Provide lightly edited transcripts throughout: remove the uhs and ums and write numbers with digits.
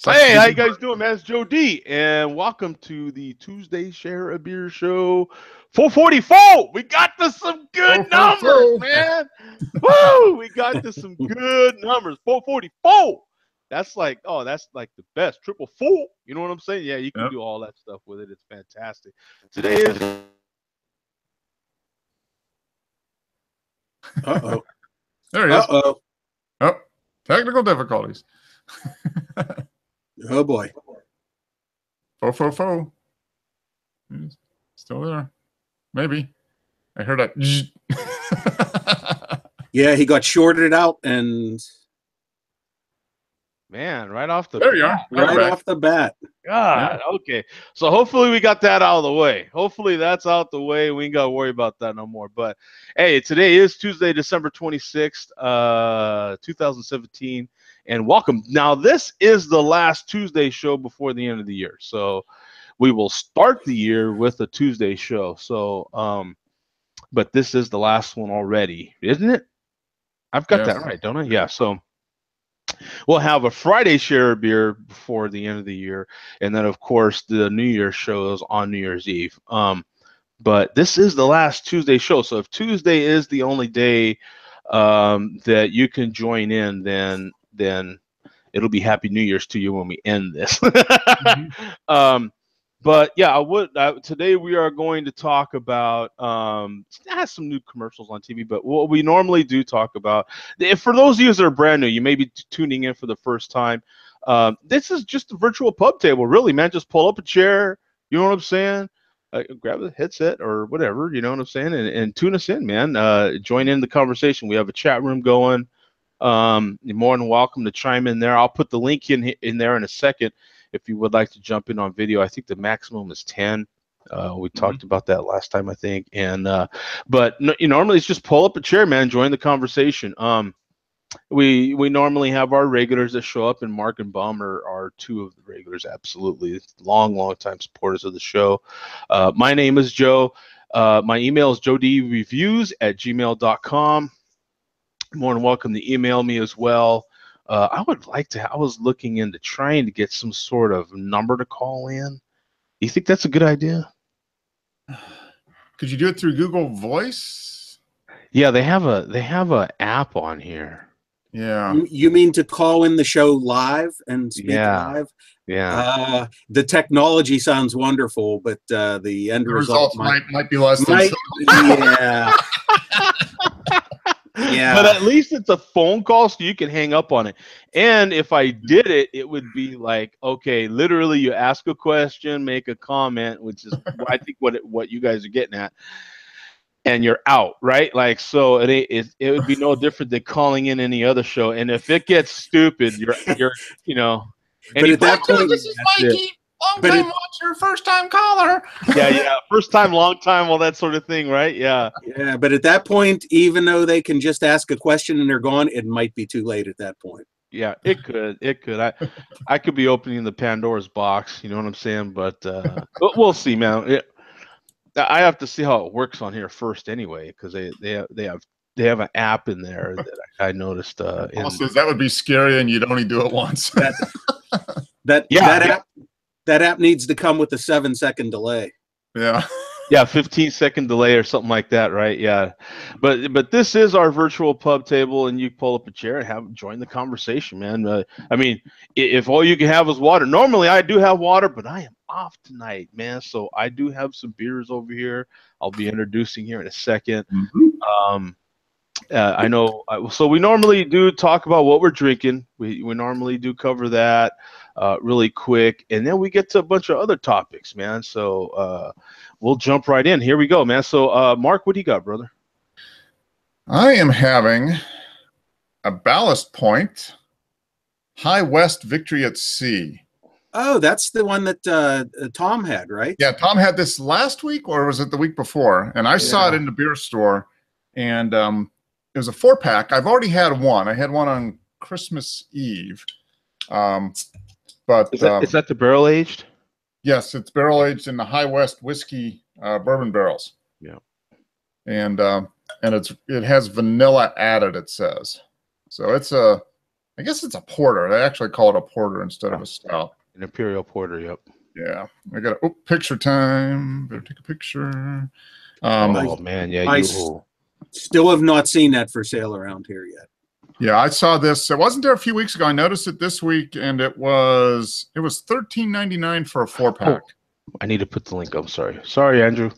Hey, how you guys doing, man? It's Joe D, and welcome to the Tuesday Share a Beer Show 444. We got to some good numbers, man. Woo! We got to some good numbers. 444. That's like the best. Triple four. You know what I'm saying? Yeah, you can do all that stuff with it. It's fantastic. Today is. Uh-oh. There he is. Oh, technical difficulties. Oh boy. 444. Still there. Maybe. I heard that. Yeah, he got shorted out and Man, right off the there you are. right off the bat. God, yeah. Okay. So hopefully we got that out of the way. Hopefully that's out the way. We ain't got to worry about that no more. But hey, today is Tuesday, December 26th, 2017. And welcome. Now, this is the last Tuesday show before the end of the year. So we will start the year with a Tuesday show. So, but this is the last one already, isn't it? I've got that right, don't I? Yeah. So we'll have a Friday share of beer before the end of the year, and then of course the New Year's show is on New Year's Eve. But this is the last Tuesday show, so if Tuesday is the only day that you can join in, then it'll be Happy New Year's to you when we end this. But yeah, today we are going to talk about it has some new commercials on TV, but what we normally do talk about, for those of you that are brand new, you may be tuning in for the first time. This is just a virtual pub table, really, man. Just pull up a chair, you know what I'm saying? Grab a headset or whatever, you know what I'm saying, and tune us in, man. Join in the conversation. We have a chat room going. You're more than welcome to chime in there. I'll put the link in there in a second. If you would like to jump in on video, I think the maximum is 10. We talked about that last time, I think. And but normally it's just pull up a chair, man. Join the conversation. We normally have our regulars that show up, and Mark and Bum are two of the regulars. Absolutely, long time supporters of the show. My name is Joe. My email is joedreviews@gmail.com. More than welcome to email me as well. I was looking into trying to get some sort of number to call in. You think that's a good idea? Could you do it through Google Voice? Yeah, they have a app on here. Yeah. You mean to call in the show live and speak live? Yeah. The technology sounds wonderful, but the end result might be less than yeah. Yeah. But at least it's a phone call, so you can hang up on it. And if I did it, it would be like, okay, literally you ask a question, make a comment, which is I think what you guys are getting at, and you're out, right? Like, so it would be no different than calling in any other show. And if it gets stupid, you're you know. But at that point, this is Mikey. Long-time watcher, first-time caller. Yeah. First time, long time, all that sort of thing, right? Yeah. Yeah, but at that point, even though they can just ask a question and they're gone, it might be too late at that point. Yeah, it could. I could be opening the Pandora's box, you know what I'm saying? But we'll see, man. I have to see how it works on here first anyway, because they have an app in there that I noticed. Also, that would be scary, and you'd only do it once. That app needs to come with a 7-second delay. Yeah. Yeah, 15-second delay or something like that, right? Yeah. But this is our virtual pub table, and you pull up a chair and join the conversation, man. I mean, if all you can have is water. Normally I do have water, but I am off tonight, man. So I do have some beers over here. I'll be introducing here in a second. I know. So we normally do talk about what we're drinking. We normally do cover that really quick, and then we get to a bunch of other topics, man. So we'll jump right in. Here we go, man. So Mark, what do you got, brother? I am having a Ballast Point High West Victory at Sea. Oh, that's the one that Tom had, right? Yeah, Tom had this last week, or was it the week before? And I saw it in the beer store, and it was a 4-pack. I've already had one. I had one on Christmas Eve. But is that the barrel aged? Yes, it's barrel aged in the High West whiskey bourbon barrels. Yeah, and it has vanilla added. It says so. It's a I guess it's a porter. They actually call it a porter instead of a stout. An imperial porter. Yep. Yeah, I got picture time. Better take a picture. Oh man, yeah, Still have not seen that for sale around here yet. Yeah, I saw this. It wasn't there a few weeks ago. I noticed it this week, and it was $13.99 for a 4-pack. Oh, I need to put the link up. Sorry, Andrew.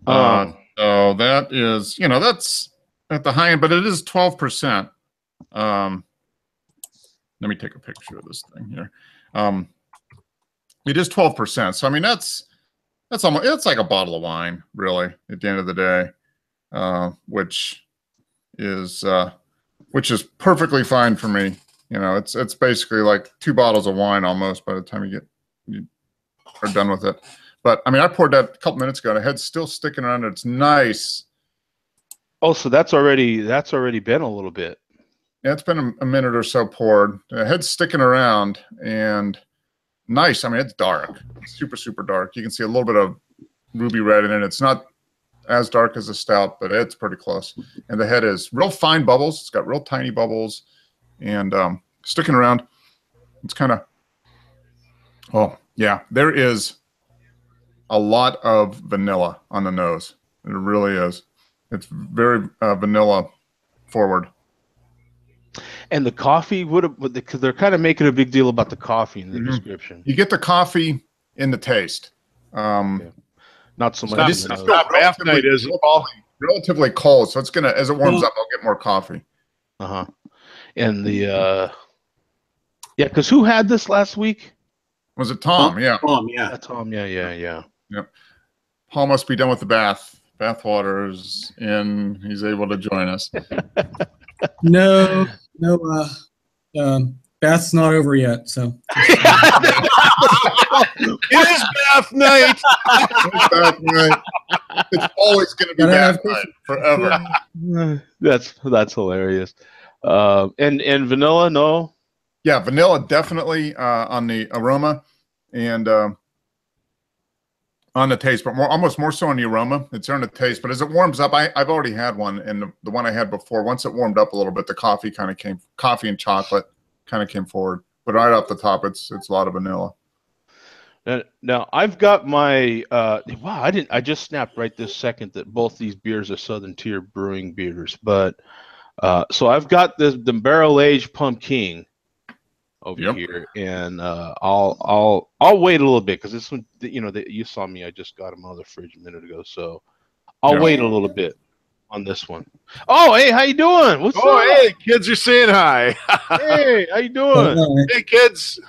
So that is, that's at the high end, but it is 12%. Let me take a picture of this thing here. It is 12%. So I mean, that's almost, it's like a bottle of wine, really, at the end of the day, which is perfectly fine for me. It's basically like 2 bottles of wine almost by the time you are done with it. But I mean, I poured that a couple minutes ago, and the head's still sticking around. It's nice. Oh, so that's already been a little bit. Yeah, it's been a minute or so poured. The head's sticking around and nice. I mean, it's dark, super, super dark. You can see a little bit of ruby red in it. It's not as dark as a stout, but it's pretty close. And the head is real fine bubbles. It's got real tiny bubbles and sticking around. It's kind of, oh, yeah, there is a lot of vanilla on the nose. It really is. It's very vanilla forward. And the coffee because they're kind of making a big deal about the coffee in the description. You get the coffee in the taste. Not so much. It's not bath night, is it, Paul? Relatively cold, so it's gonna, as it warms up, I'll get more coffee. And the because who had this last week? Was it Tom? Yeah. Tom, yeah. Tom, yeah. Yep. Paul must be done with the bath. Bath water is in. He's able to join us. No, bath's not over yet, so. It is bath night. It's bath night. It's always going to be bath night forever. That's hilarious. And vanilla, no? Yeah, vanilla definitely on the aroma and on the taste, but almost more so on the aroma. It's on the taste, but as it warms up, I've already had one, and the one I had before, once it warmed up a little bit, the coffee and chocolate kind of came forward. But right off the top, it's a lot of vanilla. Now I've got my I just snapped right this second that both these beers are Southern Tier Brewing beers, but so I've got the barrel aged pumpkin over here, and I'll wait a little bit because this one, you saw me. I just got them out of the fridge a minute ago, so I'll wait a little bit on this one. Oh, hey, how you doing? What's up? Hey, kids are saying hi. Hey, how you doing? Hey, kids.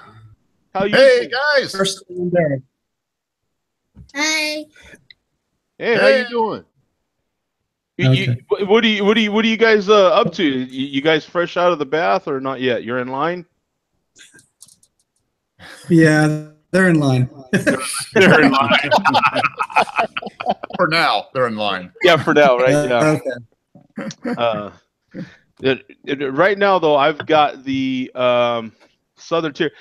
How you? Hey, guys. First one there. Hi. Hey, how you doing? Okay. What are you guys up to? You guys fresh out of the bath or not yet? You're in line? Yeah, they're in line. They're in line. For now, they're in line. Yeah, for now, right? Yeah. Okay. Right now, though, I've got the Southern Tier,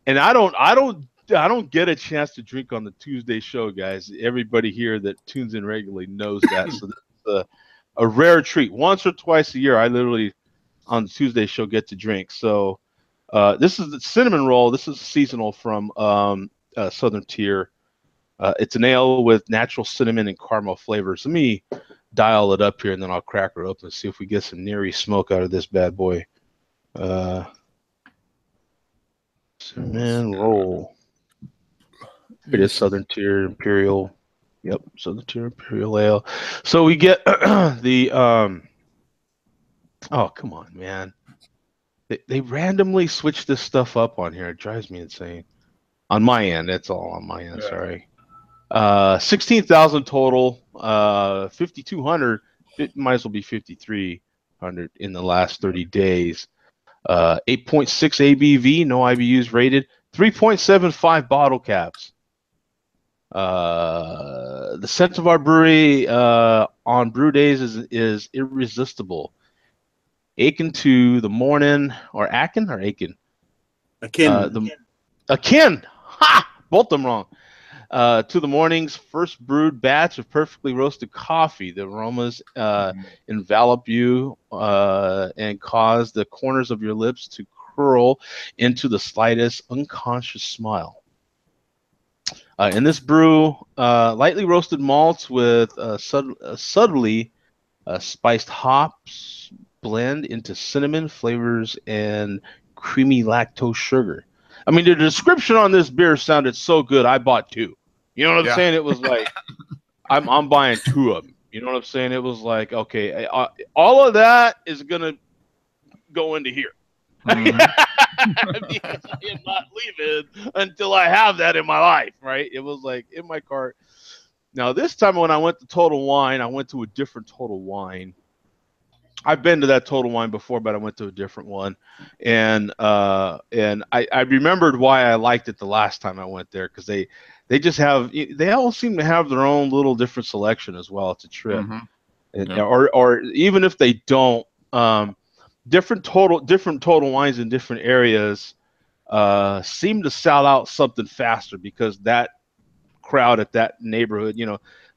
and I don't get a chance to drink on the Tuesday show, guys. Everybody here that tunes in regularly knows that. So that's a rare treat. Once or twice a year, I literally on the Tuesday show get to drink. So this is the cinnamon roll. This is seasonal from Southern Tier. It's an ale with natural cinnamon and caramel flavors. Let me dial it up here, and then I'll crack her open and see if we get some Neary smoke out of this bad boy. Cinnamon roll. It is Southern Tier Imperial. Yep, Southern Tier Imperial Ale. So we get the oh, come on, man. They randomly switch this stuff up on here. It drives me insane. On my end, that's all on my end. Sorry. 16,000 total. 5,200. It might as well be 5,300 in the last 30 days. 8.6 ABV, no IBUs rated. 3.75 bottle caps. The scent of our brewery on brew days is irresistible. Akin to the morning, or Akin or Akin? Akin. Akin. Ha! Both of them wrong. To the morning's first brewed batch of perfectly roasted coffee. The aromas envelop you and cause the corners of your lips to curl into the slightest unconscious smile. In this brew, lightly roasted malts with subtly spiced hops blend into cinnamon flavors and creamy lactose sugar. I mean, the description on this beer sounded so good, I bought two. You know what I'm saying? It was like, I'm buying two of them. You know what I'm saying? It was like, okay, all of that is going to go into here. Because I am not leaving until I have that in my life, right? It was like in my cart. Now, this time when I went to Total Wine, I went to a different Total Wine. I've been to that Total Wine before, but I went to a different one. And I remembered why I liked it the last time I went there, because they just have, they all seem to have their own little different selection as well. It's a trip. Or even if they don't, different total wines in different areas seem to sell out something faster, because that crowd at that neighborhood,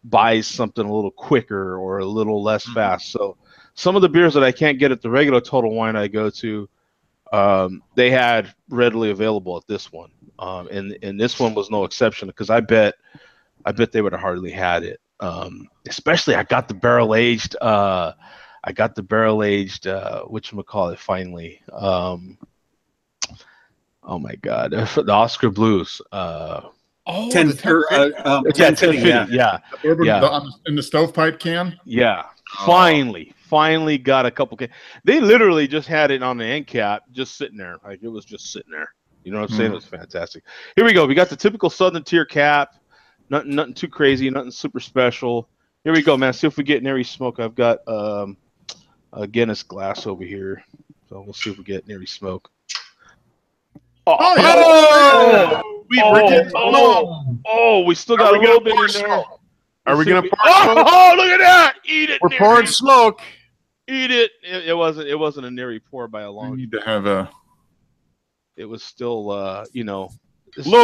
buys something a little quicker or a little less fast. So some of the beers that I can't get at the regular Total Wine I go to, they had readily available at this one, and this one was no exception, because I bet they would have hardly had it. Especially I got the barrel aged. Whatchamacallit finally. Oh my God, the Oscar Blues. 1050, yeah. In the stovepipe can. Yeah, finally got a couple. They literally just had it on the end cap, just sitting there, like it was just sitting there. You know what I'm saying? It was fantastic. Here we go. We got the typical Southern Tier cap. Nothing too crazy, nothing super special. Here we go, man. See if we get nary smoke. I've got a Guinness glass over here, so we'll see if we get nary smoke. We still got a little bit in there. Are we gonna pour smoke? Oh, look at that! Eat it. We're pouring smoke. Eat it. It wasn't a nary pour by a long. We need to have a. It was still, a little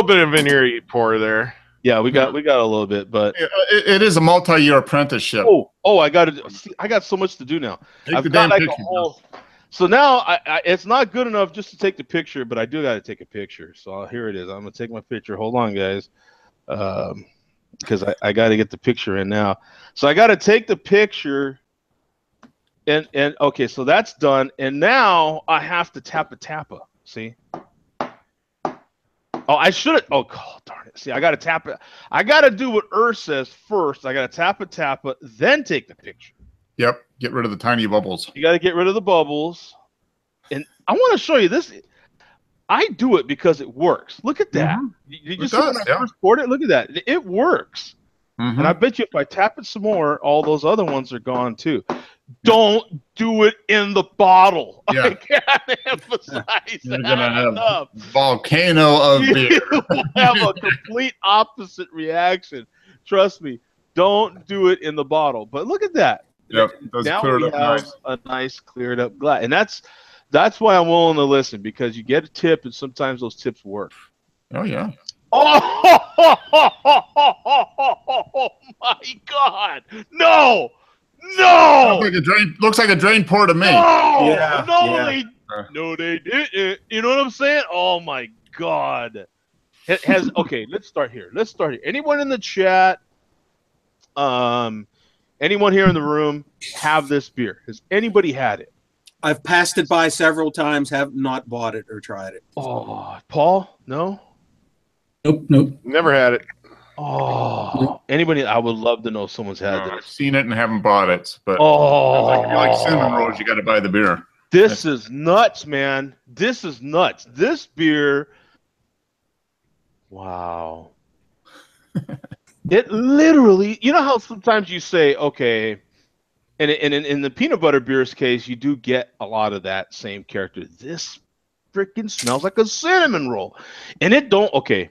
bit of an eerie pour there. Yeah, we got a little bit, but it is a multi-year apprenticeship. I got so much to do now. I've got like a whole. So now it's not good enough just to take the picture, but I do got to take a picture. So here it is. I'm gonna take my picture. Hold on, guys, because I got to get the picture in now. So I got to take the picture, and okay, so that's done, and now I have to tappa. See. Oh, I should have. Oh, God, darn it. See, I got to tap it. I got to do what says first. I got to tappa, then take the picture. Yep. Get rid of the tiny bubbles. You got to get rid of the bubbles. And I want to show you this. I do it because it works. Look at that. You just when I first poured it, look at that. It works. And I bet you if I tap it some more, all those other ones are gone too. Don't do it in the bottle. Yeah. I can't emphasize You're that gonna have enough. Volcano of beer. You will have a complete opposite reaction. Trust me. Don't do it in the bottle. But look at that. Yep. Now we have a nice cleared up glass, and that's why I'm willing to listen, because you get a tip, and sometimes those tips work. Oh yeah. Oh my God! No! Looks like a drain pour to me. No, they didn't. You know what I'm saying? Oh my God! Okay, let's start here. Anyone in the chat? Anyone here in the room have this beer? Has anybody had it? I've passed it by several times, have not bought it or tried it. Oh, Paul? No? Nope. Never had it. Oh, anybody? I would love to know if someone's had I've this. seen it and haven't bought it, but if you like cinnamon rolls, you got to buy the beer. This is nuts, man. This is nuts. This beer. Wow. It literally, you know how sometimes you say, okay, and in the peanut butter beer's case, you do get a lot of that same character. This freaking smells like a cinnamon roll. And it don't, okay,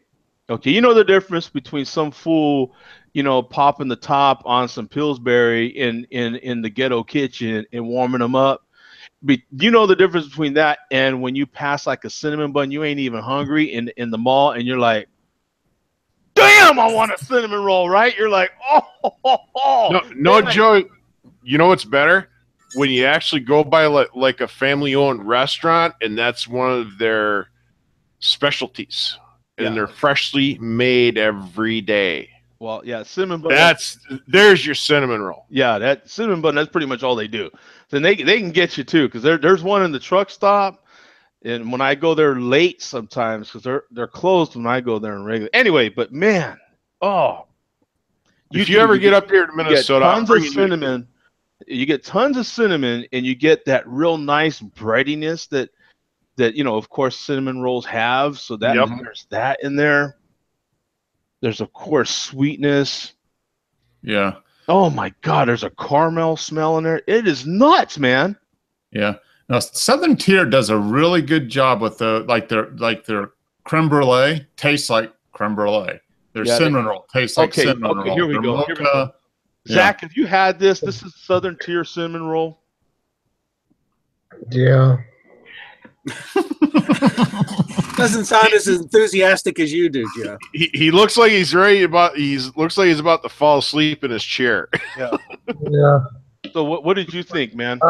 you know the difference between some fool, popping the top on some Pillsbury in the ghetto kitchen and warming them up. You know the difference between that and when you pass like a cinnamon bun, you ain't even hungry in the mall, and you're like, damn, I want a cinnamon roll, right? You're like, No, Joe. You know what's better? When you actually go by like a family-owned restaurant, and that's one of their specialties, and they're freshly made every day. Well, yeah, cinnamon bun. There's your cinnamon roll. Yeah, that cinnamon bun. That's pretty much all they do. Then they can get you too, because there's one in the truck stop, and when I go there late sometimes, because they're closed when I go there in regular. Anyway, but man, If you ever get up here to Minnesota, tons of cinnamon. You get tons of cinnamon, and you get that real nice breadiness that of course, cinnamon rolls have. So that there's that in there. There's of course sweetness. Yeah. Oh my God, there's a caramel smell in there. It is nuts, man. Yeah. Now Southern Tier does a really good job with their creme brulee tastes like creme brulee. Their cinnamon roll tastes like cinnamon roll. Here we go. Zach, have you had this? This is Southern Tier cinnamon roll. Yeah. Doesn't sound as enthusiastic as you do, Joe. He looks like he's about to fall asleep in his chair. Yeah. Yeah. So what did you think, man?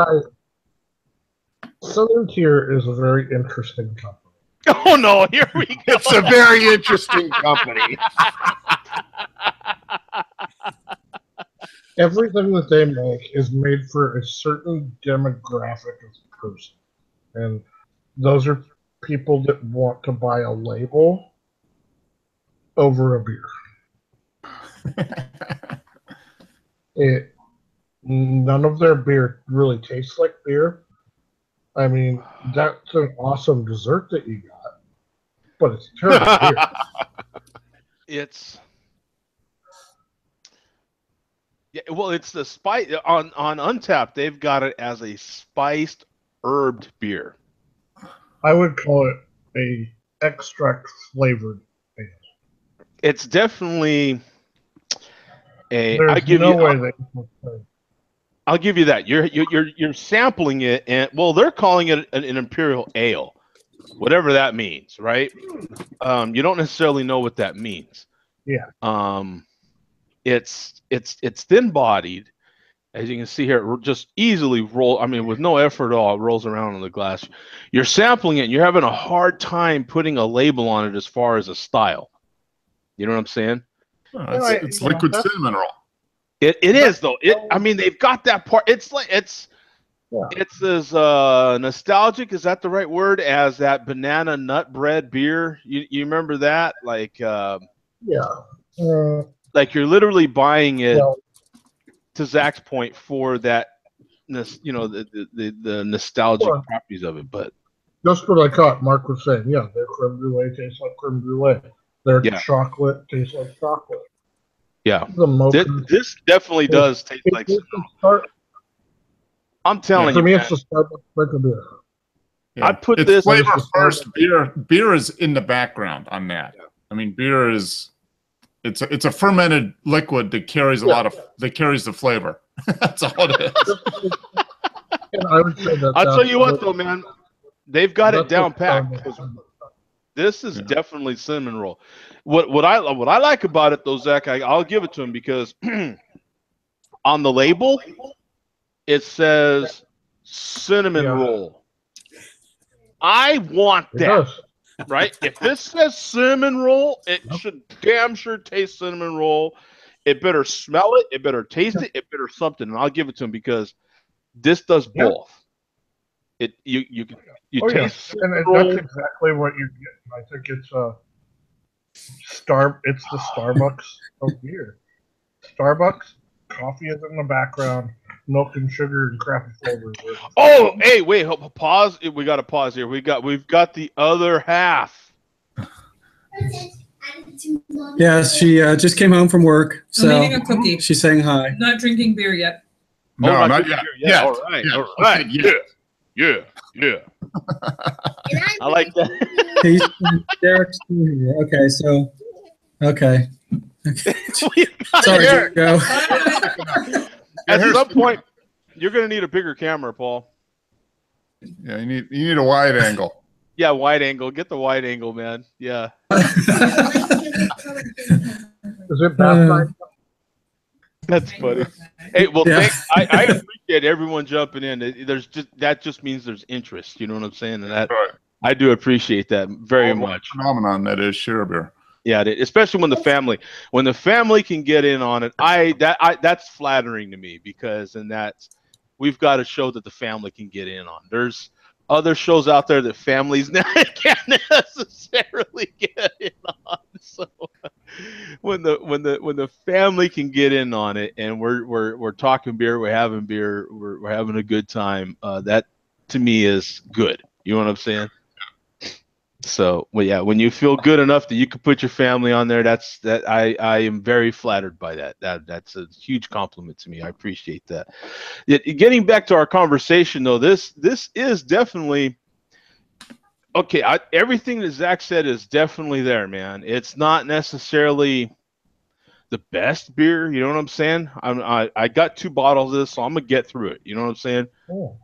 Southern Tier is a very interesting company. Oh no, here we go. It's a very interesting company. Everything that they make is made for a certain demographic of person. And those are people that want to buy a label over a beer. None of their beer really tastes like beer. I mean, that's an awesome dessert that you got, but it's terrible beer. It's the spice on Untappd. They've got it as a spiced herbed beer. I would call it a extract flavored ale. It's definitely There's I'll give you that. You're sampling it, and they're calling it an imperial ale, whatever that means, right? You don't necessarily know what that means. Yeah. It's thin bodied, as you can see here. It just easily with no effort at all, it rolls around on the glass. You're sampling it, and you're having a hard time putting a label on it as far as a style. You know what I'm saying? It's liquid cinnamon roll. It is though. They've got that part. It's as nostalgic, is that the right word, as that banana nut bread beer. You remember that? Like like you're literally buying it, to Zach's point, for that, the nostalgic properties of it. But that's what I caught Mark was saying. Yeah, their creme brulee tastes like creme brulee. Their chocolate tastes like chocolate. Yeah, this definitely does taste like. I'm telling you, for me, it's the Starbucks like a beer. Yeah. I put it's this flavor first. Beer is in the background on that. Yeah. I mean, beer is it's a fermented liquid that carries the flavor. That's all it is. And I would say that. I'll tell you what, though, man, they've got it down packed. This is definitely cinnamon roll. What I like about it, though, Zach, I'll give it to him, because on the label it says cinnamon roll. I want that. Right? If this says cinnamon roll, it should damn sure taste cinnamon roll. It better smell it. It better taste it. It better something. And I'll give it to him, because this does both. You taste and that's exactly what you get. I think it's it's the Starbucks of beer. Starbucks, coffee is in the background, milk and sugar and crappy flavors. Oh, hey, wait, pause. We got to pause here. We've got the other half. Yes, she just came home from work, so I'm eating a cookie. She's saying hi. Not drinking beer yet. No, not yet. Yeah. All right. Yeah. I like that. Hey, Derek's here. Okay, so okay. Sorry, Joe. At some point, you're going to need a bigger camera, Paul. Yeah, you need a wide angle. Yeah, wide angle. Get the wide angle, man. Yeah. Is it bath time? That's funny. Hey, well, Yeah. I appreciate everyone jumping in. There's that just means there's interest. You know what I'm saying? And that Right. I do appreciate that very What a much. phenomenon that is share beer. Yeah, especially when the family can get in on it. That's flattering to me because we've got to show that the family can get in on. There's other shows out there that families can't necessarily get in on. So when the family can get in on it and we're talking beer, we're having beer, we're having a good time, that to me is good. You know what I'm saying? So, well, yeah, when you feel good enough that you can put your family on there, I am very flattered by that. That's a huge compliment to me. I appreciate that. Getting back to our conversation, though, this is definitely okay. Everything that Zach said is definitely there, man. It's not necessarily the best beer. You know what I'm saying? I got 2 bottles of this, so I'm gonna get through it. You know what I'm saying? Oh.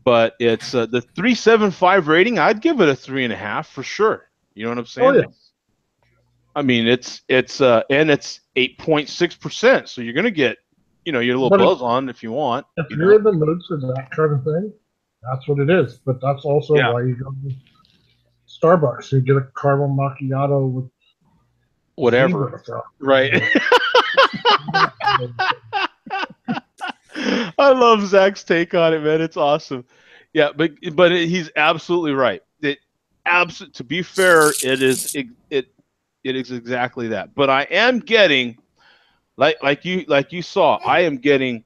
But it's the 3.75 rating. I'd give it a 3.5 for sure. You know what I'm saying? Oh, yeah. I mean, it's and it's 8.6%. So you're gonna get, your little But buzz on if you want. If you you're know? in the mood for that kind of thing, that's what it is. But that's also Yeah. why you go to Starbucks. You get a caramel macchiato with Whatever. zebra frog. Right. I love Zach's take on it, man. It's awesome. Yeah, but he's absolutely right. To be fair, it is exactly that. But I am getting like you saw, I am getting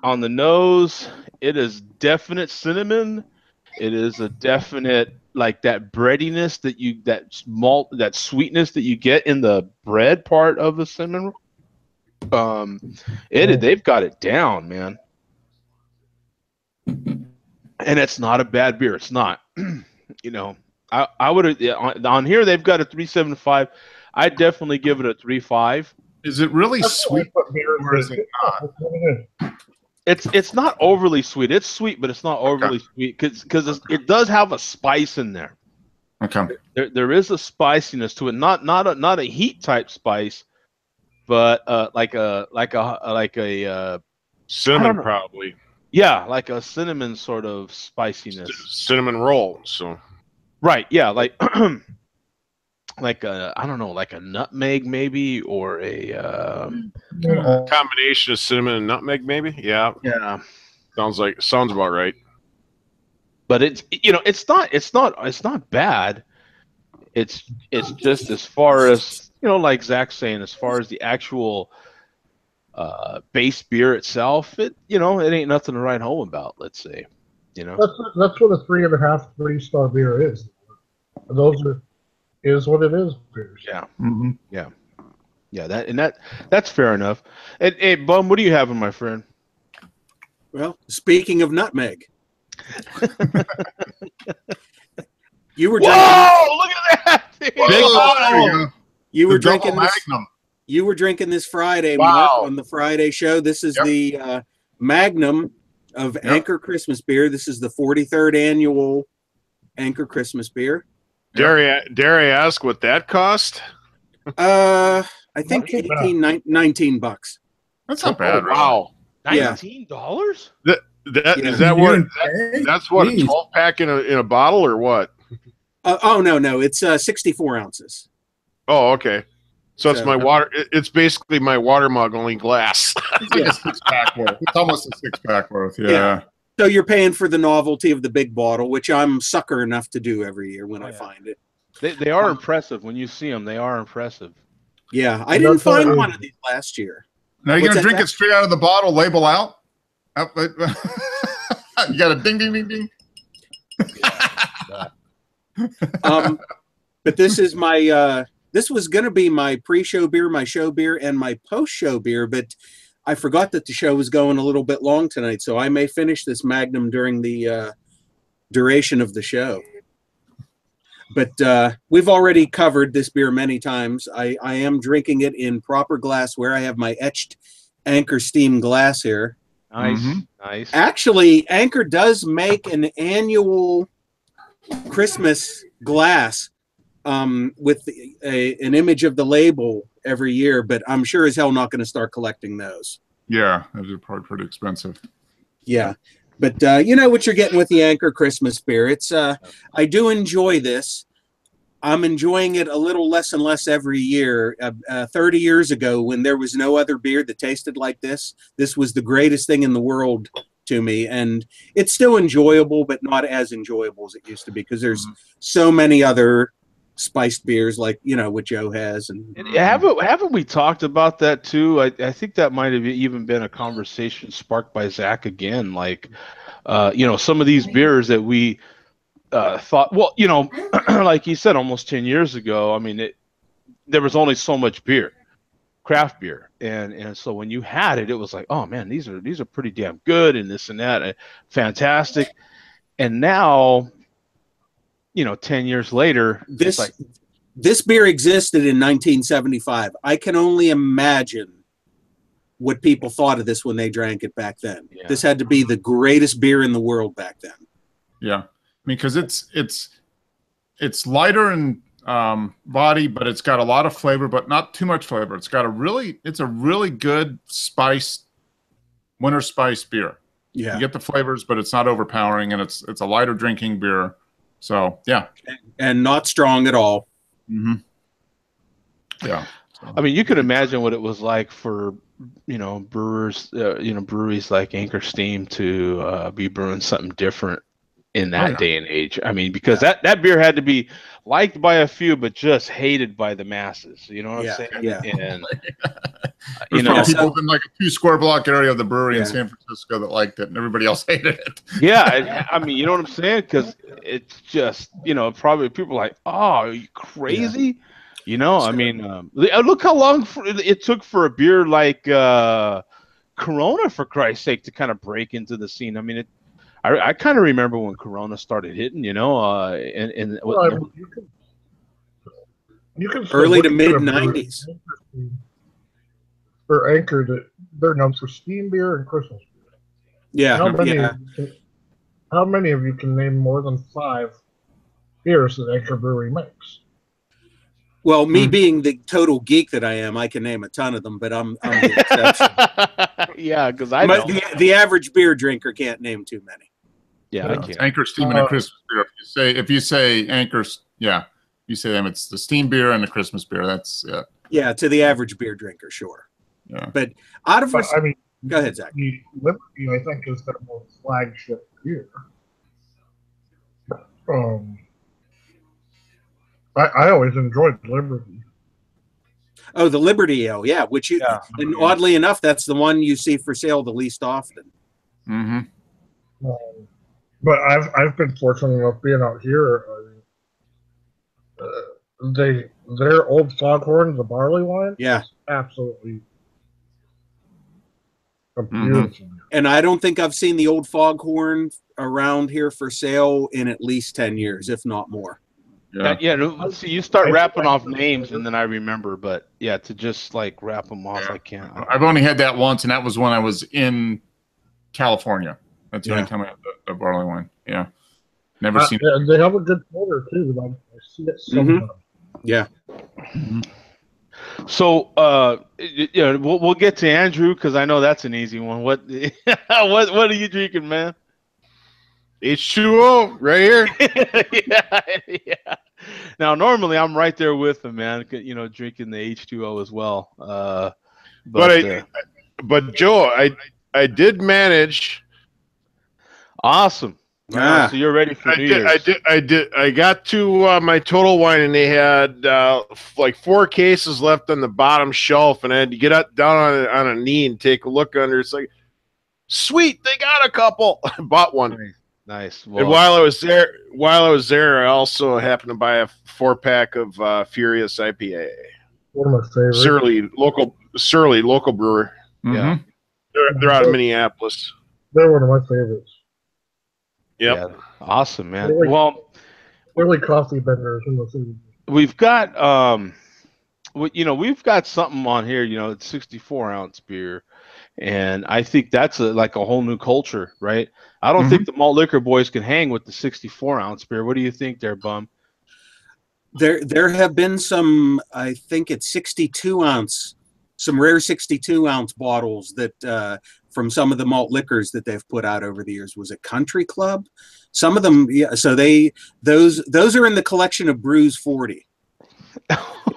on the nose. It is definite cinnamon. It is a definite like that breadiness that sweetness that you get in the bread part of the cinnamon. They've got it down, man. And it's not a bad beer. It's not. I would on here they've got a 3.75. I'd definitely give it a 3.5. Is it really That's sweet? what beer Or is it not? That's what it is. It's not overly sweet. It's sweet, but it's not overly sweet because it does have a spice in there. Okay. There is a spiciness to it. Not a heat type spice, but like a Cinnamon, probably. Yeah, like a cinnamon sort of spiciness. Cinnamon roll. So. Right. Yeah. Like like I don't know, like a nutmeg maybe, or a combination of cinnamon and nutmeg, maybe. Yeah. Yeah. Sounds about right. But it's not bad. It's just as far as like Zach's saying, as far as the actual base beer itself, it ain't nothing to write home about. Let's say, That's what a 3.5, 3-star beer is. Is what it is. Beers. Yeah. Mm-hmm. Yeah. That's fair enough. And hey, Bum, what do you have, my friend? Well, speaking of nutmeg, you were drinking. Whoa! Look at that! Big bottle. You were The double drinking this. Magnum. You were drinking this Friday, Wow. Mark, on the Friday show. This is the Magnum of Anchor Christmas beer. This is the 43rd annual Anchor Christmas beer. Dare I ask what that cost? I think $19. That's not bad. Really. Wow. $19? Is that what? That's what, a 12-pack in a bottle or what? No, it's 64 ounces. Oh, okay. So it's my water. It's basically my water mug, only glass. It's like a 6-pack worth. It's almost a 6-pack worth. Yeah. So you're paying for the novelty of the big bottle, which I'm sucker enough to do every year when I find it. They are impressive. When you see them, they are impressive. Yeah, I didn't find one of these last year. Now you're going to drink it straight out of the bottle, label out? You got a ding, ding, ding, ding. But this is my this was going to be my pre-show beer, my show beer, and my post-show beer, but I forgot that the show was going a little bit long tonight, so I may finish this Magnum during the duration of the show. But we've already covered this beer many times. I am drinking it in proper glassware. I have my etched Anchor Steam glass here. Nice, nice. Actually, Anchor does make an annual Christmas glass with an image of the label every year, but I'm sure as hell not going to start collecting those. Yeah, those are probably pretty expensive. Yeah. But you know what you're getting with the Anchor Christmas beer. It's I do enjoy this. I'm enjoying it a little less and less every year. 30 years ago, when there was no other beer that tasted like this was the greatest thing in the world to me. And it's still enjoyable, but not as enjoyable as it used to be, because there's so many other spiced beers, like, you know, what Joe has. And haven't we talked about that too? I think that might have even been a conversation sparked by Zach again. Like, you know, some of these beers that we thought, well, you know, like he said, almost 10 years ago, I mean, there was only so much beer, craft beer, and so when you had it, it was like, oh man, these are pretty damn good, and this and that, fantastic. And now, you know, 10 years later, it's like, this beer existed in 1975. I can only imagine what people thought of this when they drank it back then. Yeah. This had to be the greatest beer in the world back then. Yeah, I mean, because it's lighter in body, but it's got a lot of flavor, but not too much flavor. It's a really good spiced winter spice beer. Yeah, you get the flavors, but it's not overpowering, and it's a lighter drinking beer. So yeah, and not strong at all. Mm-hmm. Yeah. So. I mean, you could imagine what it was like for, you know, brewers, you know, breweries like Anchor Steam to be brewing something different in that day and age. I mean, because that beer had to be liked by a few, but just hated by the masses. You know what I'm saying? Yeah. And you know, people in like a 2 square block area of the brewery in San Francisco that liked it, and everybody else hated it. Yeah, I mean, you know what I'm saying? Because it's just, you know, probably people are like, oh, are you crazy? Yeah. You know, I mean, look how long it took for a beer like Corona, for Christ's sake, to kind of break into the scene. I mean, I kind of remember when Corona started hitting, you know, well, you can early to mid 90s. For Anchor, that they're known for steam beer and Christmas beer. Yeah. How many of you can name more than 5 beers that Anchor Brewery makes? Well, me being the total geek that I am, I can name a ton of them, but I'm the exception. Yeah, because the average beer drinker can't name too many. Yeah, I can't. Anchor Steam and a Christmas beer. If you say Anchor's, you say them. It's the steam beer and the Christmas beer. That's Yeah, to the average beer drinker, sure. Yeah. But out of I mean, go ahead, Zach. The Liberty, I think, is their most flagship beer. I always enjoyed Liberty. Oh, the Liberty Ale, yeah. And oddly enough, that's the one you see for sale the least often. Mm-hmm. But I've been fortunate enough being out here. Their Old Foghorn, the barley wine, is absolutely beautiful. And I don't think I've seen the Old Foghorn around here for sale in at least 10 years, if not more. Yeah. See, you start rapping off names, and then I remember. But yeah, to just like rap them off, I can't. I've only had that once, and that was when I was in California. That's the only time I had the barley wine. Yeah, never seen it. They have a good color too. I see it sometimes. Yeah. Mm-hmm. So, we'll get to Andrew, because I know that's an easy one. What are you drinking, man? H2O right here. Yeah. Now, normally I'm right there with him, man. You know, drinking the H2O as well. But Joe, I did manage. Awesome. So you're ready for New Year's. I got to my Total Wine, and they had like 4 cases left on the bottom shelf, and I had to get down on a knee and take a look under. It's like, sweet, they got a couple. I bought one. Nice. Well, and while I was there, I also happened to buy a 4-pack of Furious IPA. One of my favorites. Surly local brewer. Mm-hmm. Yeah, they're out of Minneapolis. They're one of my favorites. Yep. Yeah. Awesome, man. Really coffee benders in the city. We've got we've got something on here. You know, it's 64-ounce beer, and I think that's like a whole new culture, right? I don't think the Malt Liquor boys can hang with the 64-ounce beer. What do you think there, Bum? There have been some, I think it's 62-ounce, some rare 62-ounce bottles that from some of the malt liquors that they've put out over the years. Was it Country Club? Some of them, yeah. So those are in the collection of Brews 40.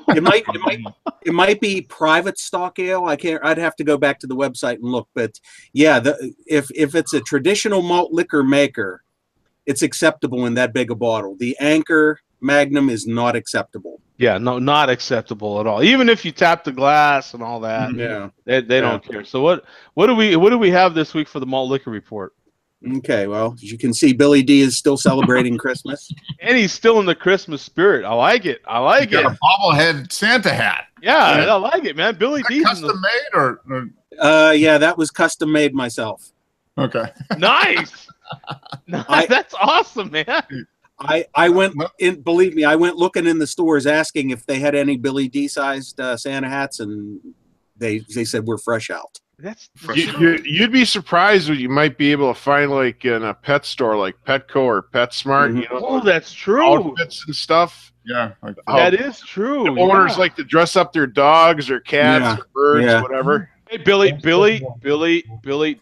It might be private stock ale. I'd have to go back to the website and look. But yeah, if it's a traditional malt liquor maker, it's acceptable in that big a bottle. The Anchor Magnum is not acceptable. Yeah, no, not acceptable at all. Even if you tap the glass and all that, Yeah, they don't care. So what do we have this week for the Malt Liquor Report? Okay, well, as you can see, Billy D is still celebrating Christmas. And he's still in the Christmas spirit. I like it. I like You it. got a bobblehead Santa hat. Yeah, Yeah. I like it, man. Billy D. Custom made or Yeah, that was custom made myself. okay? Nice. That's awesome, man. I went in. Believe me, I went looking in the stores asking if they had any Billy D sized Santa hats, and they said we're fresh out. That's You'd be surprised what you might be able to find, like in a pet store, like Petco or PetSmart. Mhm. You know, oh, that's true. outfits and stuff. Yeah, like That is true. The owners yeah. like to dress up their dogs or cats Yeah. or birds, Yeah. whatever. Hey, Billy,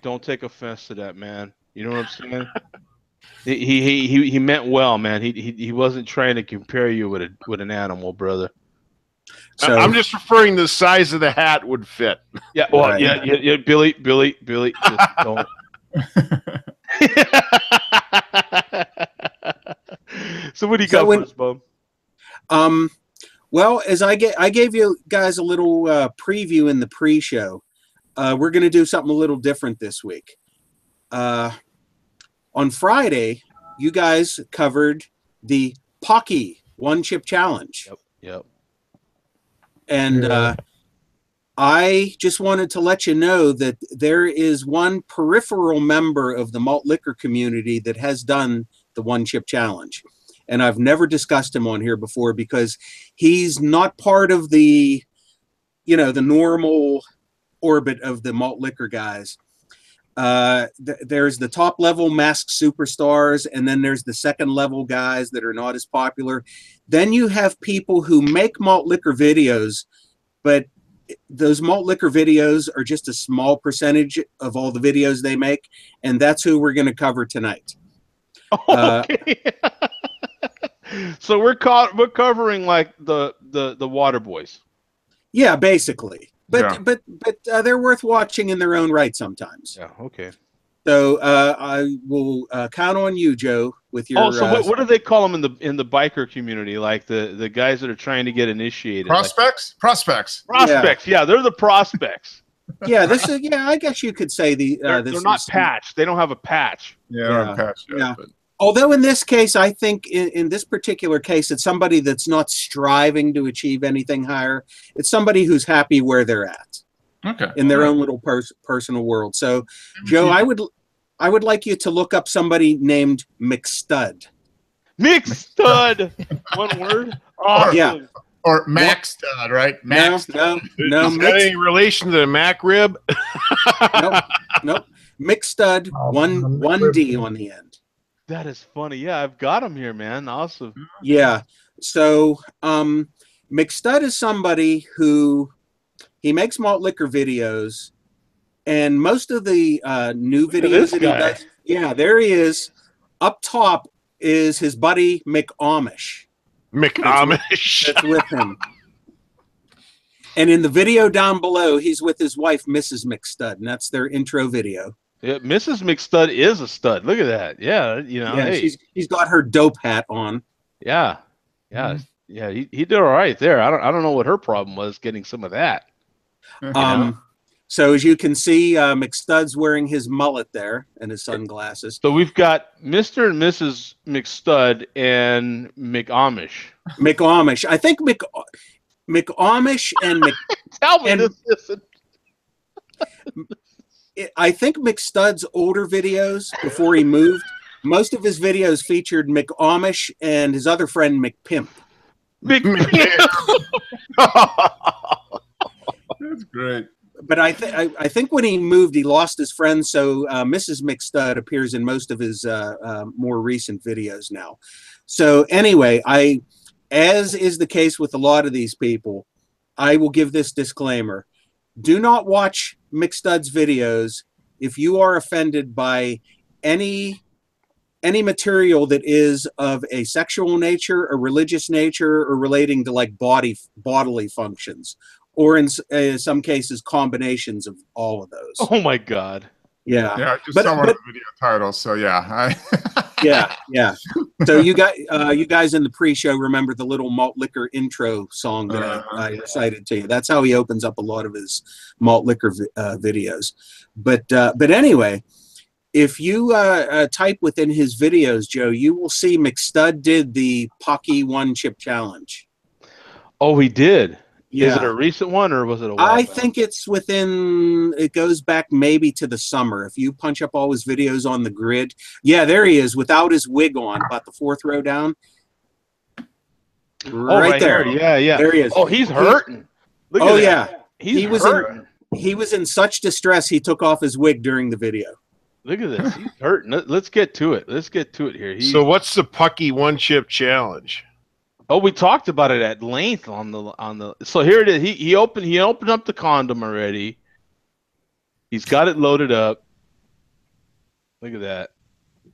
don't take offense to that, man. You know what I'm saying? he meant well, man. He wasn't trying to compare you with an animal, brother. So I'm just referring to the size of the hat would fit. Yeah, well, Right. yeah, Billy, just don't. So what do you got for us, Bob? Well, as I gave you guys a little preview in the pre-show. We're going to do something a little different this week. On Friday, you guys covered the Pocky One Chip Challenge. Yep. And I just wanted to let you know that there is one peripheral member of the malt liquor community that has done the One Chip Challenge. And I've never discussed him on here before because he's not part of the, the normal orbit of the malt liquor guys. There's the top level masked superstars, and then there's the second level guys that are not as popular. Then you have people who make malt liquor videos, but those malt liquor videos are just a small percentage of all the videos they make, and that's who we're going to cover tonight. Okay. So we're covering like the water boys. Yeah, basically. But Yeah. but they're worth watching in their own right sometimes. Yeah. Okay. So I will count on you, Joe, with your. Oh, so what do they call them in the biker community? Like the guys that are trying to get initiated. Prospects. Prospects. Yeah, they're the prospects. Yeah, this is. Yeah, I guess you could say They're not patched. They don't have a patch. Yeah, patch, Yeah. but Although in this case, I think in this particular case, it's somebody that's not striving to achieve anything higher. It's somebody who's happy where they're at okay. in their own little personal world. So, Joe, I would like you to look up somebody named McStud. McStud. One word. Awesome. Yeah. Or Max Stud, right? Max. No. Is that any relation to the Mac rib? Nope. McStud, one D on the end. That is funny. Yeah, I've got him here, man. Awesome. Yeah. So McStud is somebody who he makes malt liquor videos, and most of the new videos that he does. Yeah, there he is. Up top is his buddy McAmish. That's with him. And in the video down below, he's with his wife, Mrs. McStud, and that's their intro video. Yeah, Mrs. McStud is a stud. Look at that. Yeah, hey. She's got her dope hat on. Yeah. He did all right there. I don't know what her problem was getting some of that. So as you can see, McStud's wearing his mullet there and his sunglasses. So we've got Mr. and Mrs. McStud and McAmish. McAmish. I think McAmish and Tell me this isn't. I think McStud's older videos before he moved, most of his videos featured McAmish and his other friend McPimp. That's great. But I think when he moved, he lost his friend. So Mrs. McStud appears in most of his more recent videos now. So anyway, as is the case with a lot of these people, I will give this disclaimer. Do not watch McStud's videos if you are offended by any material that is of a sexual nature, a religious nature, or relating to like bodily functions, or in some cases combinations of all of those. Oh my God. Yeah. Yeah, I just saw one of the video titles, so yeah. Yeah. So you guys in the pre-show remember the little Malt Liquor intro song that I recited to you. That's how he opens up a lot of his Malt Liquor videos. But anyway, if you type within his videos, Joe, you will see McStud did the Pocky 1-chip challenge. Oh, he did. Yeah. Is it a recent one or was it a while I back? think it goes back maybe to the summer. If you punch up all his videos on the grid. Yeah, there he is without his wig on, about the 4th row down. Right there. Here. Yeah. There he is. Oh, he's hurting. Look at that. Yeah. He was in such distress he took off his wig during the video. Look at this. He's hurting. Let's get to it. Let's get to it here. So what's the Pucky 1-chip challenge? Oh, we talked about it at length on the. So here it is. He opened up the condom already. He's got it loaded up. Look at that.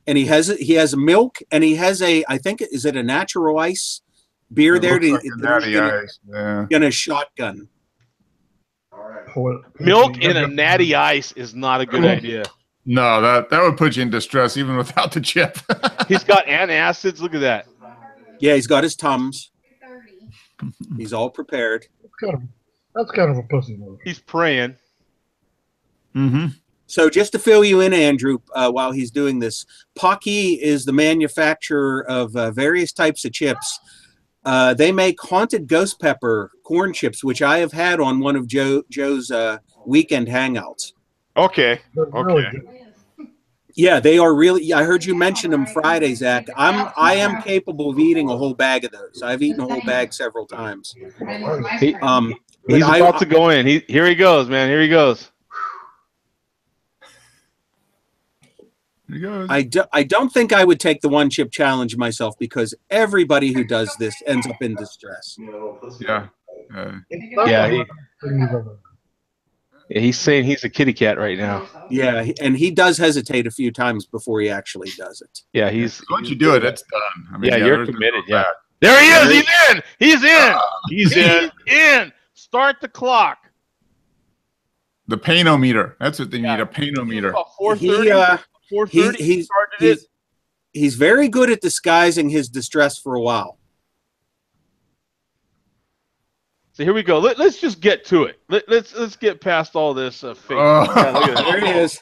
And he has milk, and he has I think, is it a natural ice beer there? Gonna shotgun. Milk in a natty ice is not a good idea. No, that would put you in distress even without the chip. He's got antacids. Look at that. Yeah, he's got his Tums. He's all prepared. That's kind of a pussy move. He's praying. Mm-hmm. So just to fill you in, Andrew, while he's doing this, Pocky is the manufacturer of various types of chips. They make haunted ghost pepper corn chips, which I have had on one of Joe's weekend hangouts. Okay. Really good. Yeah, they are really. I heard you mention them Friday, Zach. I am capable of eating a whole bag of those. I've eaten a whole bag several times. He's about to go in. Here he goes, man. Here he goes. Here he goes. I don't think I would take the 1-chip challenge myself because everybody who does this ends up in distress. Yeah. He's saying he's a kitty cat right now. Yeah, and he does hesitate a few times before he actually does it. Yeah, once you do it, it's done. I mean, you're committed. Yeah. There he is. He's in. He's in. He's in. Start the clock. The painometer. That's what they need, a painometer. 4:30. 4:30. He's very good at disguising his distress for a while. So here we go. Let's just get to it. Let's get past all this fake. Yeah, look at that. There he is.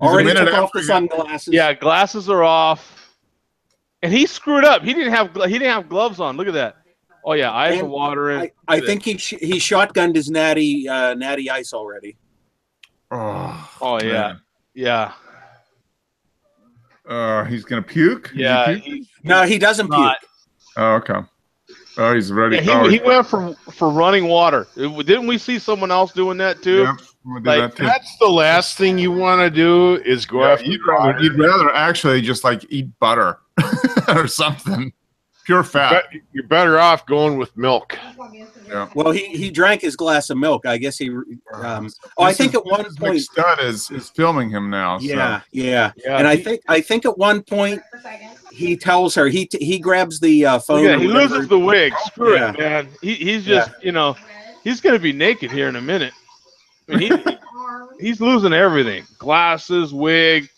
Already took off the sunglasses. Yeah, glasses are off. And he screwed up. He didn't have gloves on. Look at that. Oh yeah, eyes are watering. I think he shotgunned his natty ice already. Oh yeah, man. Yeah. He's gonna puke. Yeah. No, he doesn't puke. Oh, okay. Oh, he's ready. Yeah, he went for running water. Didn't we see someone else doing that too? Yep, we did that too. That's the last thing you want to do is go after. You'd rather actually just like eat butter or something. Pure fat. You're better off going with milk. Yeah. Well, he drank his glass of milk. I guess he. I think at one point McStud is filming him now. Yeah, so. yeah. And I think at one point he tells her he grabs the phone. Yeah, he loses the wig. Screw it, man. He's just he's gonna be naked here in a minute. I mean, he's losing everything. Glasses, wig.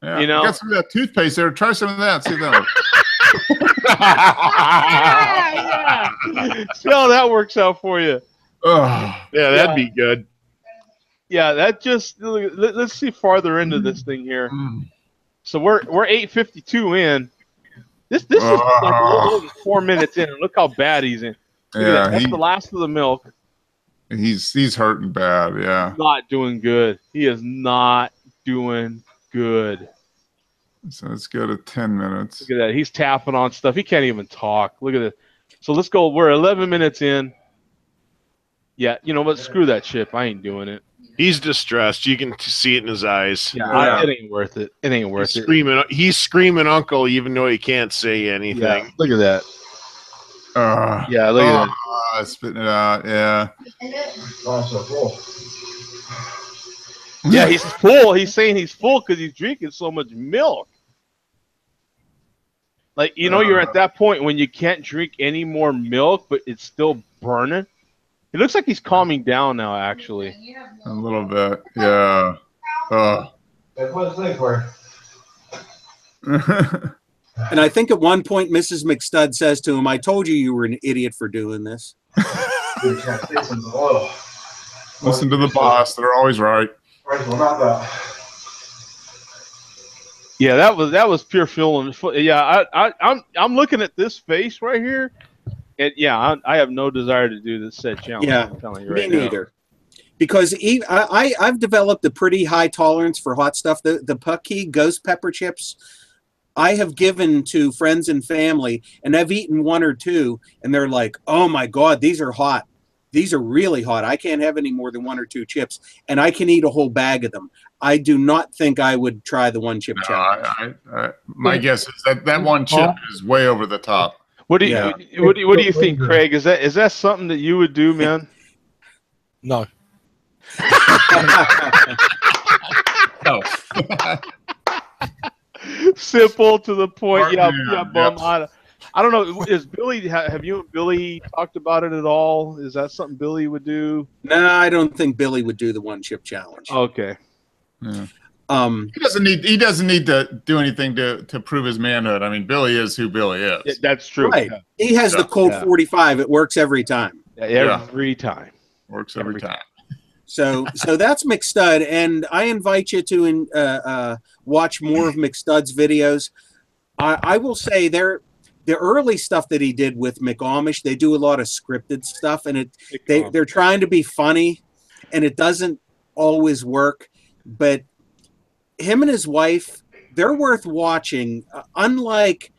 Yeah. You got some of that toothpaste there. Try some of that. See if that works. See how that works out for you. Oh, yeah, that'd be good. Yeah, that just let's see farther into this thing here. So we're 8:52 in. This is like a little over 4 minutes in. Look how bad he's in. That's the last of the milk. He's hurting bad. Yeah, not doing good. He is not doing good. So let's go to 10 minutes. Look at that. He's tapping on stuff. He can't even talk. Look at this. So let's go. We're 11 minutes in. Yeah, you know what? Screw that chip. I ain't doing it. He's distressed. You can see it in his eyes. Yeah. It ain't worth it. It ain't worth it. He's screaming uncle even though he can't say anything. Yeah, look at that. Yeah, look at that. Spitting it out. Yeah. Also full. Yeah, he's full. He's saying he's full because he's drinking so much milk. Like, you're at that point when you can't drink any more milk, but it's still burning. It looks like he's calming down now, actually. A little bit. Yeah. That's what it's like for. And I think at one point, Mrs. McStud says to him, "I told you were an idiot for doing this." Listen to the boss. They're always right. Yeah, that was pure feeling. Yeah, I'm looking at this face right here, and yeah, I have no desire to do this said challenge. Yeah, I'm telling you me right now. neither. Because I've developed a pretty high tolerance for hot stuff. The Pucky ghost pepper chips, I have given to friends and family, and I've eaten one or two, and they're like, "Oh my God, these are hot. These are really hot. I can't have any more than one or two chips, and I can eat a whole bag of them." I do not think I would try the one chip challenge. My guess is that one chip is way over the top. What do you think, Craig? Is that something that you would do, man? No. No. Simple to the point. Yeah, bum. Yeah. I don't know. Is Billy? Have you and Billy talked about it at all? Is that something Billy would do? No, I don't think Billy would do the one chip challenge. Okay. Yeah. He doesn't need to do anything to prove his manhood. I mean, Billy is who Billy is. Yeah, that's true. Right. Yeah. He has the Colt 45. It works every time. Every time. Works every time. So that's McStud, and I invite you to watch more of McStud's videos. I will say the early stuff that he did with McAmish, they do a lot of scripted stuff, and they're trying to be funny, and it doesn't always work. But him and his wife, they're worth watching. Unlike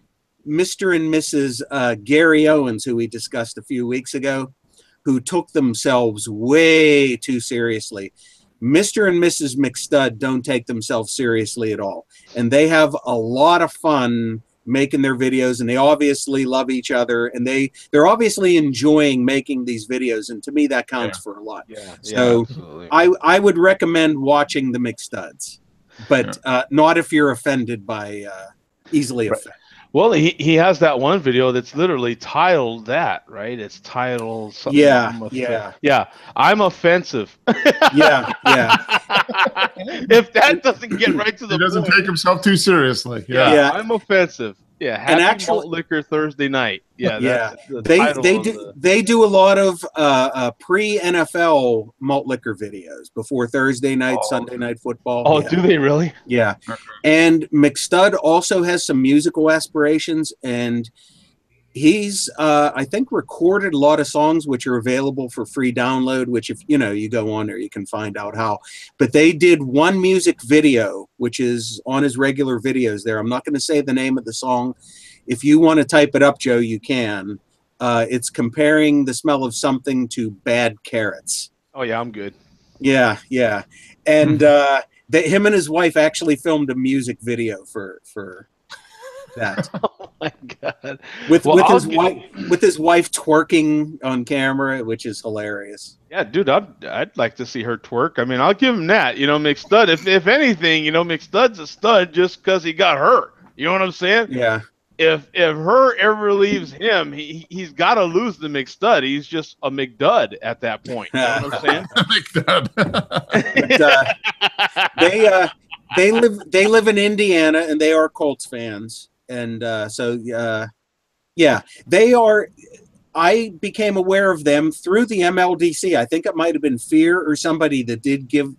Mr. and Mrs. Gary Owens, who we discussed a few weeks ago, who took themselves way too seriously. Mr. and Mrs. McStud don't take themselves seriously at all. And they have a lot of fun making their videos, and they obviously love each other, and they're obviously enjoying making these videos. And to me, that counts for a lot. Yeah. So I would recommend watching the McStuds, but not if you're offended by easily offended. Well, he has that one video that's literally titled that, right? It's titled something. Yeah. I'm offensive. Yeah. If that doesn't get right to the point. He doesn't take himself too seriously. Yeah. I'm offensive. Yeah, and actually, Malt Liquor Thursday night. Yeah, they do a lot of pre-NFL Malt Liquor videos before Thursday night, Sunday night football. Oh, do they really? Yeah, and McStud also has some musical aspirations, and he's I think recorded a lot of songs which are available for free download, which if you go on there you can find out how. But they did one music video which is on his regular videos there. I'm not going to say the name of the song. If you want to type it up, Joe, you can. It's comparing the smell of something to bad carrots. Oh yeah, I'm good. Yeah. And him and his wife actually filmed a music video for that. Oh my God! With his wife twerking on camera, which is hilarious. Yeah, dude, I'd like to see her twerk. I mean, I'll give him that. McStud. If anything, McStud's a stud just because he got her. You know what I'm saying? Yeah. If her ever leaves him, he's got to lose the McStud. He's just a McDud at that point. You know what I'm saying? McDud. They live in Indiana, and they are Colts fans. And they are. I became aware of them through the MLDC. I think it might have been Fear or somebody that did give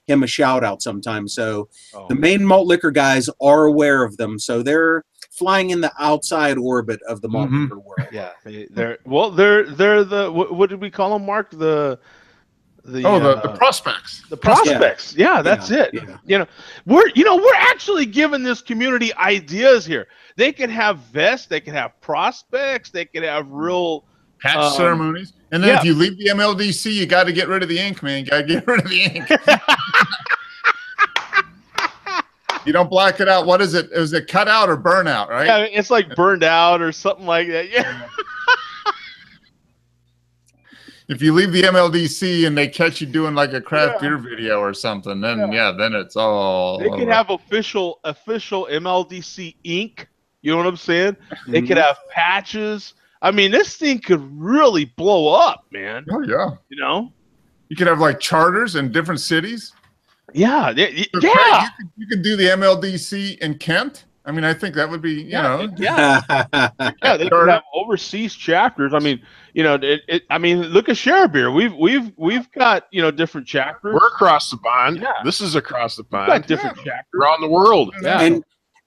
him a shout out sometime. So the main malt liquor guys are aware of them. So they're flying in the outside orbit of the malt liquor world. Yeah, they're the what did we call them, Mark? The prospects. The prospects. Yeah, that's it. Yeah. We're actually giving this community ideas here. They could have vests, they could have prospects, they could have real patch ceremonies. And then if you leave the MLDC, you got to get rid of the ink, man. You got to get rid of the ink. You don't black it out. What is it? Is it cut out or burn out, right? Yeah, it's like burned out or something like that. Yeah. if you leave the MLDC and they catch you doing like a craft beer video or something, then then it's all. They could have official MLDC ink. You know what I'm saying? They could have patches. I mean, this thing could really blow up, man. Oh yeah. You know, you could have like charters in different cities. Yeah, So Craig, you could do the MLDC in Kent. I mean, I think that would be, you know. Yeah, they could have overseas chapters. I mean, you know, I mean, look at Share Beer. We've got, you know, different chapters. We're across the pond. Yeah. This is across the pond. We've got different chapters around the world. Yeah.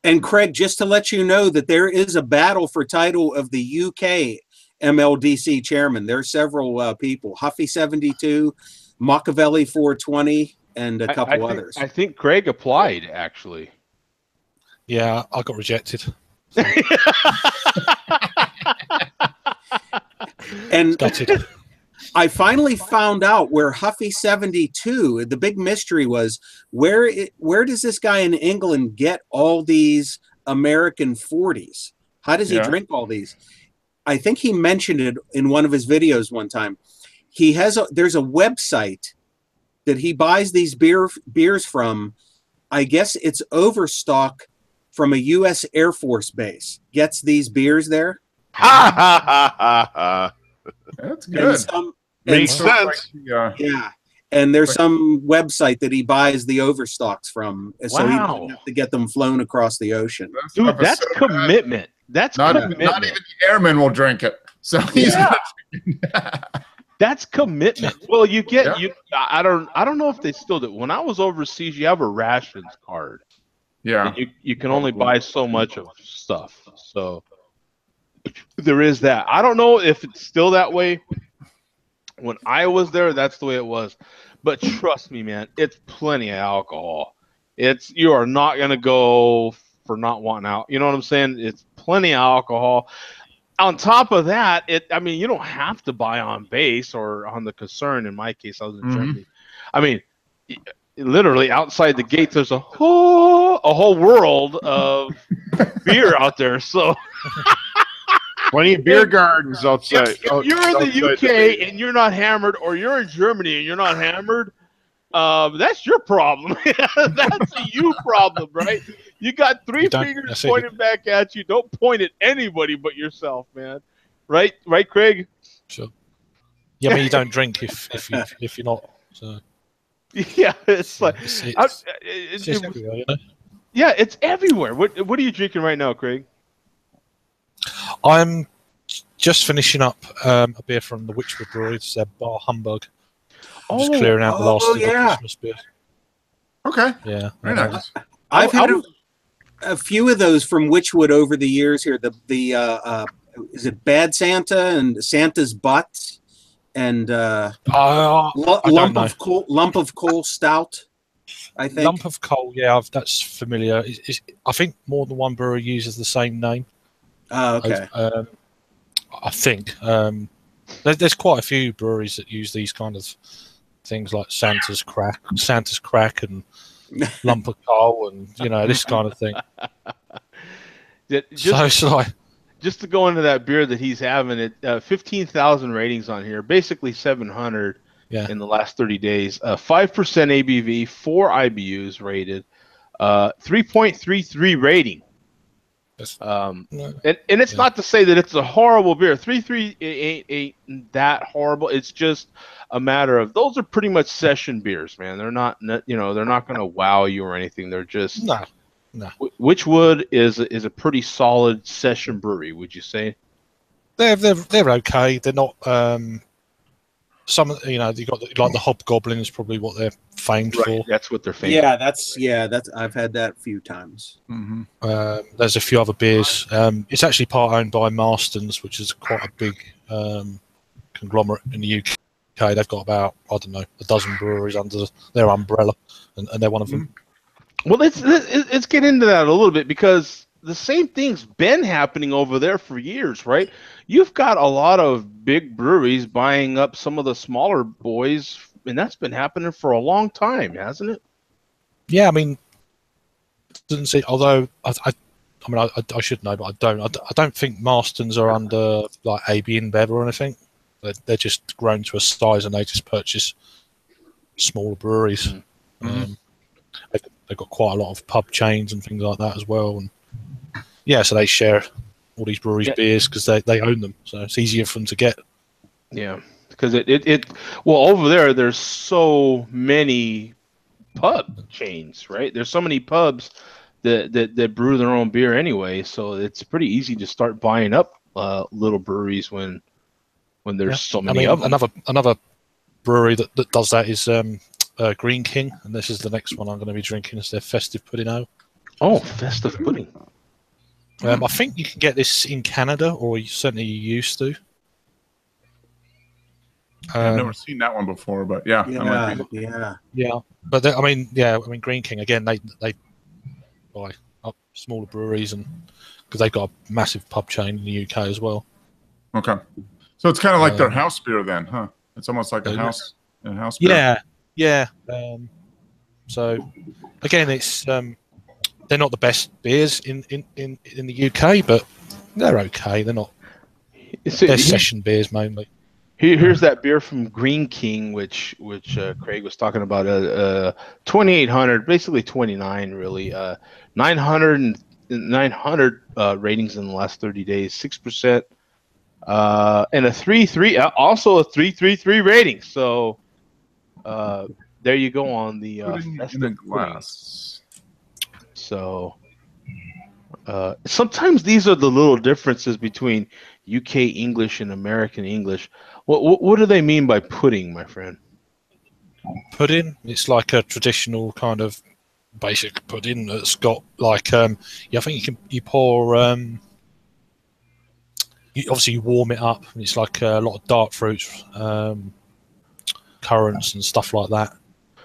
And Craig, just to let you know that there is a battle for title of the UK MLDC chairman. There are several people: Huffy 72, Machiavelli 420, and a couple others. I think Craig applied actually. Yeah, I got rejected. And Gutted. I finally found out where Huffy 72, the big mystery was, where does this guy in England get all these American 40s? How does he drink all these? I think he mentioned it in one of his videos one time. There's a website that he buys these beers from. I guess it's Overstock from a U.S. Air Force base. Gets these beers there. Ha ha ha ha ha. That's good. Makes sense. Yeah. And there's some website that he buys the overstocks from, so he doesn't have to get them flown across the ocean. Dude, that's commitment. That's commitment. Not even the airmen will drink it. So he's that's commitment. Well, you get I don't know if they still do. When I was overseas, you have a rations card. Yeah. You can only buy so much of stuff. So there is that. I don't know if it's still that way. When I was there, that's the way it was. But trust me, man, it's plenty of alcohol. You are not gonna go for not wanting out. You know what I'm saying? It's plenty of alcohol. On top of that, I mean, you don't have to buy on base or on the concern. In my case, I was in Germany. I mean, literally outside the gates, there's a whole world of beer out there. So. Plenty of beer gardens outside. If you're in the UK and you're not hammered, or you're in Germany and you're not hammered, that's your problem. That's a you problem, right? You got three fingers pointing back at you. Don't point at anybody but yourself, man. Right, Craig? Sure. Yeah, I mean, you don't drink if you're not. So. Yeah, it's like it's everywhere, you know? Yeah, it's everywhere. What are you drinking right now, Craig? I'm just finishing up a beer from the Witchwood Brewery. It's their Bar Humbug. I'm just clearing out the last of the Christmas beer. Okay. Yeah. Very nice. I've had a few of those from Witchwood over the years here. Is it Bad Santa and Santa's Butt and lump of coal stout? I think lump of coal. Yeah, that's familiar. I think more than one brewery uses the same name. Oh, okay. I think there's quite a few breweries that use these kind of things, like Santa's Crack, and lump of coal, and this kind of thing. Just to go into that beer that he's having, 15,000 ratings on here, basically 700 in the last 30 days. 5% ABV, 4 IBUs rated, 3.33 rating. And it's not to say that it's a horrible beer. 3.3 ain't that horrible. It's just a matter of, those are pretty much session beers, man. They're not they're not going to wow you or anything. They're just no. Witchwood is a pretty solid session brewery, would you say? They're okay. They're not some you got like the Hobgoblin is probably what they're famed for. That's what they're famed. That's I've had that a few times. Mm-hmm. There's a few other beers. It's actually part owned by Marston's, which is quite a big conglomerate in the UK. They've got about, I don't know, a dozen breweries under their umbrella, and they're one of them. Well, let's get into that a little bit, because the same thing's been happening over there for years, right? You've got a lot of big breweries buying up some of the smaller boys, and that's been happening for a long time, hasn't it? Yeah, I mean, doesn't see. Although I should know, but I don't. I don't think Marston's are under like AB InBev or anything. They're just grown to a size, and they just purchase smaller breweries. They've got quite a lot of pub chains and things like that as well. And yeah, so they share all these breweries' beers because they own them, so it's easier for them to get. Yeah, because well, over there's so many pub chains, right? There's so many pubs that brew their own beer anyway, so it's pretty easy to start buying up little breweries when there's so many of them. Another brewery that does that is Green King, and this is the next one I'm going to be drinking. It's their Festive Pudding Ale. Oh, Festive Pudding. I think you can get this in Canada, or you certainly used to. I've never seen that one before, but yeah. But Green King again. They buy up smaller breweries, and because they've got a massive pub chain in the UK as well. Okay, so it's kind of like their house beer then, huh? It's almost like a house beer. Yeah. So again, it's they're not the best beers in the UK, but they're okay. They're not. They're session beers mainly. Here's that beer from Green King, which Craig was talking about. 2,800, basically 29, really. 900 ratings in the last 30 days, 6%, and a 3.3, also a 3.33 rating. So there you go on the Festive glass. So sometimes these are the little differences between UK English and American English. What do they mean by pudding, my friend? Pudding? It's like a traditional kind of basic pudding that's got like I think you pour obviously you warm it up, and it's like a lot of dark fruits, currants and stuff like that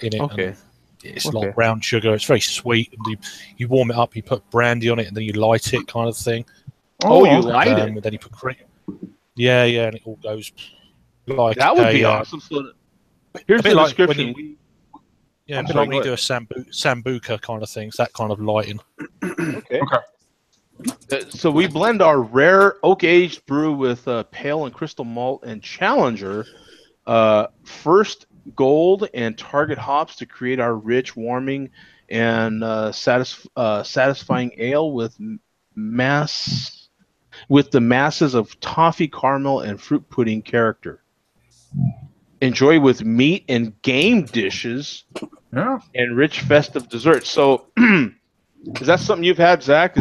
in it. Okay. And it's like brown sugar. It's very sweet. And you warm it up, you put brandy on it, and then you light it, kind of thing. Oh, you light it? And then you put cream. Yeah, and it all goes like that would be awesome. So here's the description. A bit like when you do a sambuca kind of thing. It's that kind of lighting. Okay. So we blend our rare oak-aged brew with pale and crystal malt and Challenger, first gold and target hops to create our rich, warming, and satisfying ale with the masses of toffee, caramel, and fruit pudding character. Enjoy with meat and game dishes, and rich festive desserts. So, is that something you've had, Zach?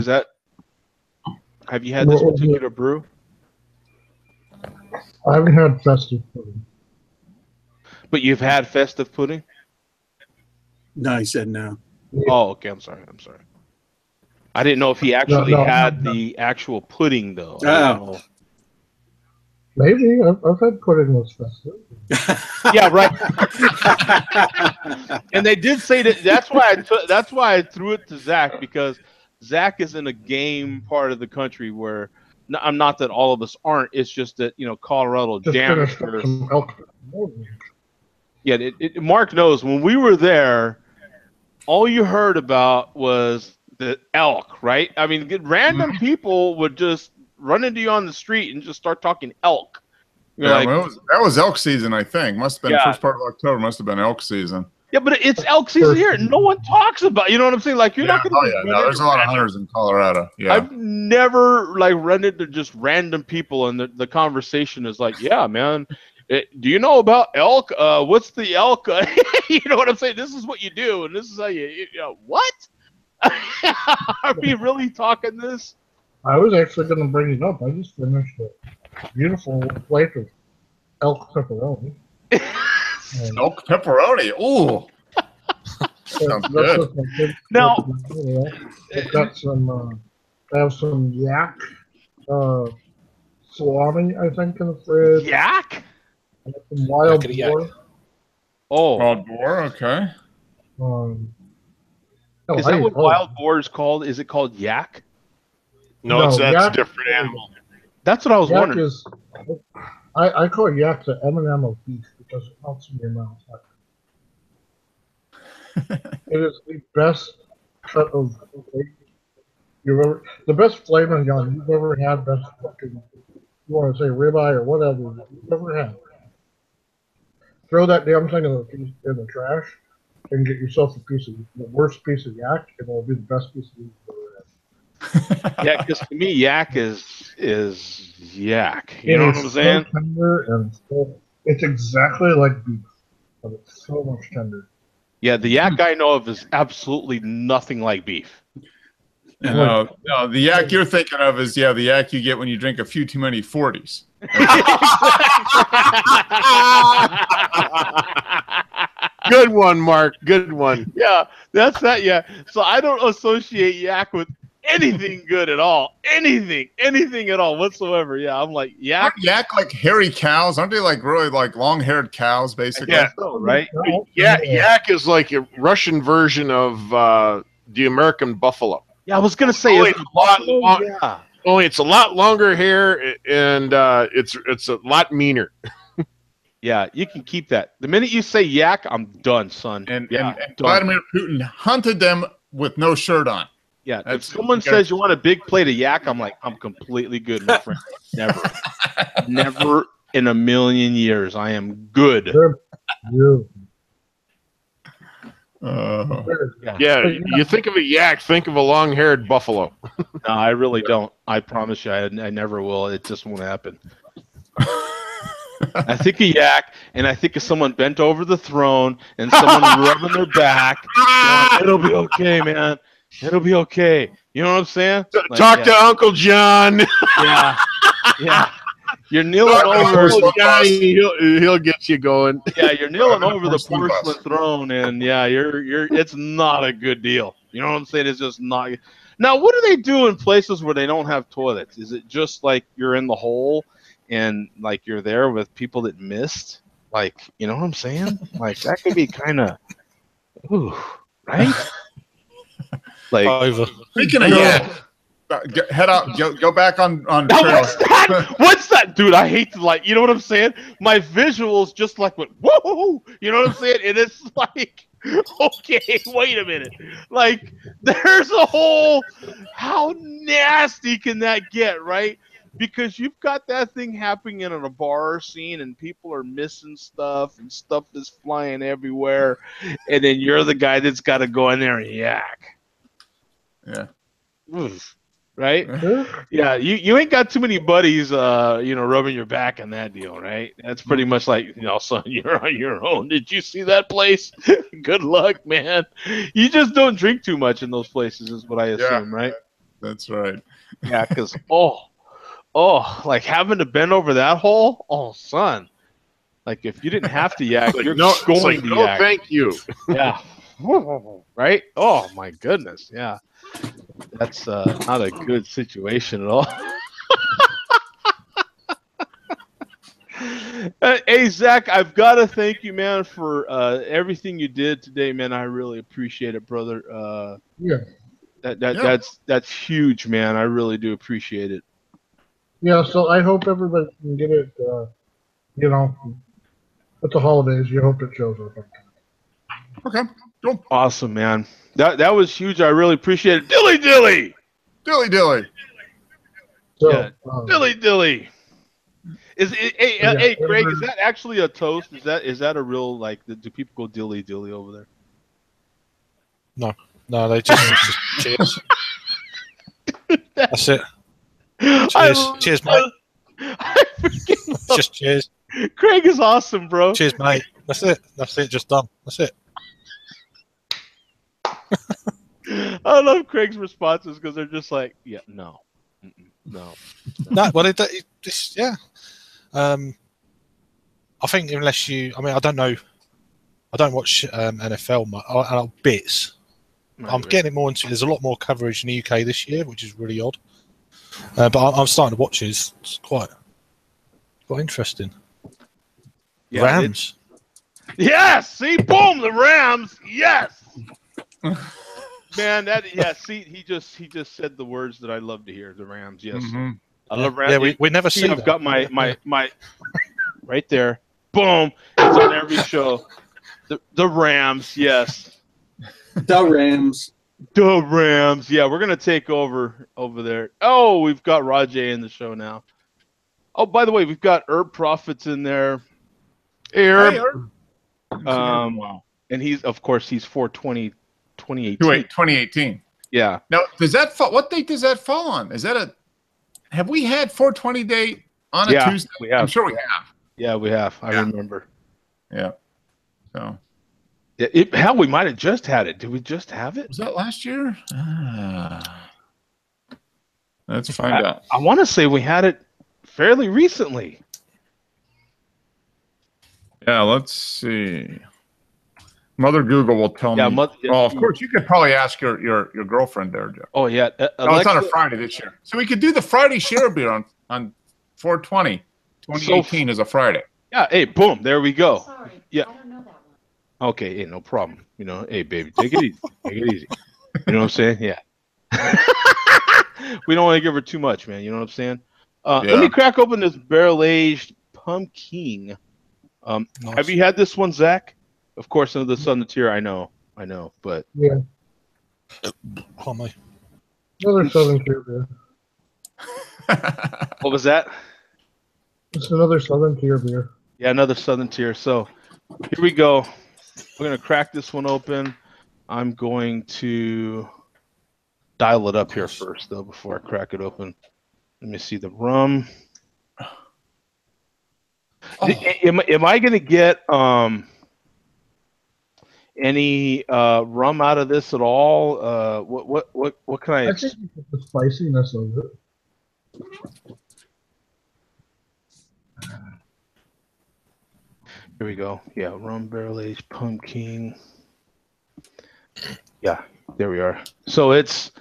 Have you had this particular brew? I haven't had festive pudding. But you've had festive pudding? No, he said no. Oh, okay. I'm sorry. I didn't know if he actually had the actual pudding, though. Oh. Maybe. I've had pudding with festive. Yeah, right. And they did say that. That's why I threw it to Zach, because Zach is in a game part of the country where I'm not that all of us aren't. It's just that Colorado jams. Yeah, Mark knows when we were there, all you heard about was the elk, right? I mean, random people would just run into you on the street and just start talking elk. That was elk season, I think. Must have been the first part of October. Must have been elk season. Yeah, but it's elk season here. No one talks about. You know what I'm saying? Like you're not going to. No, there's a lot of hunters in Colorado. Yeah, I've never run into just random people, and the conversation is like, "Yeah, man, do you know about elk? What's the elk? You know what I'm saying? This is what you do, and this is how you what? Are we really talking this? I was actually going to bring it up. I just finished a beautiful plate of elk pepperoni. Elk pepperoni. Ooh. Sounds good. Now, I've got some. I have some yak salami, I think, in the fridge. Yak? I have some wild boar. Oh, wild boar. Okay. Is that what wild boar is called? Is it called yak? No, that's a different animal. That's what I was wondering. I call yak the M&M of beef because it melts in your mouth. It is the best cut of the best flavor you've ever had. Best cooking you want to say ribeye or whatever you've ever had. Throw that damn thing in the trash and get yourself the worst piece of yak, and it'll be the best piece of meat you've ever had. Yeah, because to me, yak is yak. You know what I'm saying? So tender and it's exactly like beef, but it's so much tender. Yeah, the yak I know of is absolutely nothing like beef. No, the yak you're thinking of is the yak you get when you drink a few too many 40s. Good one, Mark. Good one. Yeah, that's that. Yeah. So I don't associate yak with anything good at all. Anything at all whatsoever. Yeah, I'm like yak. Aren't yak like hairy cows? Aren't they like really like long-haired cows, basically? Yeah, so, right. Yeah, yak is like a Russian version of the American buffalo. Yeah, I was gonna say Only it's yeah. Only it's a lot longer hair and it's a lot meaner. Yeah, you can keep that. The minute you say yak, I'm done, son. And done. Vladimir Putin hunted them with no shirt on. Yeah, if someone says you want a big plate of yak, I'm like, I'm completely good, my friend. Never in a million years. I am good. Yeah, you think of a yak, think of a long-haired buffalo. No, I really don't. I promise you, I never will. It just won't happen. I think of yak, and I think of someone bent over the throne and someone rubbing their back. It'll be okay, man. It'll be okay. You know what I'm saying? Like, Talk to Uncle John. Yeah. You're kneeling over. He'll get you going. Yeah, you're kneeling over the porcelain throne, and it's not a good deal. You know what I'm saying? It's just not. Now, what do they do in places where they don't have toilets? Is it just like you're in the hole and like you're there with people that missed? Like, you know what I'm saying? Like that could be kind of, right? Like, over. Speaking of head out, go back on trail. What's that, dude? I hate to you know what I'm saying? My visuals just like went whoa. You know what I'm saying? And it's like, okay, wait a minute. Like, there's a whole. How nasty can that get, right? Because you've got that thing happening in a bar scene, and people are missing stuff, and stuff is flying everywhere, and then you're the guy that's got to go in there and yak. Yeah. Right? Yeah, you ain't got too many buddies, rubbing your back on that deal, right? That's pretty much like, son, you're on your own. Did you see that place? Good luck, man. You just don't drink too much in those places, is what I assume, right? That's right. Yeah, because like having to bend over that hole, son. Like if you didn't have to yak, you're going to yak. Thank you. Yeah. Right? Oh my goodness. Yeah. That's not a good situation at all. Hey, Zach, I've got to thank you, man, for everything you did today, man. I really appreciate it, brother. That's huge, man. I really do appreciate it. Yeah, so I hope everybody can get it, with the holidays. You hope it shows up. Okay, cool. Awesome, man. That was huge. I really appreciate it. Dilly dilly. Dilly dilly. So, yeah. Dilly dilly. Hey, Greg, is that actually a toast? Is that a real, like, do people go dilly dilly over there? No, they just cheers. That's it. Cheers, mate. Just cheers. Craig is awesome, bro. Cheers, mate. That's it. Just done. That's it. I love Craig's responses because they're just like, yeah, no. No, well, I think unless you, I don't know, I don't watch NFL bits. Right, I'm getting more into. There's a lot more coverage in the UK this year, which is really odd. But I'm starting to watch it. It's quite interesting. Yeah, Rams. Yes. See, boom, the Rams. Yes. Man, see, he just said the words that I love to hear. The Rams, yes. Mm-hmm. I love Rams. Yeah, we never see. I've got my right there. Boom! It's on every show. The Rams, yes. The Rams. The Rams. Yeah, we're gonna take over there. Oh, we've got Rajay in the show now. Oh, by the way, we've got Herb Profits in there. Hey, Herb. Hey, Herb. Wow. And he's 4/20/2018. 2018. Yeah. Now, does that fall? What date does that fall on? Is that a? Have we had 4/20 date on a Tuesday? We have. I'm sure we have. Yeah, we have. I remember. Yeah. So. Hell, we might have just had it. Did we just have it? Was that last year? Let's find out. I want to say we had it fairly recently. Yeah, let's see. Mother Google will tell me. Well, of course, you could probably ask your girlfriend there, Jeff. Oh, yeah. It's on a Friday this year. So we could do the Friday share beer on 4/20. 2018 is a Friday. Yeah, hey, boom, there we go. Sorry, Yeah. I don't know that one. Okay, hey, no problem. You know, hey, baby, take it easy. Take it easy. You know what I'm saying? Yeah. We don't want to give her too much, man. You know what I'm saying? Let me crack open this barrel-aged pumpkin. Nice. Have you had this one, Zach? Of course, under the Southern Tier, I know, but Yeah. Oh, mate. Another Southern Tier beer. what was that? It's another Southern Tier beer. Yeah, another Southern Tier. So here we go. We're gonna crack this one open. I'm going to dial it up here first, though, before I crack it open. Let me see the rum. Am I gonna get any rum out of this at all? What can I? I think it's the spiciness of it. Here we go. Yeah, rum barrel aged pumpkin. Yeah, there we are. So it's.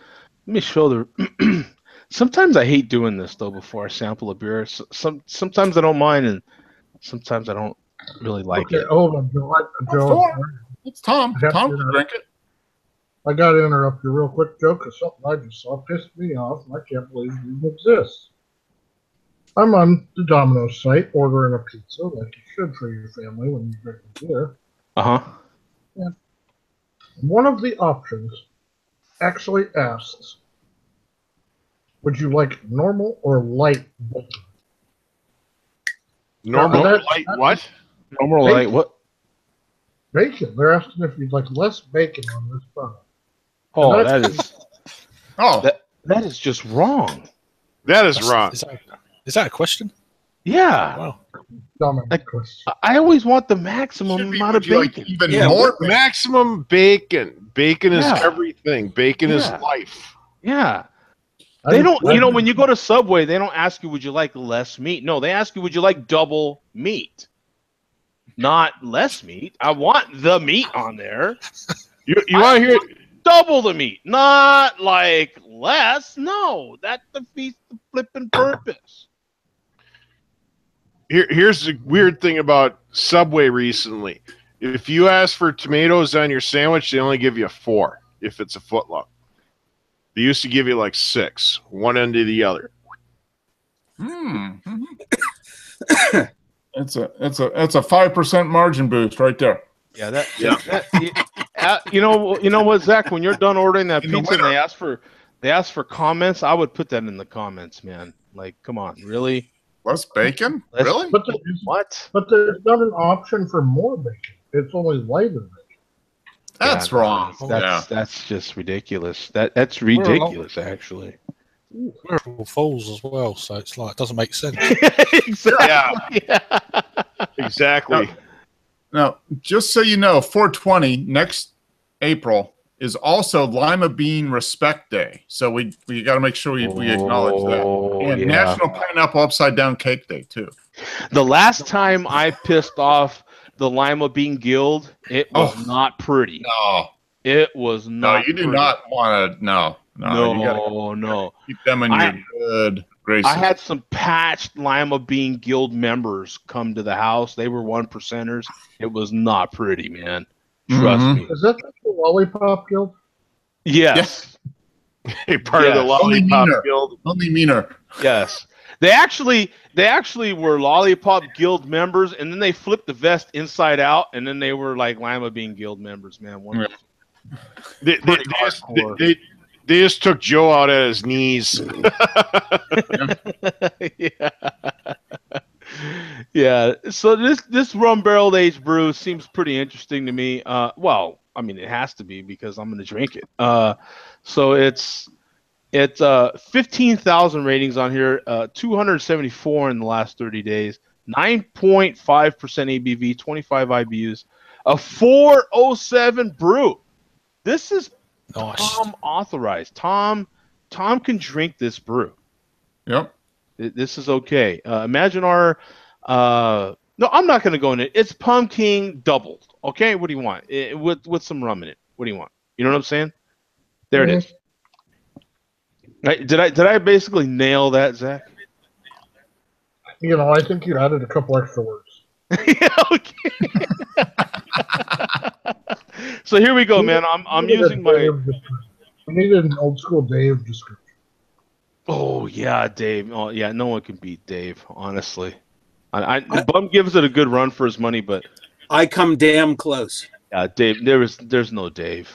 Let me show the. Sometimes I hate doing this though. Before I sample a beer, sometimes I don't mind, and sometimes I don't really like it. Hold on, Joe. It's Tom. Tom can drink it. I got to interrupt you real quick, Joe, because something I just saw pissed me off, and I can't believe it even exists. I'm on the Domino's site ordering a pizza, like you should for your family when you drink a beer. Uh-huh. Yeah. One of the options actually asks, would you like normal or light bacon? Normal light what? Normal Bacon. light what? Bacon. They're asking if you'd like less bacon on this product. Oh, And that is just wrong. That is wrong. Is that a question? Yeah. Wow. I always want the maximum amount of bacon. Even more maximum bacon. Bacon is Yeah. everything. Bacon is Yeah. life. Yeah. They don't, when you go to Subway, they don't ask you, would you like less meat? No, they ask you, would you like double meat? Not less meat. I want the meat on there. You want to hear it? Double the meat, not like less. No, that defeats the flipping purpose. Here's the weird thing about Subway recently. If you ask for tomatoes on your sandwich, they only give you 4 if it's a footlong. They used to give you like 6, one end to the other. It's a 5% margin boost right there. Yeah, you know what, Zach? When you're done ordering that pizza and they ask for comments, I would put that in the comments, man. Like, come on, really? Less bacon? Really? What? But there's not an option for more bacon. It's only lighter bacon. That's wrong. That's just ridiculous. That's ridiculous, actually. We're all fools as well, so it's like it doesn't make sense. Exactly. Yeah. Exactly. Now, just so you know, 4/20 next April is also Lima Bean Respect Day. So we got to make sure we acknowledge that. And National Pineapple Upside Down Cake Day, too. The last time I pissed off the Lima Bean Guild, it was not pretty. No. It was not. No, you do pretty. not want to. No. No. Keep them in your good graces. I had some patched Lima Bean Guild members come to the house. They were 1%ers. It was not pretty, man. Trust me. Is that the Lollipop Guild? Yes. Part of the Lollipop Guild. Only meaner. Yes. They actually were Lollipop Guild members, and then they flipped the vest inside out, and then they were like Lima Bean Guild members, man. They just took Joe out at his knees. Yeah. Yeah. So this rum barrel aged brew seems pretty interesting to me. Well, I mean it has to be because I'm going to drink it. So it's 15,000 ratings on here, 274 in the last 30 days, 9.5% ABV, 25 IBUs, a 407 brew. This is Nice. Tom authorized. Tom can drink this brew. Yep. This is okay. Imagine our no, I'm not going to go in it. It's pumpkin doubled. Okay, what do you want? With some rum in it. What do you want? You know what I'm saying? There it is. Right, did I basically nail that, Zach? You know, I think you added a couple extra words. Yeah, okay. So here we go, man. I'm using my. We needed an old school Dave description. Oh yeah, Dave. Oh yeah, no one can beat Dave. Honestly, Bum gives it a good run for his money, but I come damn close. yeah, Dave. There's no Dave.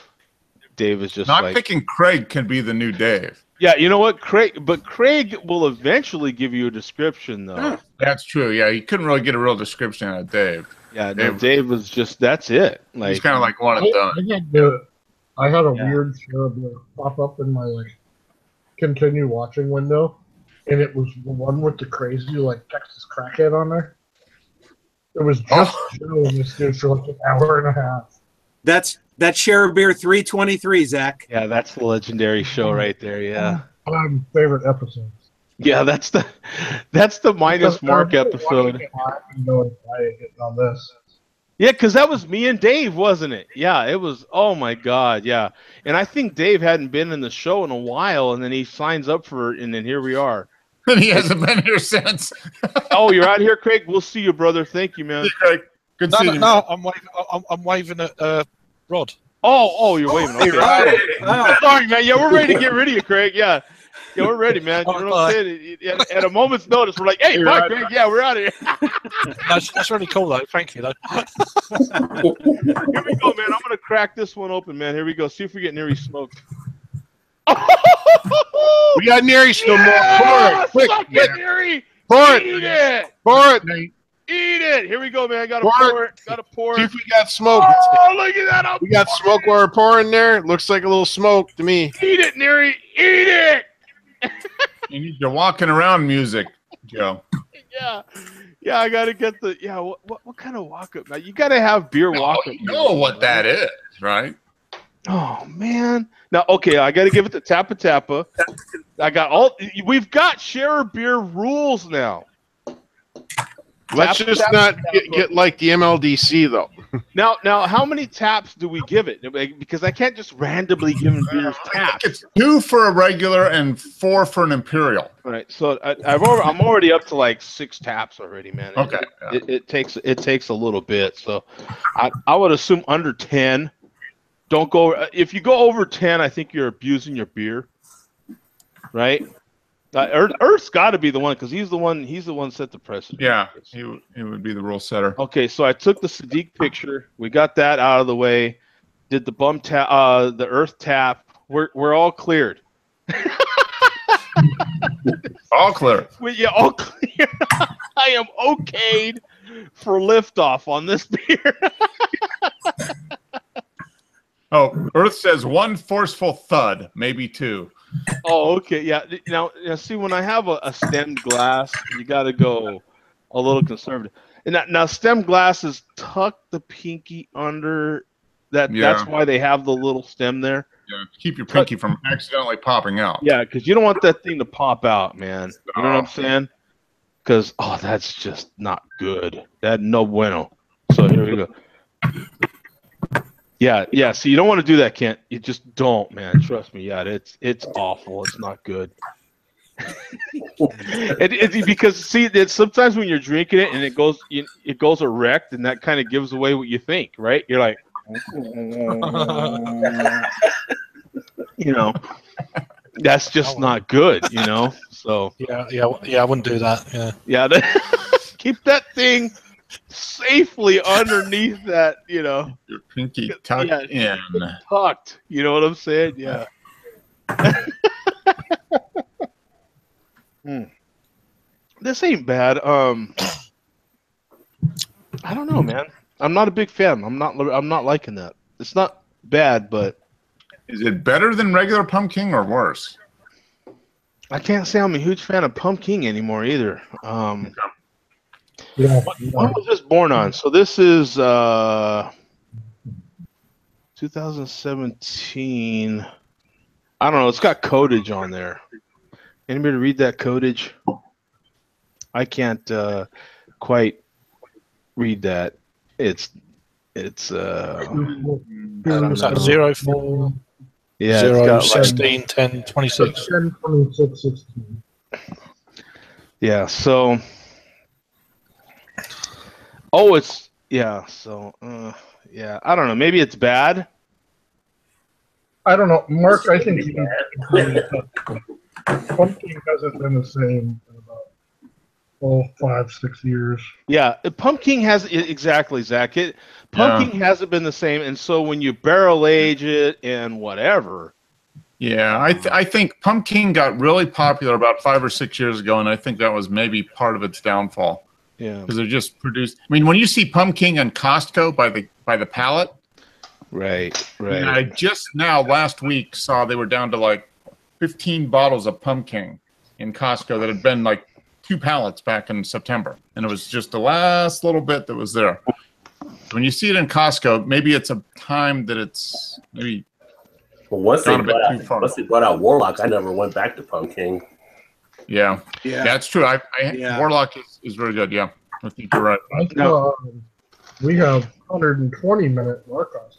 Dave is just. No, I'm like, thinking Craig can be the new Dave. Yeah, you know what, Craig? But Craig will eventually give you a description, though. That's true. Yeah, you couldn't really get a real description out of Dave. Yeah, no, Dave was just that's it. Like he's kind of like one and done. I can't do it. I had a weird cherub pop up in my continue watching window, and it was the one with the crazy Texas crackhead on there. It was just showing this dude for an hour and a half. That's Share a Beer 323, Zach. Yeah, that's the legendary show right there. Yeah. Favorite episodes. Yeah, that's the minus Mark episode. On this. Yeah, because that was me and Dave, wasn't it? Yeah, it was. Oh my God, yeah. And I think Dave hadn't been in the show in a while, and then he signs up for it, and then here we are. And he hasn't been here since. Oh, you're out here, Craig. We'll see you, brother. Thank you, man. Hey, Craig. Good seeing you. No, I'm waving at Rod. Oh, you're waving. Okay. Sorry, man. Yeah, we're ready to get rid of you, Craig. Yeah, we're ready, man. You know what I'm saying? At a moment's notice, we're like, hey, bye, Craig. Yeah, we're out of here. That's really cool, though. Thank you, though. Here we go, man. I'm going to crack this one open, man. Here we go. See if we get Neri smoked. We got Neri still more. Pour it. Quick. Neri. Pour it. Eat it. Pour it. Eat it. Here we go, man. Gotta pour it. Gotta pour See it. if we got smoke. Oh, look at that. We got smoke while we're pouring there. Looks like a little smoke to me. Eat it, Neri. Eat it. You need your walking around music, Joe. Yeah, I gotta get the what kind of walk up, man? You gotta have beer walk up. You know what that is, right? Oh man. Now okay, I gotta give it the Tappa Tappa. We've got Share a Beer rules now. Let's just not get like the MLDC though. Now, how many taps do we give it? Because I can't just randomly give them beers taps. It's 2 for a regular and 4 for an imperial. All right, so I'm already up to like 6 taps already, man. Okay. It takes a little bit, so I would assume under 10. Don't go. If you go over 10, I think you're abusing your beer, right? Earth's got to be the one because he's the one set the precedent. Yeah, he would be the rule setter. Okay, so I took the Sadiq picture. We got that out of the way. Did the bum tap, the Earth tap. We're all cleared. All clear. All clear. I am okayed for liftoff on this beer. Oh, Earth says 1 forceful thud, maybe 2. Oh, okay. Yeah. Now, see, when I have a stemmed glass, you got to go a little conservative. And now, stemmed glasses tuck the pinky under that. Yeah. That's why they have the little stem there. Yeah, keep your pinky from accidentally popping out. Yeah, because you don't want that thing to pop out, man. You know what I'm saying? Because that's just not good. That no bueno. So here we go. Yeah. So you don't want to do that, Kent. You just don't, man. Trust me. Yeah, it's awful. It's not good. Because see, sometimes when you're drinking it and it goes erect, and that kind of gives away what you think, right? You're like, that's just not good, So yeah, I wouldn't do that. Yeah. Keep that thing safely underneath that, your pinky tucked in. Tucked. You know what I'm saying? Yeah. This ain't bad. I don't know, man. I'm not a big fan. I'm not liking that. It's not bad, but Is it better than regular pumpkin or worse? I can't say I'm a huge fan of pumpkin anymore either. Yeah. What was this born on? So this is 2017. I don't know. It's got codage on there. Anybody read that codage? I can't quite read that. It's I don't Was that know. 04? Yeah, 0, it's got 16, 10, 26. 10, 26, 16. Yeah, so it's so yeah, I don't know, maybe it's bad. I don't know, Mark. I think pumpkin hasn't been the same in about 5, 6 years. Yeah, pumpkin has exactly, Zach. Pumpkin hasn't been the same, and so when you barrel age it and whatever. Yeah, I think pumpkin got really popular about 5 or 6 years ago, and I think that was maybe part of its downfall. Yeah, because they're just produced. I mean, when you see pumpkin in Costco by the pallet, right. And I just now last week saw they were down to like 15 bottles of pumpkin in Costco that had been like 2 pallets back in September, and it was just the last little bit that was there. When you see it in Costco, maybe it's a time that it's maybe once gone a bit too far. Once they brought out Warlock, I never went back to pumpkin. Yeah, that's true. Warlock is very good. Yeah, I think you're right. We have 120-minute Warlock.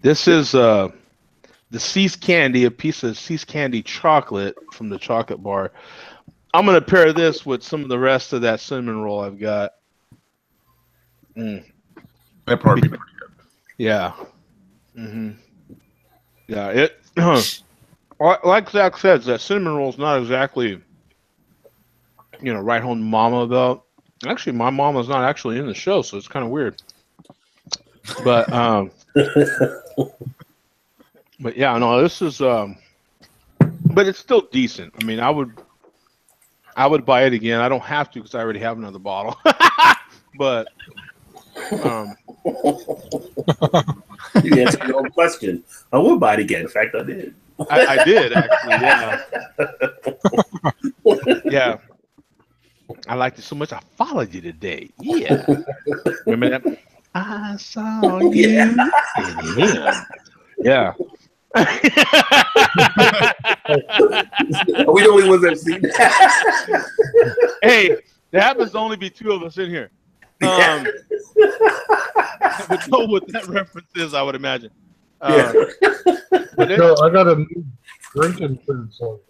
This is the Cease Candy, a piece of Cease Candy chocolate from the chocolate bar. I'm going to pair this with some of the rest of that cinnamon roll I've got. That'd probably be pretty good. Yeah. Yeah, like Zach says, that cinnamon roll is not exactly, right home mama about. Actually, my mama's not actually in the show, so it's kind of weird. But but yeah, no, this is but it's still decent. I mean, I would buy it again. I don't have to because I already have another bottle. But you answered your own question. I would buy it again. In fact, I did. I did actually. Yeah. Yeah. I liked it so much I followed you today. Yeah. Remember that? I saw you in him. Yeah. Are we the only ones that have seen that? Hey, there happens to only be 2 of us in here. I would know what that reference is, I would imagine. But So I got a new drinking food for you.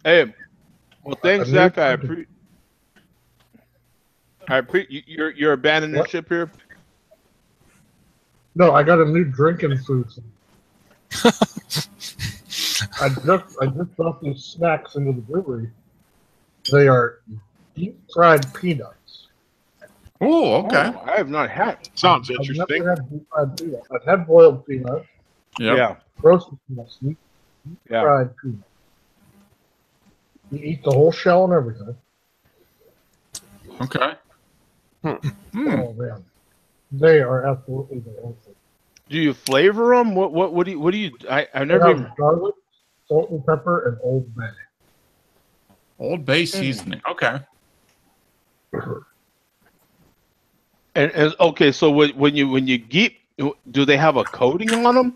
Hey, well, thanks, Zach. I appreciate you're abandoning ship here. No, I got a new drinking food. I just brought these snacks into the brewery. They are deep fried peanuts. Oh, okay. Oh, I have not had. Sounds I've interesting. never had deep fried peanuts. I've had boiled peanuts, Yeah. roasted peanuts, deep fried peanuts. You eat the whole shell and everything. Okay. Oh man, they are absolutely delicious. Do you flavor them? What do you? I never. They have garlic, salt and pepper, and Old Bay. Old Bay seasoning. Okay. And okay, so when you get, do they have a coating on them?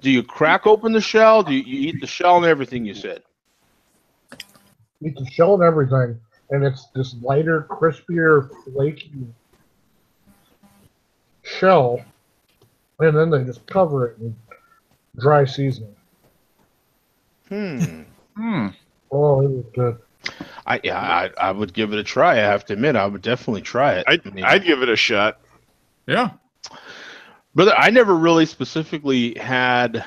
Do you crack open the shell? Do you eat the shell and everything? You said. Eat the shell and everything, and it's this lighter, crispier, flaky shell, and then they just cover it in dry seasoning. Oh, it was good. I would give it a try. I have to admit, I would definitely try it. I'd give it a shot. Yeah. Brother, I never really specifically had,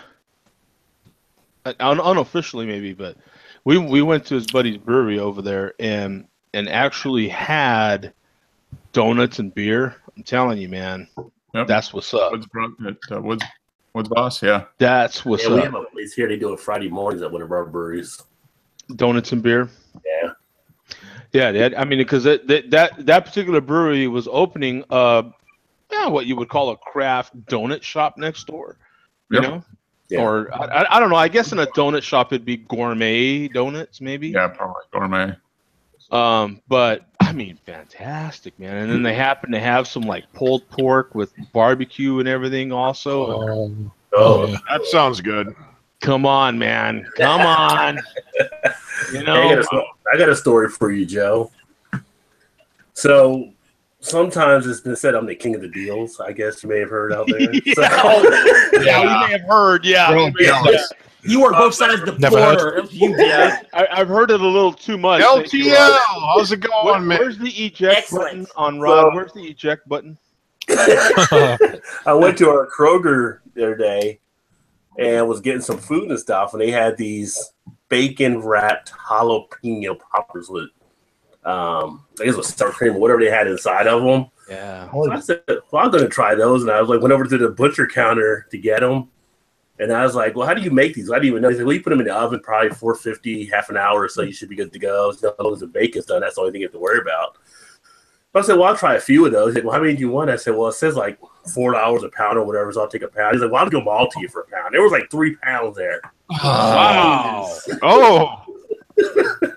unofficially maybe, but we went to his buddy's brewery over there and actually had donuts and beer. I'm telling you, man, that's what's up. Woods Woods Boss, yeah. That's what's Yeah, we up. have a place here. They do it Friday mornings at one of our breweries. Donuts and beer. Yeah. Yeah, I mean, because that particular brewery was opening what you would call a craft donut shop next door. You know? Yeah. Or I don't know. I guess in a donut shop it'd be gourmet donuts, maybe. Yeah, probably gourmet. But I mean, fantastic, man. And then they happen to have some like pulled pork with barbecue and everything also. Yeah. That sounds good. Come on, man. Come on. You know, Hey, I got a story for you, Joe. So sometimes it's been said I'm the king of the deals. I guess you may have heard out there. Yeah, we may have heard. Yeah. You were both sides of the Never border. Yeah. I've heard it a little too much. LTL, how's it going, man? Where's the eject button on Rod? Where's the eject button? I went to our Kroger the other day and was getting some food and stuff, and they had these bacon wrapped jalapeno poppers with I guess it was sour cream or whatever they had inside of them. Yeah. So I said, well, I'm going to try those. And I was like, went over to the butcher counter to get them. And I was like, well, how do you make these? I didn't even know. He said, well, you put them in the oven, probably 450, half an hour, so you should be good to go. As long as the bacon's done, that's the only thing you have to worry about. But I said, well, I'll try a few of those. He said, well, how many do you want? I said, well, it says like $4 a pound or whatever, so I'll take a pound. He's like, well, I'll give them all to you for a pound. There was like 3 pounds there. Wow. Oh.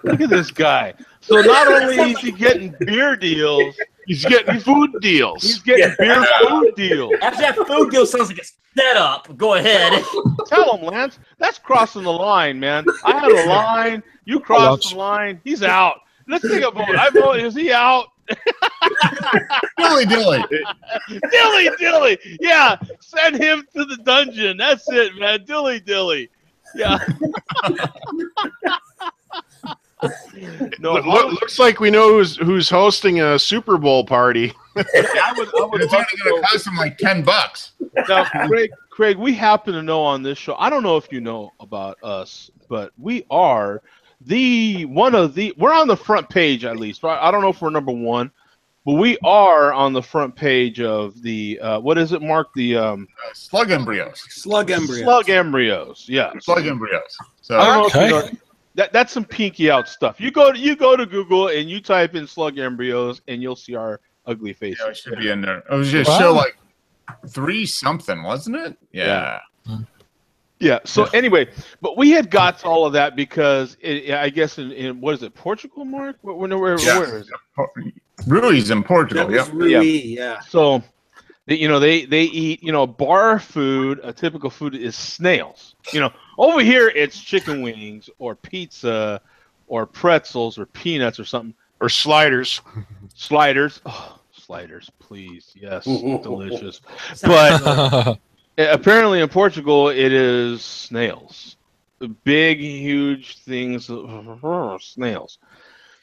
Look at this guy. So not only is he getting beer deals, he's getting food deals. He's getting beer food deals. After that food deal sounds like a setup. Go ahead. Tell him, Lance. That's crossing the line, man. I had a line. You crossed the line. He's out. Let's take a vote. I vote. Is he out? Dilly. Dilly. Yeah. Send him to the dungeon. That's it, man. Dilly. Yeah. No, looks like we know who's hosting a Super Bowl party. I would It's only going to cost him like $10. Now, Craig, we happen to know on this show. I don't know if you know about us, but we are we're on the front page at least. Right? I don't know if we're number one, but we are on the front page of the what is it, Mark? The slug embryos. Slug embryos. Yeah. Slug embryos. So I don't know if you know, that's some pinky out stuff. You go to Google and you type in slug embryos and you'll see our ugly faces. Yeah, it should be in there. It was just show like 3 something, wasn't it? Yeah. So anyway, but we had got to all of that because I guess in what is it, Portugal, Mark? Where is it? Rui's in Portugal. Yeah. So they eat bar food. A typical food is snails. Over here it's chicken wings or pizza or pretzels or peanuts or something or sliders. Oh, sliders, please. Yes, delicious. But apparently in Portugal it is snails. Big, huge things, snails.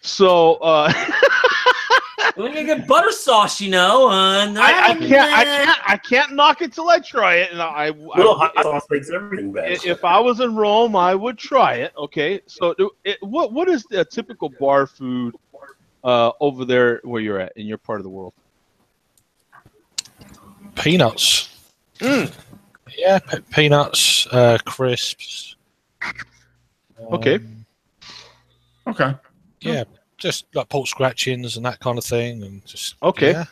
So We're gonna get butter sauce, I can't knock it till I try it, and hot sauce makes everything better. If I was in Rome, I would try it. Okay, so what is the typical bar food over there where you're at in your part of the world? Peanuts. Yeah, peanuts, crisps. Okay. Yeah, just like pork scratchings and that kind of thing, and just okay. Yeah.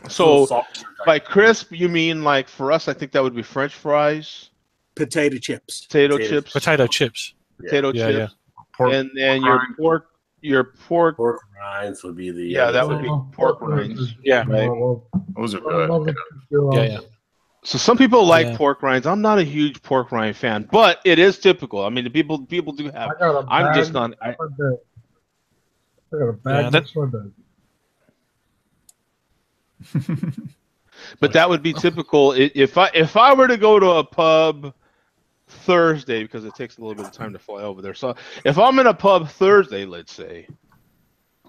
So by crisp, you mean like for us? I think that would be French fries, potato chips, potato chips, yeah. And then your pork rinds would be the that would be pork rinds. Yeah, right. Those are good. Yeah. So some people like pork rinds. I'm not a huge pork rind fan, but it is typical. I mean, the people do have. I'm just not. I got a bag of soda. But that would be typical. If I were to go to a pub Thursday, because it takes a little bit of time to fly over there. So if I'm in a pub Thursday, let's say,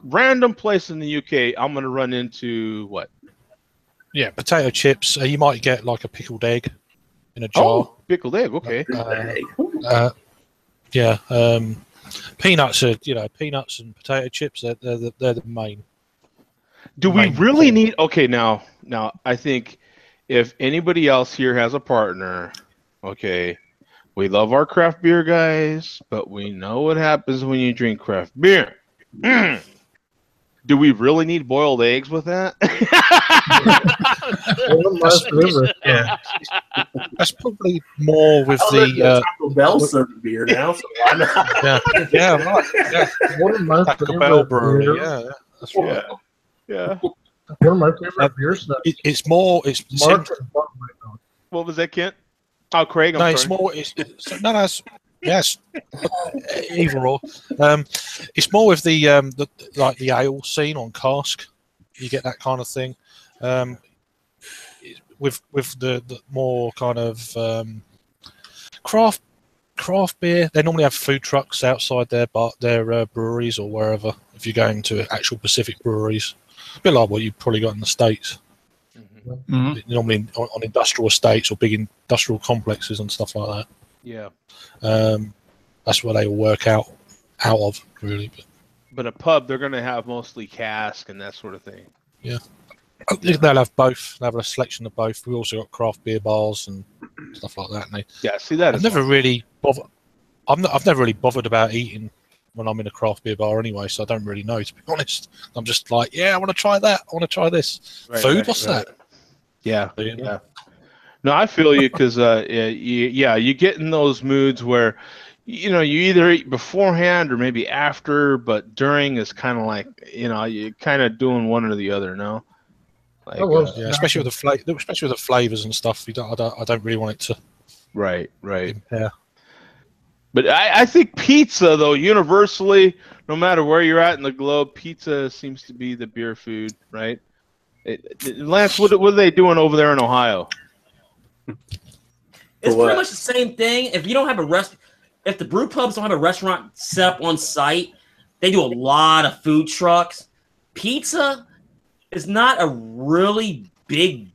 random place in the UK, I'm going to run into what? Yeah, potato chips. You might get like a pickled egg in a jar. Oh, pickled egg. Okay. Peanuts are peanuts and potato chips. They're the main. Do we really need? Okay, now I think if anybody else here has a partner, okay, we love our craft beer, guys, but we know what happens when you drink craft beer. Do we really need boiled eggs with that? That's probably more with Taco Bell serving beer now, so why not? Yeah, right. Yeah. One of my Taco Bell favorite brewery. beers. Yeah, that's right. Yeah. One of my favorite beer snacks. It's more. It's Mark and Buck right now. What was that, Kent? Oh, Craig, I'm no, sorry. it's more. It's yes. Either or. It's more with the like the ale scene on cask. You get that kind of thing. With the more kind of craft beer, they normally have food trucks outside their breweries or wherever. If you're going to actual Pacific breweries, a bit like what you've probably got in the States. Normally on industrial estates or big industrial complexes and stuff like that. Yeah. That's where they all work out of, really. But a pub, they're going to have mostly cask and that sort of thing. Yeah. They'll have both. They'll have a selection of both. We've also got craft beer bars and stuff like that. And see that. I've never really bothered. I've never really bothered about eating when I'm in a craft beer bar anyway, so I don't really know, to be honest. I'm just like, I want to try that. I want to try this. Food? What's that? Yeah. Yeah. No, I feel you because, you get in those moods where, you either eat beforehand or maybe after, but during is kind of like, you're kind of doing one or the other, no? Like, especially with the flavors and stuff. I don't really want it to. Right. Yeah. But I think pizza, though, universally, no matter where you're at in the globe, pizza seems to be the beer food, right? Lance, what are they doing over there in Ohio? It's pretty much the same thing. If you don't have if the brew pubs don't have a restaurant set up on site, they do a lot of food trucks. Pizza is not a really big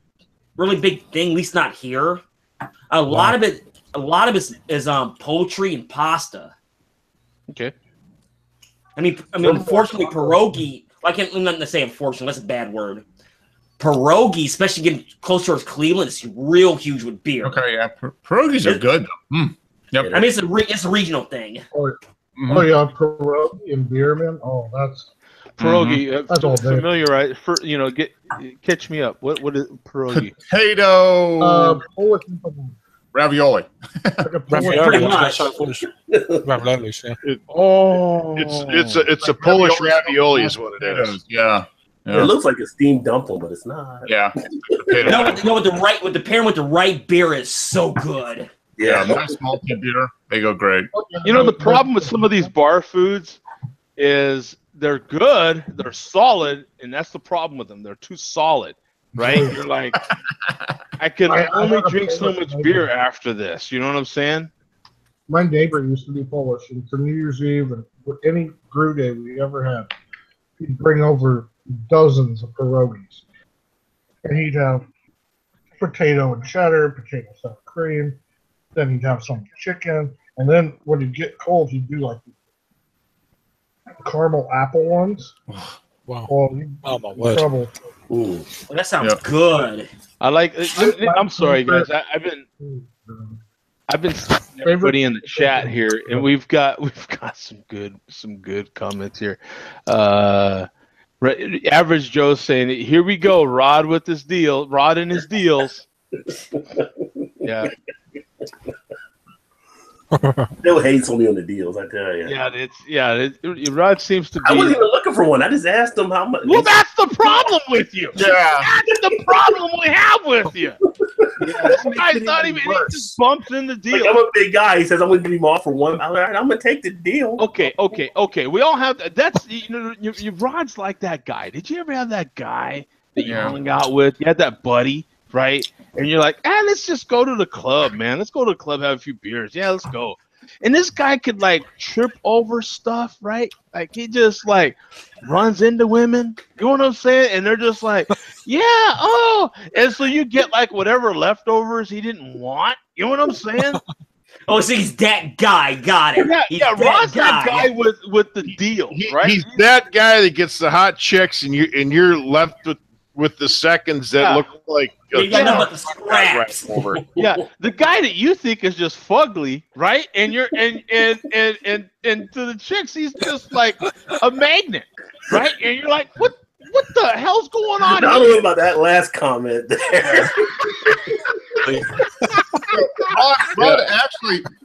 thing, at least not here. A lot of it is poultry and pasta. Okay. I mean, unfortunately, pierogi. I'm not going to say unfortunately. That's a bad word. Pierogi, especially getting closer towards Cleveland, is real huge with beer. Okay, yeah, pierogies are good. Yep. I mean, it's a regional thing. Oh yeah, pierogi and beer, man. Oh, that's pierogi. That's all day. Familiar, right? Catch me up. What is pierogi? Potato. Ravioli. Pretty much. Raviolis, yeah. It's a Polish ravioli, is what it is. Yeah. It looks like a steamed dumpling, but it's not. Yeah. With the pairing with the right beer is so good. Yeah, nice malty beer. They go great. The problem with some of these bar foods is they're good, they're solid, and that's the problem with them. They're too solid, right? You're like, I can only drink so much beer after this. You know what I'm saying? My neighbor used to be Polish, and for New Year's Eve and any brew day we ever had, he'd bring over dozens of pierogies. And he'd have potato and cheddar, potato sour cream. Then he'd have some chicken. And then when he'd get cold, he'd do like caramel apple ones. Wow. Oh, my word. Trouble. Ooh. Well, that sounds good. I like. I'm sorry, guys. I've been everybody in the chat here, and we've got some good comments here. Average Joe saying, "Here we go, Rod with this deal. Rod and his deals." Yeah. Still hates on me on the deals, I tell you. Rod seems to be. I wasn't even looking for one. I just asked him how much. Well, that's the problem with you. Yeah, that's the problem we have with you. This guy's not even. He just bumps in the deal. Like, I'm a big guy. He says I'm going to give him off for one. I'm like, I'm going to take the deal. Okay. We all have that. That's Rod's like that guy. Did you ever have that guy that you hung out with? You had that buddy, right? And you're like, let's just go to the club, man. Let's go to the club, have a few beers. Yeah, let's go. And this guy could like trip over stuff, right? Like he just like runs into women. You know what I'm saying? And they're just like, and so you get like whatever leftovers he didn't want. You know what I'm saying? Oh, so he's that guy. Got it. Yeah, Rod's that guy with the deal, right? He's that guy that gets the hot chicks, and you're left with the seconds that Yeah. look like You got nothing but the scraps. over. Yeah, the guy that you think is just fugly, right? And you're and to the chicks, he's just like a magnet, right? And you're like, what the hell's going on I don't here? know about that last comment there.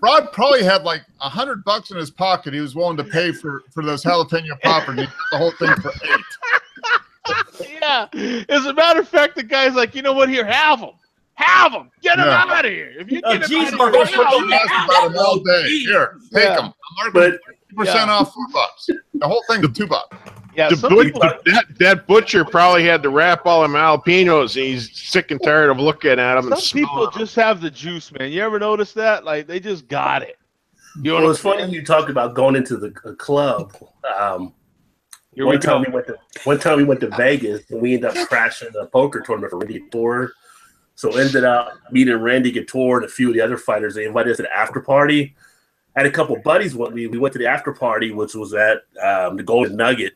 Rod probably had like $100 in his pocket. He was willing to pay for those jalapeno poppers. He got the whole thing for $8. Yeah. As a matter of fact, the guy's like, you know what? Here, have them. Get them Yeah. out of here. If you Oh, get geez, them Mark, out of here, don't Asked about them all day. Here, take Yeah. them. I'm But 50% off $4. The whole thing's $2. yeah, The some but- people, that butcher probably had to wrap all them jalapenos, and he's sick and tired of looking at them. And some people smelling 'em. just have the juice, man. You ever notice that? Like they just got it. You know well, what it's funny you talk about going into the club. Here we One time go. we went to Vegas and we ended up crashing a poker tournament for Randy Couture. So ended up meeting Randy Couture and a few of the other fighters. They invited us to the after party. I had a couple buddies with me. We went to the after party, which was at the Golden Nugget.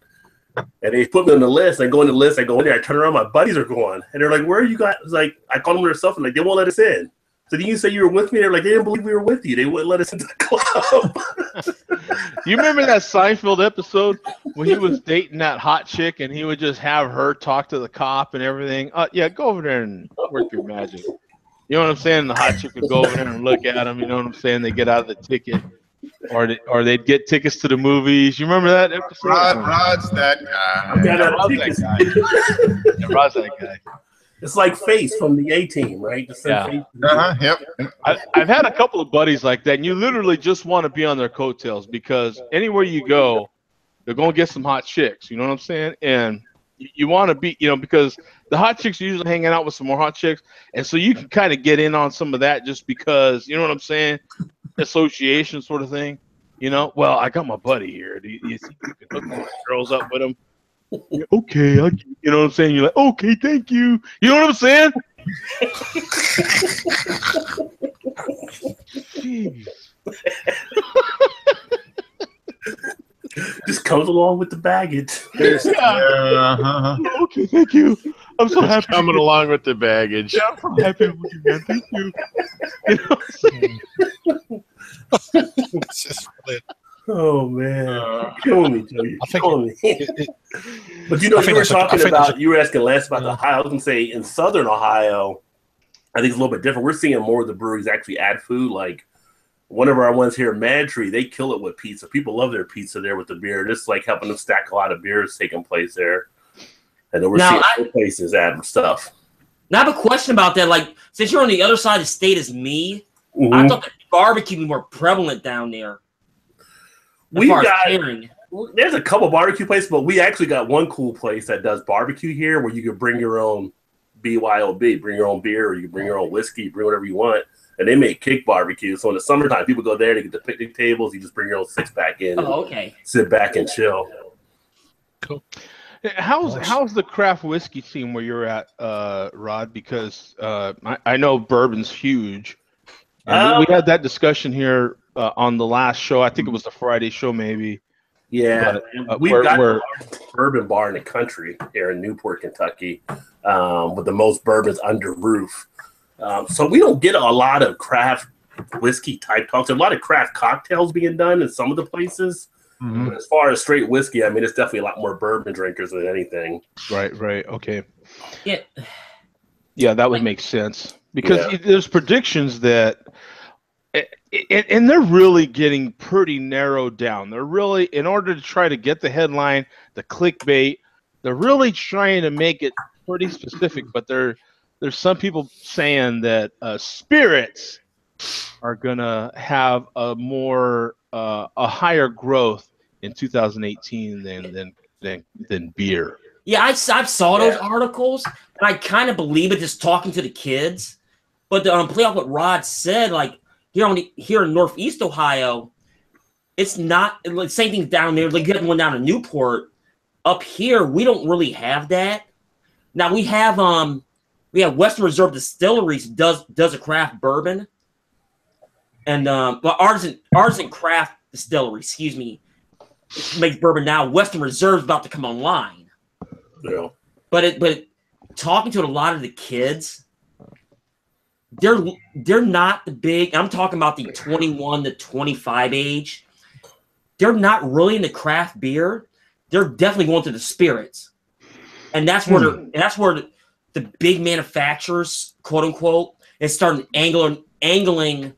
And they put me on the list. I go on the list. I go in there. I turn around. My buddies are going. And they're like, where are you guys? Like, I called them themselves and like, they won't let us in. So didn't you say you were with me? They're like, they didn't believe we were with you. They wouldn't let us into the club. You remember that Seinfeld episode when he was dating that hot chick and he would just have her talk to the cop and everything? Yeah, go over there and work your magic. You know what I'm saying? The hot chick would go over there and look at him. You know what I'm saying? They get out of the ticket, or they'd get tickets to the movies. You remember that episode? Rod's that guy. Got out of Rod's tickets. that guy. Yeah, Rod's that guy. It's like Face from the A-Team, right? The same Yeah. Face. Yep. I've had a couple of buddies like that, and you literally just want to be on their coattails because anywhere you go, they're going to get some hot chicks. You know what I'm saying? And you want to be, because the hot chicks are usually hanging out with some more hot chicks, and so you can kind of get in on some of that just because, you know what I'm saying? Association sort of thing. Well, I got my buddy here. Do you think you can hook my girls up with him? Yeah, okay, you know what I'm saying? You're like, okay, thank you. You know what I'm saying? Jeez. Just comes along with the baggage. Okay, thank you. I'm so happy. Coming along with the baggage. Yeah, I'm so happy with you, man. Thank you. You know what I'm saying? It's just brilliant. Oh man, you're killing me, Joe. You're I think killing me. But you I think were that's a- talking I think about. that's a- You were asking Lance about the Ohio. I was gonna say in Southern Ohio, I think it's a little bit different. We're seeing more of the breweries actually add food. Like one of our ones here, Mad Tree, they kill it with pizza. People love their pizza there with the beer. Just like helping them stack a lot of beers taking place there. And then we're Now, seeing other places adding stuff. Now I have a question about that. Like, since you're on the other side of the state as me, Mhm. I thought that barbecue was more prevalent down there. As We've far as got- catering. There's a couple barbecue places, but we actually got one cool place that does barbecue here where you can bring your own BYOB, bring your own beer, or you can bring your own whiskey, bring whatever you want. And they make cake barbecue. So in the summertime, people go there to get the picnic tables. You just bring your own six-pack in, Oh, okay. sit back and chill. How's the craft whiskey scene where you're at, Rod? Because I know bourbon's huge. And we had that discussion here on the last show. I think it was the Friday show, maybe. Yeah, But, we've where- got where- the largest bourbon bar in the country here in Newport, Kentucky, with the most bourbons under roof. So we don't get a lot of craft whiskey type talks. There's a lot of craft cocktails being done in some of the places. But as far as straight whiskey, I mean, it's definitely a lot more bourbon drinkers than anything. Right. Okay. Yeah. Yeah, that would make sense because Yeah. there's predictions that, and they're really getting pretty narrowed down. They're really, in order to try to get the headline, the clickbait, they're really trying to make it pretty specific. But there's some people saying that spirits are gonna have a higher growth in 2018 than beer. Yeah, I saw those articles, and I kind of believe it just talking to the kids. But to play off what Rod said, like here in Northeast Ohio, it's not like same thing down there. Like you have one down in Newport. Up here, we don't really have that. Now we have Western Reserve Distilleries does a craft bourbon, and but Artisan Craft Distillery, excuse me, makes bourbon now. Western Reserve's about to come online. Yeah. But talking to a lot of the kids, they're not the big. I'm talking about the 21 to 25 age. They're not really into craft beer. They're definitely going to the spirits, and that's where the big manufacturers, quote unquote, is starting angling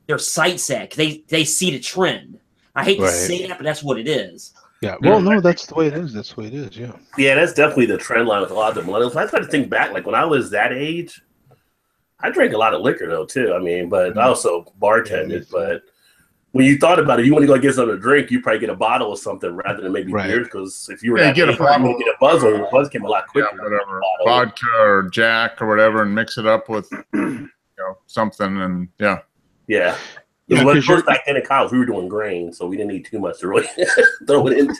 their sights at. They see the trend. I hate to say that, but that's what it is. Yeah. Well, no, that's the way it is. That's the way it is. Yeah. Yeah, that's definitely the trend line with a lot of the millennials. I try to think back, like when I was that age, I drank a lot of liquor though too. I mean, but I also bartended. But when you thought about it, you want to go get something to drink, you probably get a bottle or something rather than maybe beers. Because if you were get a bottle, you get a buzz, or the buzz came a lot quicker. Yeah, whatever, vodka or Jack or whatever, and mix it up with something, and yeah. Yeah, first back then in college, we were doing grain, so we didn't need too much to really throw it into.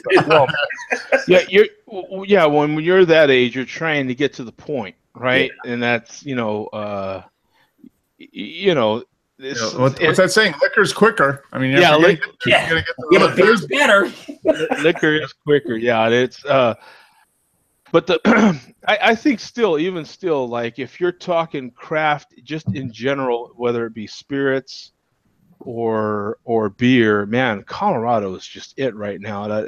When you're that age, you're trying to get to the point, right? Yeah. And that's what's that saying? Liquor's quicker. I mean, but beer's better. Liquor is quicker. Yeah, it's but I think even still, like if you're talking craft, just in general, whether it be spirits or beer, man, Colorado is just it right now.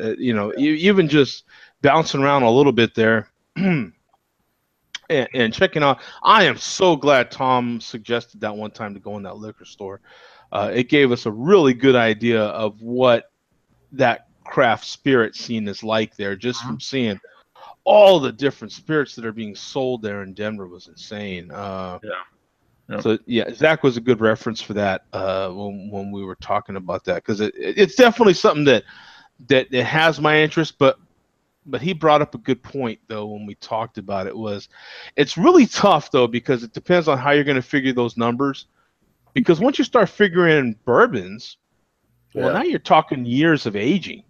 Even just bouncing around a little bit there and checking out. I am so glad Tom suggested that one time to go in that liquor store. It gave us a really good idea of what that craft spirit scene is like there, just from seeing all the different spirits that are being sold there in Denver was insane. So Zach was a good reference for that when we were talking about that, because it's definitely something that has my interest, but he brought up a good point though when we talked about it. It's really tough though, because it depends on how you're going to figure those numbers, because once you start figuring bourbons, well, now you're talking years of aging.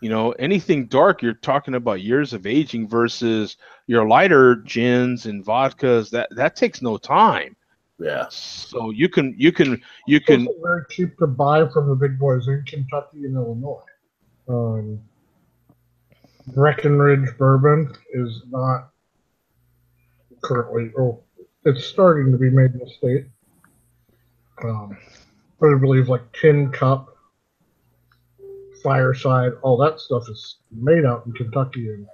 Anything dark, you're talking about years of aging versus your lighter gins and vodkas. That takes no time. Yeah. So you can. It's also very cheap to buy from the big boys in Kentucky and Illinois. Breckenridge bourbon is not currently. It's starting to be made in the state. But I believe like Tin Cup, Fireside, all that stuff is made out in Kentucky. And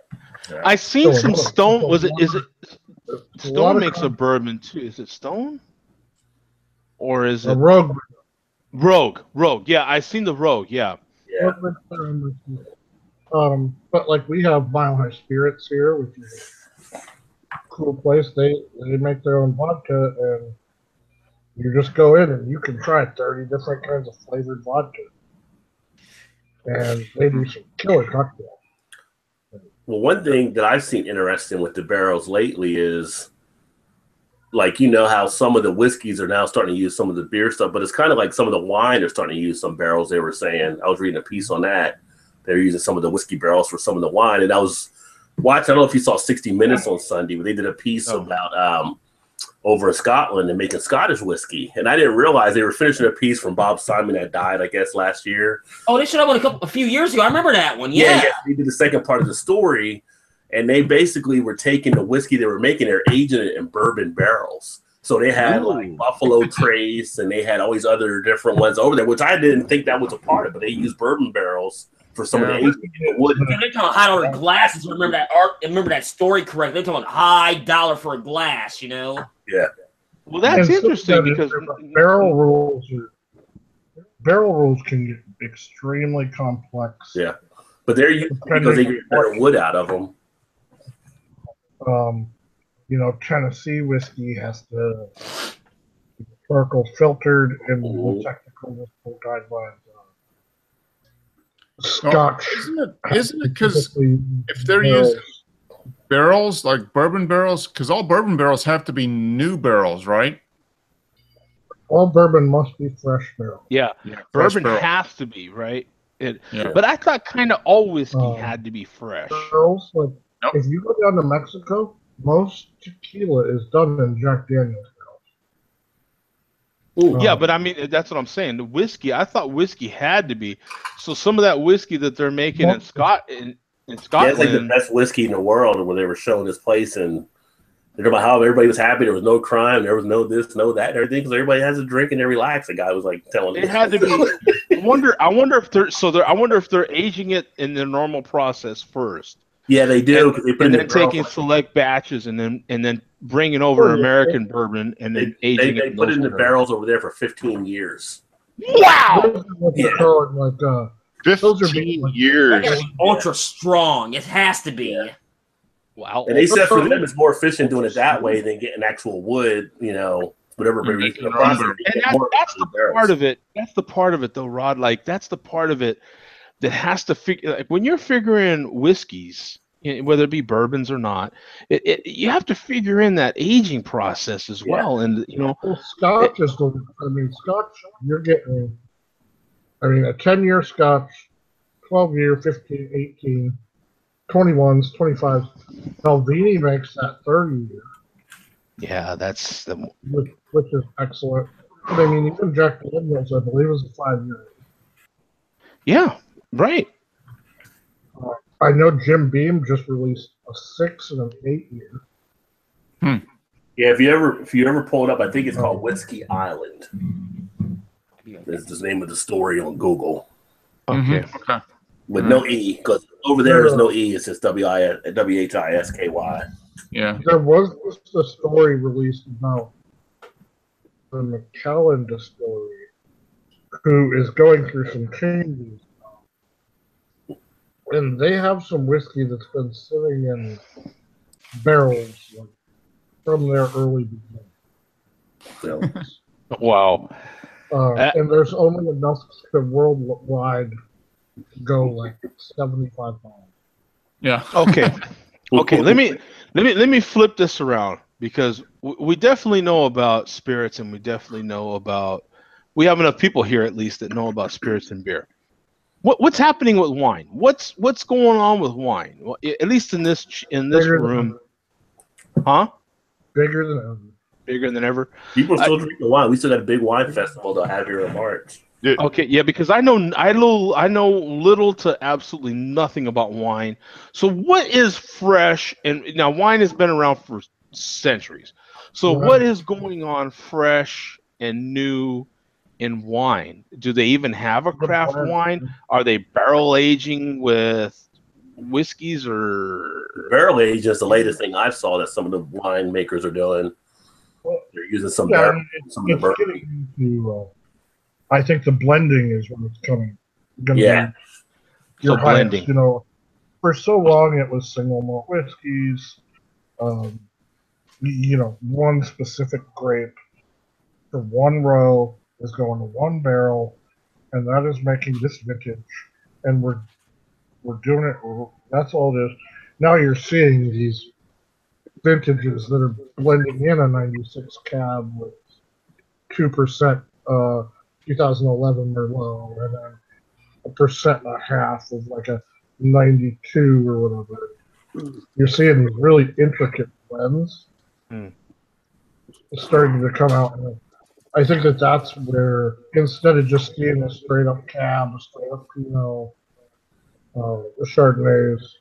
I seen some Stone. Is it Stone makes a bourbon too? Is it Stone? Or is it Rogue? Rogue. Yeah, I seen the Rogue. Yeah. But like we have Mile High Spirits here, which is a cool place. They make their own vodka, and you just go in and you can try 30 different kinds of flavored vodka, and they do some killer cocktails. Well, one thing that I've seen interesting with the barrels lately is, like, how some of the whiskeys are now starting to use some of the beer stuff, but it's kind of like some of the wine are starting to use some barrels. They were saying, I was reading a piece on that. They're using some of the whiskey barrels for some of the wine. And I was watching, I don't know if you saw 60 Minutes on Sunday, but they did a piece about over in Scotland and making Scottish whiskey. And I didn't realize they were finishing a piece from Bob Simon that died, I guess, last year. Oh, they showed up a few years ago. I remember that one. Yeah. They did the second part of the story. And they basically were taking the whiskey they were making, they're aging it in bourbon barrels. So they had like Buffalo Trace, and they had all these other different ones over there, which I didn't think that was a part of it. But they used bourbon barrels for some of the aging. They're talking $100 glasses. Remember that story correctly? They're talking high dollar for a glass. Yeah. Well, that's interesting because barrel rules can get extremely complex. Yeah, but they're used because they get better wood out of them. Tennessee whiskey has to be historical filtered in the technical guidelines. Scotch. Isn't it because if they're using barrels, like bourbon barrels, because all bourbon barrels have to be new barrels, right? All bourbon must be fresh barrel. Yeah. Bourbon has to be, right? But I thought kind of all whiskey had to be fresh. Barrels, if you go down to Mexico, most tequila is done in Jack Daniel's barrels. Yeah, but I mean, that's what I'm saying. The whiskey, I thought whiskey had to be. So some of that whiskey that they're making in Scotland. Yeah, it's like the best whiskey in the world, where they were showing this place in They're about how everybody was happy. There was no crime. There was no this, no that, and everything because everybody has a drink and they relax. The guy was like telling me It had to be. I wonder if I wonder if they're aging it in the normal process first. Yeah, they do. And then taking select batches and then bringing over American bourbon and then aging it. They put it in the barrels over there for 15 years. Wow! Yeah. Like 15 years. It's ultra strong. It has to be. Wow. And they said for them it's more efficient doing it that way than getting actual wood, whatever. And that's the part of it. That's the part of it, though, Rod. Like, that's the part of it that has to figure. Like, when you're figuring whiskeys, whether it be bourbons or not, you have to figure in that aging process as well. And Scotch is Scotch. You're getting, a 10-year Scotch, 12-year, 15, 18, 21s, 25s. Helvini makes that 30-year. Yeah, that's the which is excellent. Even Jack Daniels, I believe, is a 5-year. Yeah, right. I know Jim Beam just released a 6 and an 8-year. Yeah, if you ever pull it up, I think it's called Whiskey Island. That's the name of the story on Google. Okay. Okay. With no E, because over there there's no E. It's just WHISKY. Yeah. There was just a story released about the McKellen distillery, who is going through some changes. And they have some whiskey that's been sitting in barrels from their early beginnings. Wow. And there's only enough to worldwide go like 75 pounds. Yeah. Okay. Okay. Let me flip this around, because we definitely know about spirits, and we definitely know about. We have enough people here, at least, that know about spirits and beer. What's happening with wine? What's going on with wine? Well, at least in this room, huh? Bigger than ever. Bigger than ever. People still drinking wine. We still got a big wine festival they'll have here in March. Okay, yeah, because I know little to absolutely nothing about wine. So what is fresh? And now wine has been around for centuries. So what is going on fresh and new in wine? Do they even have a craft wine? Are they barrel aging with whiskeys or barrel age is the latest thing I saw that some of the wine makers are doing. They're using some barrel. I think the blending is when it's coming. Yeah. So blending. For so long it was single malt whiskeys. One specific grape for one row is going to one barrel, and that is making this vintage. And we're doing it. That's all it is. Now you're seeing these vintages that are blending in a 96 cab with 2% 2011 Merlot, and then 1.5% of like a 92 or whatever. You're seeing these really intricate blends starting to come out. And I think that's where, instead of just being a straight up cab, a straight up Pinot, the Chardonnays,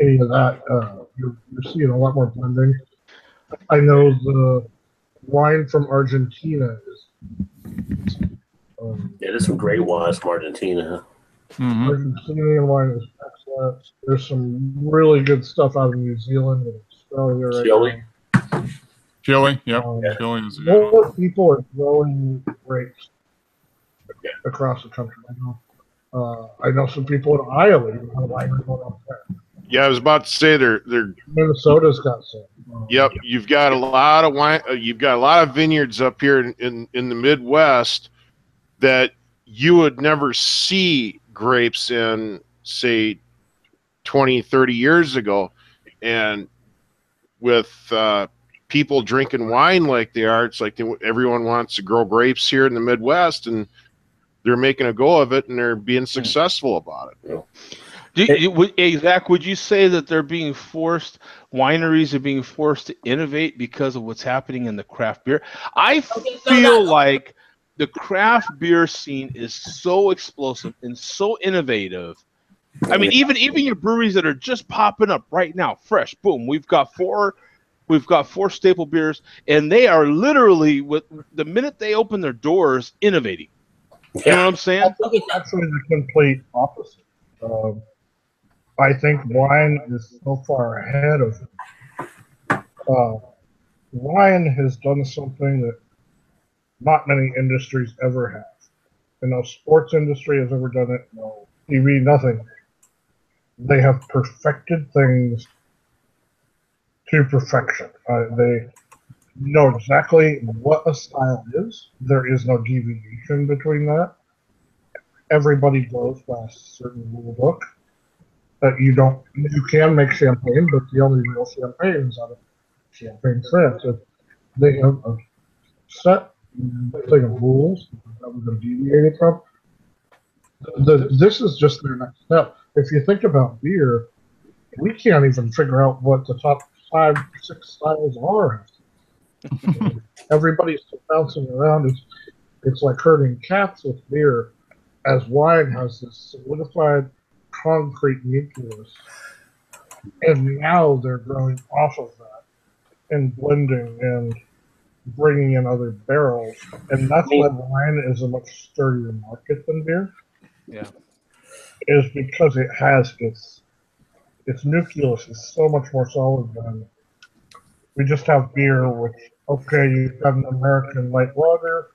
any of that, you're seeing a lot more blending. I know the wine from Argentina is. There's some great wines from Argentina. Mm-hmm. Argentinian wine is excellent. There's some really good stuff out of New Zealand and Australia right now. Chile, yep. Chile is more people are growing grapes across the country. I know some people in Iowa even have a winery going up there. Yeah, I was about to say they're Minnesota's got some. Yep, you've got a lot of wine. You've got a lot of vineyards up here in the Midwest that you would never see grapes in, say, 20, 30 years ago. And with people drinking wine like they are, it's like everyone wants to grow grapes here in the Midwest, and they're making a go of it, and they're being successful about it. Zach, would you say that wineries are being forced to innovate because of what's happening in the craft beer? I feel like the craft beer scene is so explosive and so innovative. I mean, even your breweries that are just popping up right now, fresh, boom. We've got 4 We've got 4 staple beers, and they are literally, with the minute they open their doors, innovating. You know what I'm saying? Actually, the complete opposite. I think wine is so far ahead of it. Wine has done something that not many industries ever have. No sports industry has ever done it. No TV, nothing. They have perfected things to perfection. They know exactly what a style is. There is no deviation between that. Everybody goes by a certain rule book. That you can make champagne, but the only real champagne is out of champagne France. They have a set thing of rules that we're going to deviate from. This is just their next step. If you think about beer, we can't even figure out what the top 5, 6 styles are. Everybody's bouncing around. It's like herding cats with beer, as wine has this solidified concrete nucleus. And now they're growing off of that and blending and bringing in other barrels. And that's why wine is a much sturdier market than beer. Yeah. Is because it has its nucleus is so much more solid than we just have beer, which, okay, you've got an American light lager,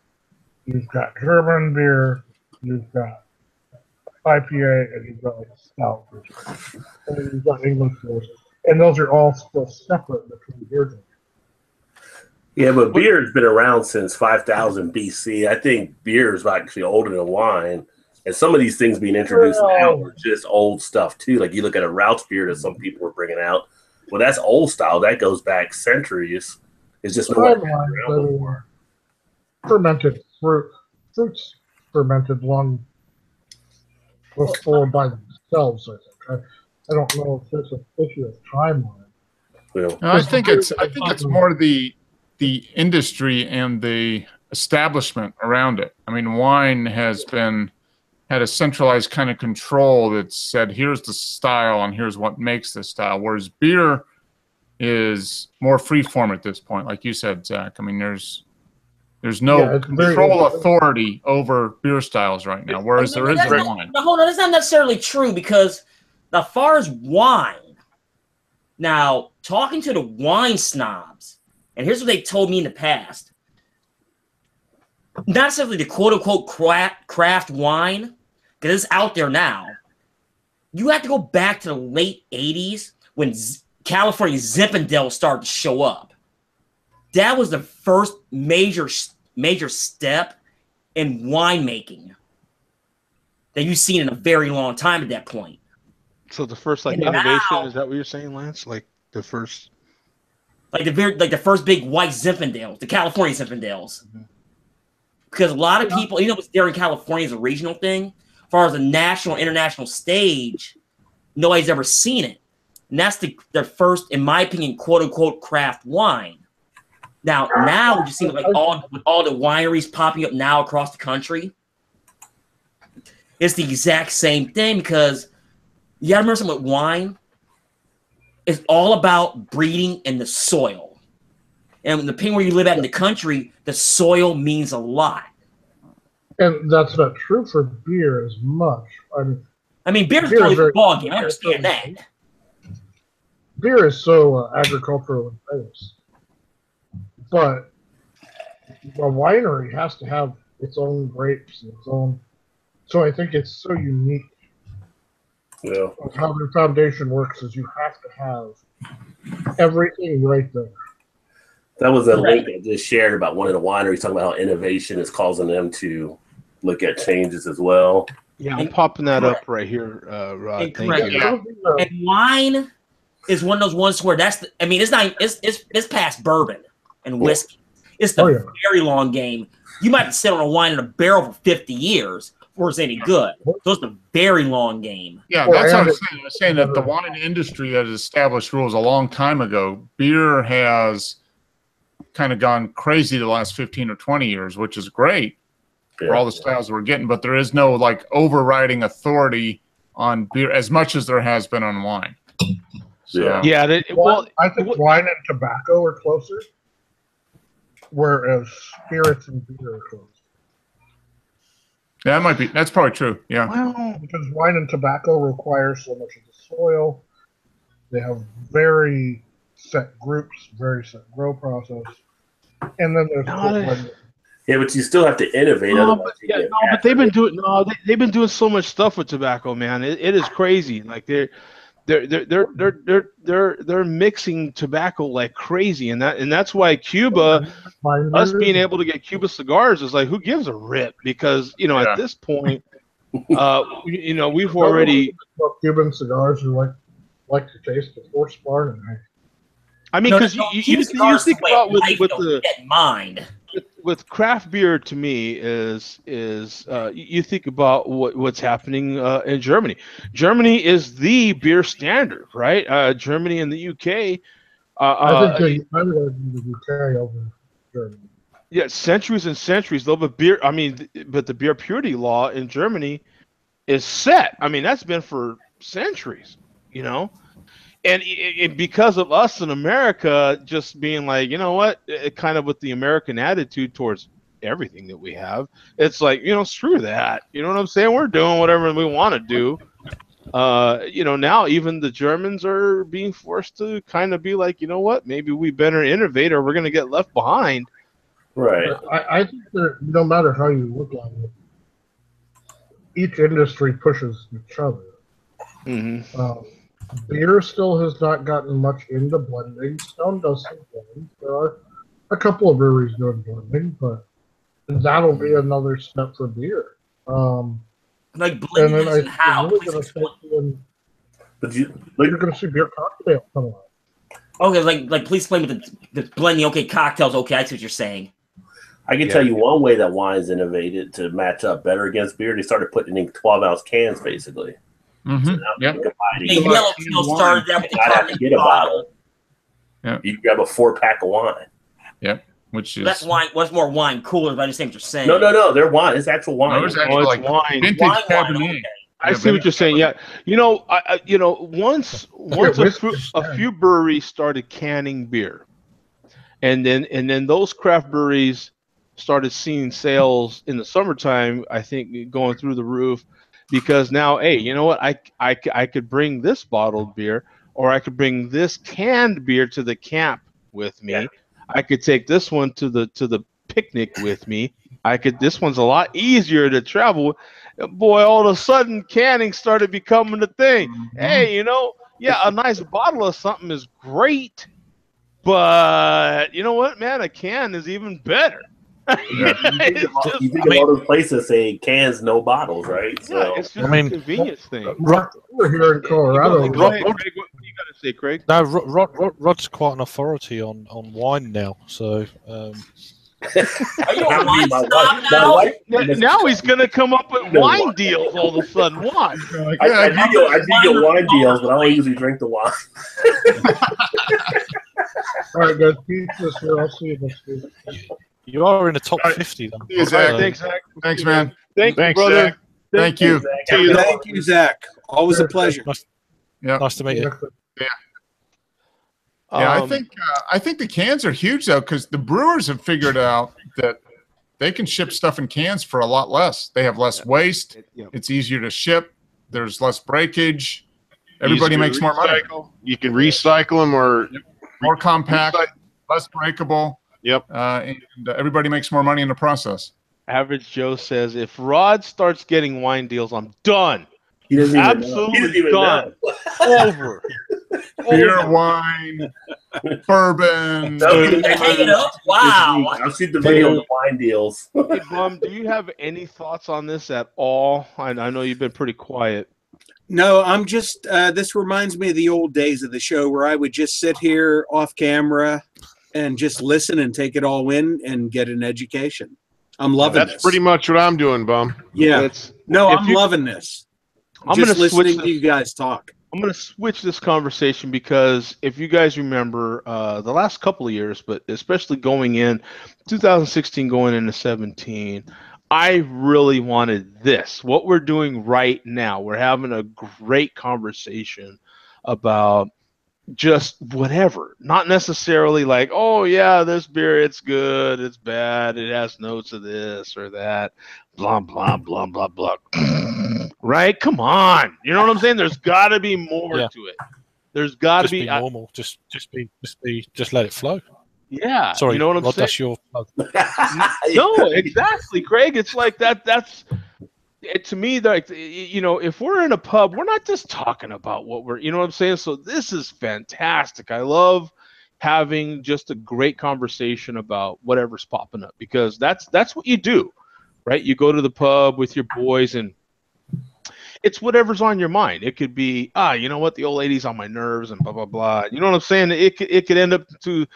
you've got German beer, you've got IPA, and you've got like stout, and you've got English beers, and those are all still separate between beer drinkers. Yeah, but beer has been around since 5000 BC. I think beer is actually older than wine. And some of these things being introduced now are just old stuff, too. Like you look at a Rauch beer that some people are bringing out. Well, that's old style. That goes back centuries. It's just fermented fruits fermented long before by themselves, I think. I don't know if there's an issue of timeline. No, I think it's more the industry and the establishment around it. I mean, wine has had a centralized kind of control that said, here's the style and here's what makes the style. Whereas beer is more freeform at this point, like you said, Zach. I mean, there's no control authority over beer styles right now, whereas there is in wine. No, hold on, that's not necessarily true, because as far as wine, now talking to the wine snobs, and here's what they told me in the past. Not necessarily the quote-unquote craft wine, because it's out there now. You have to go back to the late 80s when California Zinfandel started to show up. That was the first major step in winemaking that you've seen in a very long time at that point. So the first innovation, is that what you're saying, Lance? Like the first, the first big white Zinfandels, the California Zinfandels. Mm-hmm. Because a lot of people, what's there in California is a regional thing. As far as a national, international stage, nobody's ever seen it. And that's the first, in my opinion, quote unquote craft wine. Now we're just seeing all the wineries popping up now across the country. It's the exact same thing, because you gotta remember something with wine. It's all about breeding in the soil. And depending where you live at in the country, the soil means a lot. And that's not true for beer as much. I mean, beer is probably a ball game. I understand that. Beer is so agricultural based. But a winery has to have its own grapes, its own. So I think it's so unique. Yeah. How their foundation works is you have to have everything right there. That was a link I just shared about one of the wineries talking about how innovation is causing them to look at changes as well. Yeah, I'm popping that up right here, Rod. Thank you. And wine is one of those ones where it's past bourbon and whiskey. It's the very long game. You might sit on a wine in a barrel for 50 years before it's any good. So it's a very long game. Yeah, that's what I'm saying. I'm saying that the wine industry has established rules a long time ago. Beer has kind of gone crazy the last 15 or 20 years, which is great for all the styles we're getting, but there is no overriding authority on beer as much as there has been on wine. So, Yeah. Well, I think wine and tobacco are closer, whereas spirits and beer are closer. yeah, that might be. That's probably true. Yeah. well, Because wine and tobacco require so much of the soil. They have very set groups, very set grow process. And then there's blending. Yeah, but you still have to innovate. but they've been doing so much stuff with tobacco, man. It is crazy. Like they're mixing tobacco like crazy, and that's why Cuba, us being able to get Cuba cigars is like, who gives a rip? Because at this point, we've already Cuban cigars are like to taste before sparring. I mean, because you think about with craft beer, to me is you think about what's happening in Germany. Germany is the beer standard, right? Germany and the UK. I think I would argue the UK over Germany. Yeah, centuries and centuries. Though, but beer. I mean, but the beer purity law in Germany is set. I mean, that's been for centuries. And because of us in America just being like, kind of with the American attitude towards everything that we have, it's like, screw that. You know what I'm saying? We're doing whatever we want to do. Now even the Germans are being forced to kind of be like, maybe we better innovate or we're going to get left behind. Right. I think that no matter how you look at it, each industry pushes each other. Mm-hmm. Beer still has not gotten much into blending. Stone does some blending. There are a couple of breweries doing blending, but that'll be another step for beer. Like blending and how? Really you're going to see beer cocktails come out. Okay, like please explain with the blending. Okay, cocktails. Okay, I see what you're saying. I can tell you one way that wine's innovated to match up better against beer. They started putting it in 12-ounce cans, basically. Mm-hmm. Yellowtail started that with the have to get a bottle. Yeah. You grab a 4-pack of wine. Yep. Which is that's wine. What's more wine cooler? But I understand what you're saying. No. They're wine. It's actual wine. No, it's actually like wine. Vintage Cabernet. Okay. I see what you're saying. Yeah, once a few breweries started canning beer, and then those craft breweries started seeing sales in the summertime. I think going through the roof, because now, hey, you know what? I could bring this bottled beer, or I could bring this canned beer to the camp with me. Yeah. I could take this one to the picnic with me. This one's a lot easier to travel with. Boy, all of a sudden canning started becoming a thing. Mm-hmm. Hey, a nice bottle of something is great, but you know what, man? A can is even better. Yeah. You think all those places say cans, no bottles, right? So, yeah, it's just a convenience thing. We're here in Colorado. What do you got to say, Craig? No, Rod's quite an authority on wine now, so. Are you a wine snob now? Now he's going to come up with wine deals all of a sudden. Why? I do get wine deals, but I don't usually drink the wine. All right, guys. Pizza's here. I'll see you next week. You are in the top 50, then. Yeah, Zach. Thanks, man. Thanks, brother. Zach. Thank you. Thank you, Zach. Always a pleasure. Nice to meet you. Yeah. Yeah, I think the cans are huge though, because the brewers have figured out that they can ship stuff in cans for a lot less. They have less waste. It's easier to ship. There's less breakage. Everybody makes more money. You can recycle them or more compact, less breakable. Yep. And everybody makes more money in the process. Average Joe says, if Rod starts getting wine deals, I'm done. He doesn't even absolutely done. Over. Beer, wine, bourbon. Hang it up. Wow. I'll see the video of the wine deals. Hey, Bum, do you have any thoughts on this at all? I know you've been pretty quiet. No, I'm just, this reminds me of the old days of the show where I would just sit here off camera and just listen and take it all in and get an education. I'm loving this. That's pretty much what I'm doing, Bum. Yeah. I'm loving this. I'm just listening to you guys talk. I'm going to switch this conversation because if you guys remember the last couple of years, but especially going in 2016, going into 17, I really wanted this. What we're doing right now, we're having a great conversation about, just whatever, not necessarily like, oh yeah, this beer, it's good, it's bad, it has notes of this or that, blah blah blah blah blah. Right? Come on, you know what I'm saying? There's got to be more to it. There's got to Just be normal. Just let it flow. Yeah. Sorry, you know what I'm Rod, saying? that's your. No, exactly, Craig. It's like that's. To me, like, you know, if we're in a pub, we're not just talking about what we're, you know what I'm saying? So this is fantastic. I love having just a great conversation about whatever's popping up, because that's what you do, right? You go to the pub with your boys and it's whatever's on your mind. It could be, you know what, the old lady's on my nerves and blah blah blah. You know what I'm saying? It could end up to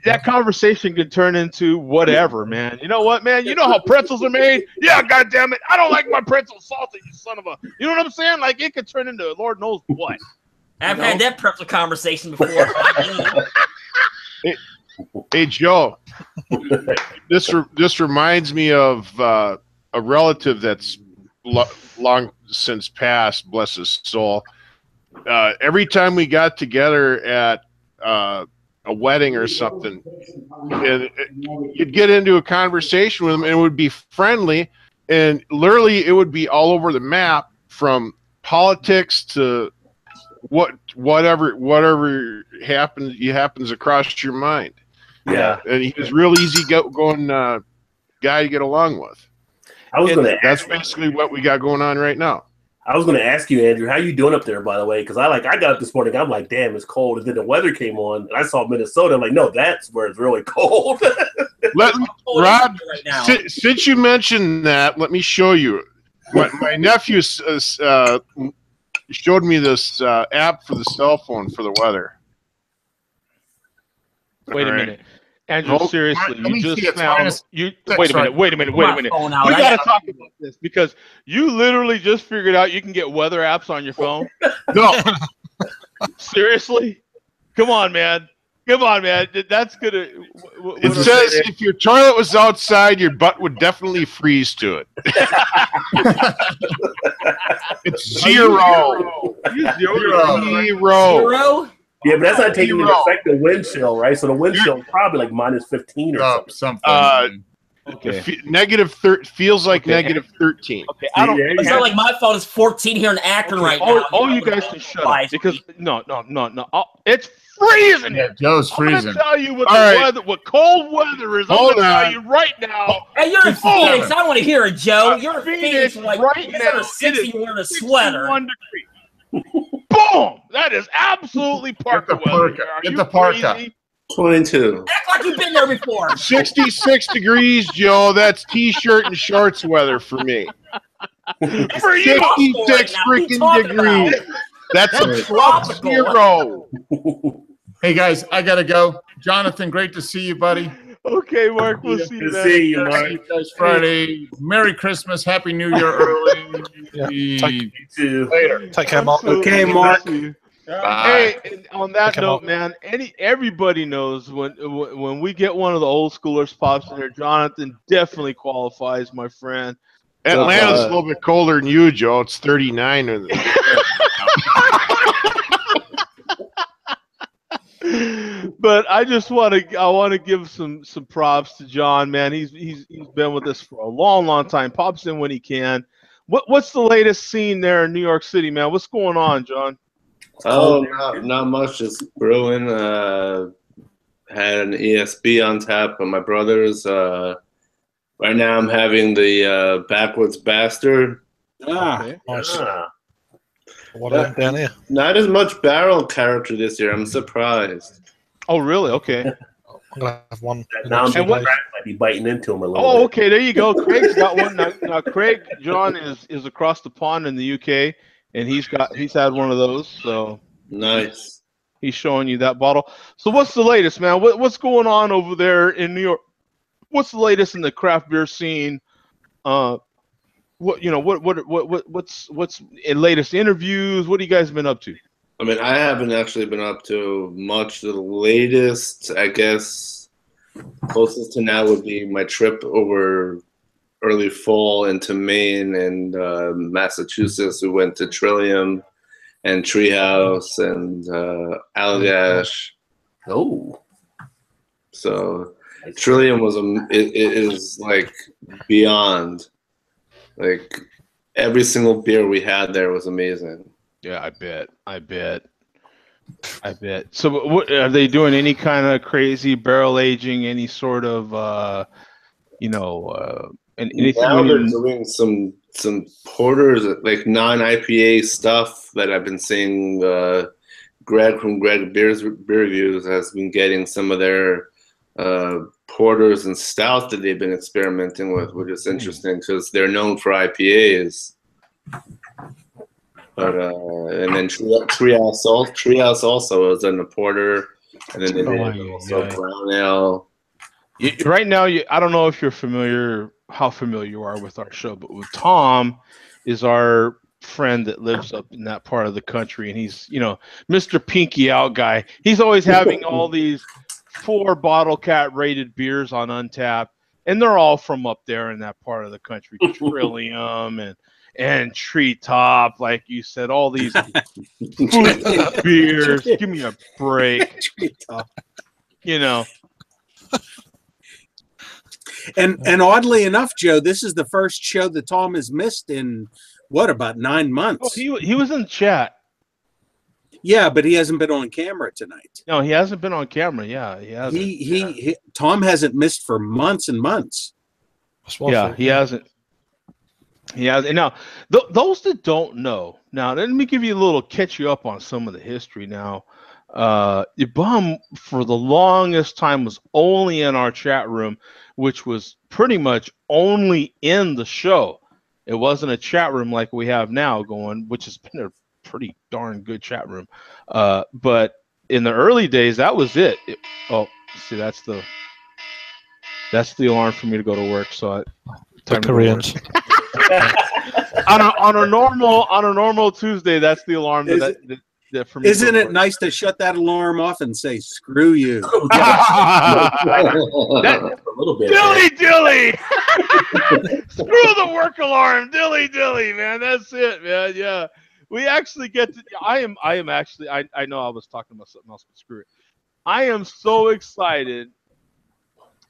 that conversation could turn into whatever, man. You know what, man? You know how pretzels are made? Yeah, goddamn it, I don't like my pretzels salty, you son of a. You know what I'm saying? Like, it could turn into Lord knows what. I've had that pretzel conversation before. Hey Joe, this reminds me of a relative that's long since passed, bless his soul. Every time we got together at a wedding or something, and you'd get into a conversation with him, and it would be friendly, and literally it would be all over the map, from politics to whatever happens across your mind. Yeah, and he was real easy going guy to get along with. That's basically what we got going on right now. I was going to ask you, Andrew, how you doing up there, by the way? Because I got up this morning, I'm like, damn, it's cold. And then the weather came on, and I saw Minnesota. I'm like, no, that's where it's really cold. Rod, since you mentioned that, let me show you. My nephew showed me this app for the cell phone for the weather. Wait a minute. Andrew, seriously, you just found wait a minute. We gotta talk about this, because you literally just figured out you can get weather apps on your phone. No. Seriously? Come on, man. That's gonna. It says if your toilet was outside, your butt would definitely freeze to it. It's zero. Zero? Yeah, but that's not taking into effect the wind chill, right? So the wind chill is probably like minus 15 or something. Okay. Feels like negative 13. Okay, it's not like my phone is 14 here in Akron right now. Oh, you guys can shut up, because no. It's freezing. Yeah, Joe's freezing. I'm gonna tell you what cold weather is. I'm gonna tell you right now. Hey, you're in Phoenix. I don't want to hear it, Joe. You're in Phoenix like right now. 60, you're wearing a sweater. Boom! That is absolutely parka weather. Get the parka. 22. Act like you've been there before. 66 degrees, Joe. That's t-shirt and shorts weather for me. For you, 66 freaking degrees. That's a +0. Hey guys, I gotta go. Jonathan, great to see you, buddy. Okay, Mark, we'll see you. Good to see you, Mark. See you guys Friday. Merry Christmas, Happy New Year early. You too. Later. Take care, Mark. Okay, Mark. Bye. Hey, and on that note, man, everybody knows when we get one of the old schoolers pops in there, Jonathan definitely qualifies, my friend. Atlanta's a little bit colder than you, Joe. It's 39. But I just want to give some props to John, man. He's been with us for a long time. Pops in when he can. What's the latest scene there in New York City, man? What's going on, John? Oh, not much. Just brewing. Had an ESB on tap at my brother's. Right now, I'm having the Backwoods Bastard. Okay. Nice. What are down here? Not as much barrel character this year. I'm surprised. Oh, really? Okay. I'm gonna have one. Now might be biting into him a little bit. Oh, okay. There you go. Craig's got one. Now Craig, John is across the pond in the UK, and he's had one of those. So nice. He's showing you that bottle. So what's the latest, man? What's going on over there in New York? What's the latest in the craft beer scene? What's in latest interviews? What have you guys been up to? I mean, I haven't actually been up to much. The latest, I guess, closest to now would be my trip over early fall into Maine and Massachusetts. We went to Trillium and Treehouse and Allagash. Oh, so Trillium was it is like beyond. Like every single beer we had there was amazing. Yeah, I bet. So, what are they doing? Any kind of crazy barrel aging? Any sort of, and anything? Now they're doing some porters, like non-IPA stuff that I've been seeing. Greg from Greg Beer Reviews has been getting some of their porters and stouts that they've been experimenting with, which is interesting because they're known for IPAs. But and then Treehouse also is in the porter, and then they did also brown ale. Right now, I don't know if you're how familiar you are with our show, but with Tom is our friend that lives up in that part of the country, and he's Mr. Pinky Out guy. He's always having all these 4 bottle cap rated beers on Untappd, and they're all from up there in that part of the country. Trillium and Treetop, like you said, all these beers. Give me a break. Treetop. And oddly enough, Joe, this is the first show that Tom has missed in about 9 months. Oh, he was in the chat. Yeah, but he hasn't been on camera tonight. No, he hasn't been on camera. Yeah, he hasn't. He Tom hasn't missed for months and months. Yeah, he hasn't. Yeah, now those that don't know, now let me give you a little catch you up on some of the history. Now, the Bum for the longest time was only in our chat room, which was pretty much only in the show. It wasn't a chat room like we have now going, which has been a pretty darn good chat room. But in the early days, that was it. See, that's the alarm for me to go to work. So the Koreans. on a normal Tuesday, that's the alarm that for me. Isn't it nice to shut that alarm off and say "screw you"? A little bit. Dilly. Screw the work alarm. Dilly, man. That's it, man. Yeah. We actually get to. I am actually. I know I was talking about something else, but screw it. I am so excited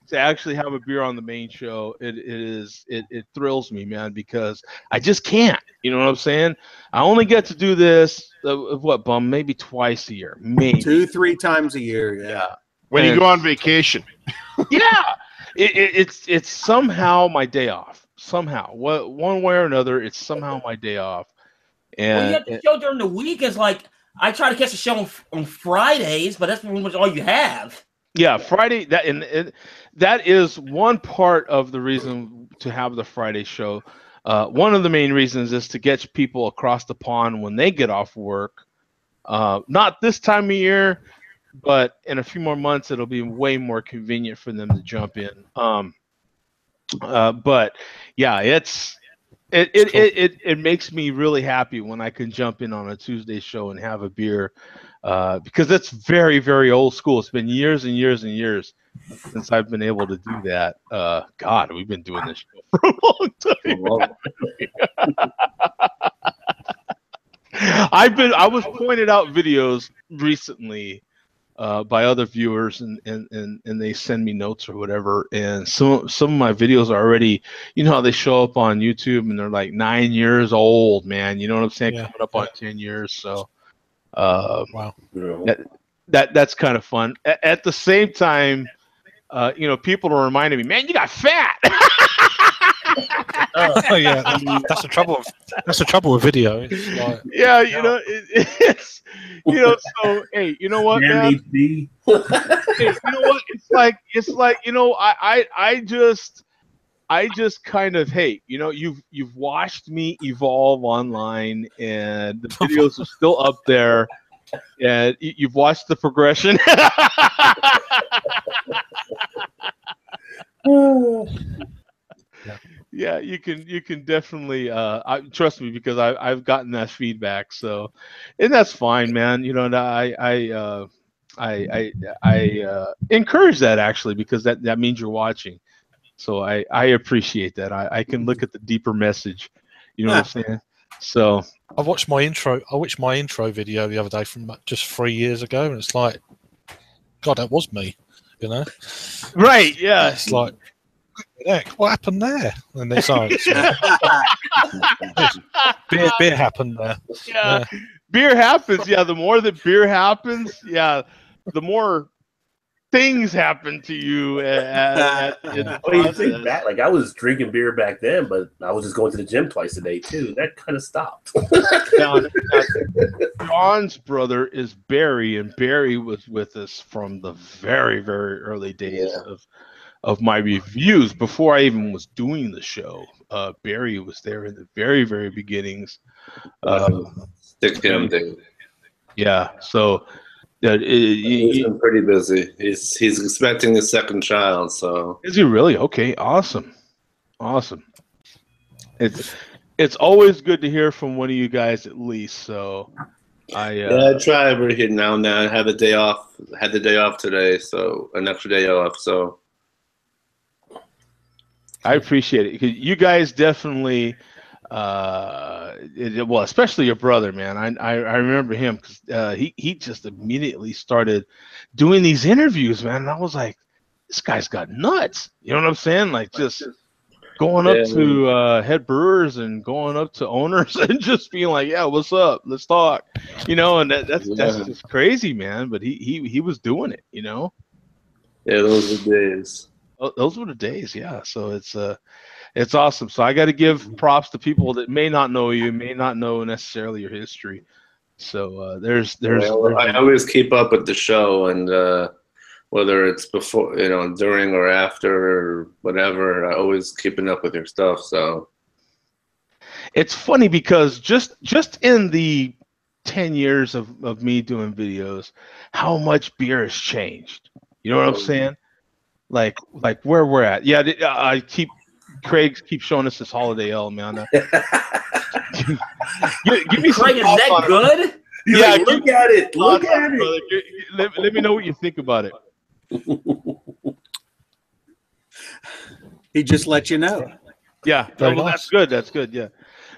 to actually have a beer on the main show. It thrills me, man, because I just can't. You know what I'm saying? I only get to do this Bum, maybe twice a year, maybe 2-3 times a year. Yeah. When you go on vacation. Yeah. It's somehow my day off. Somehow, one way or another, it's somehow my day off. And you have the show during the week. Is like I try to catch a show on Fridays, but that's pretty much all you have. Yeah, Friday. That is one part of the reason to have the Friday show. One of the main reasons is to get people across the pond when they get off work. Not this time of year, but in a few more months, it'll be way more convenient for them to jump in. But yeah, it makes me really happy when I can jump in on a Tuesday show and have a beer, because it's very, very old school. It's been years and years and years since I've been able to do that. God, we've been doing this show for a long time. I was pointed out videos recently by other viewers, and they send me notes or whatever, and some of my videos are already, how they show up on YouTube and they're like 9 years old, man. You know what I'm saying? Yeah. Coming up on 10 years. So wow. That's kind of fun. At the same time, people are reminding me, man, you got fat. Oh yeah, that's the trouble. That's the trouble with video. It's like, yeah, it's So hey, you know what, man? Hey, you know what? It's like I just kind of you've watched me evolve online, and the videos are still up there, and you've watched the progression. Yeah, you can definitely trust me, because I've gotten that feedback. So, and that's fine, man. And I encourage that, actually, because that means you're watching. So I appreciate that. I can look at the deeper message. You know what I'm saying? So I watched my intro. I watched my intro video the other day from just 3 years ago, and it's like, God, that was me. You know? Right? Yeah. It's like, heck, what happened there? And it's like, beer happened there. Yeah. Beer happens. Yeah. The more that beer happens, yeah, the more things happen to you in the I mean, you think process. back, like I was drinking beer back then, but I was just going to the gym twice a day too. That kind of stopped. Now, John's brother is Barry, and Barry was with us from the very, very early days of my reviews before I even was doing the show. Barry was there in the very, very beginnings. Stick him, dude. Yeah, so he's been pretty busy. He's expecting his second child. So is he really? Okay, awesome. It's always good to hear from one of you guys at least. So I try every here now and then. I have a day off. Had the day off today, so an extra day off. So I appreciate it because you guys definitely, well, especially your brother, man. I remember him because he just immediately started doing these interviews, man. And I was like, this guy's got nuts. You know what I'm saying? Like just going up to head brewers and going up to owners and just being like, yeah, what's up? Let's talk. You know, and that's just crazy, man. But he was doing it. You know. Yeah, those were days. Those were the days, yeah. So it's awesome. So I got to give props to people that may not know you, may not know necessarily your history. So there's I always keep up with the show, and whether it's before, during or after or whatever, I always keeping up with your stuff. So it's funny because just in the 10 years of me doing videos, how much beer has changed. You know what I'm saying? Like where we're at. Yeah, Craig keeps showing us this Holiday Ale, man. Give me Craig, is that good? Yeah, like, look at it. Look at it. Let me know what you think about it. He just let you know. Yeah, well, that's good. That's good. Yeah,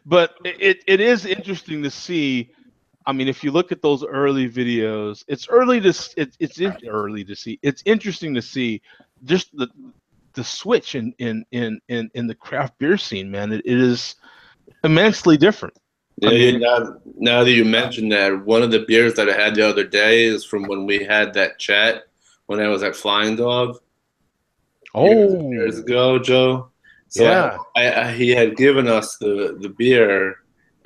but it is interesting to see. I mean, if you look at those early videos, it's early to see. It's interesting to see just the switch in the craft beer scene, man. It is immensely different. Yeah, now that you mentioned that, one of the beers that I had the other day is from when we had that chat when I was at Flying Dog. Oh, years ago, Joe. So yeah, he had given us the beer.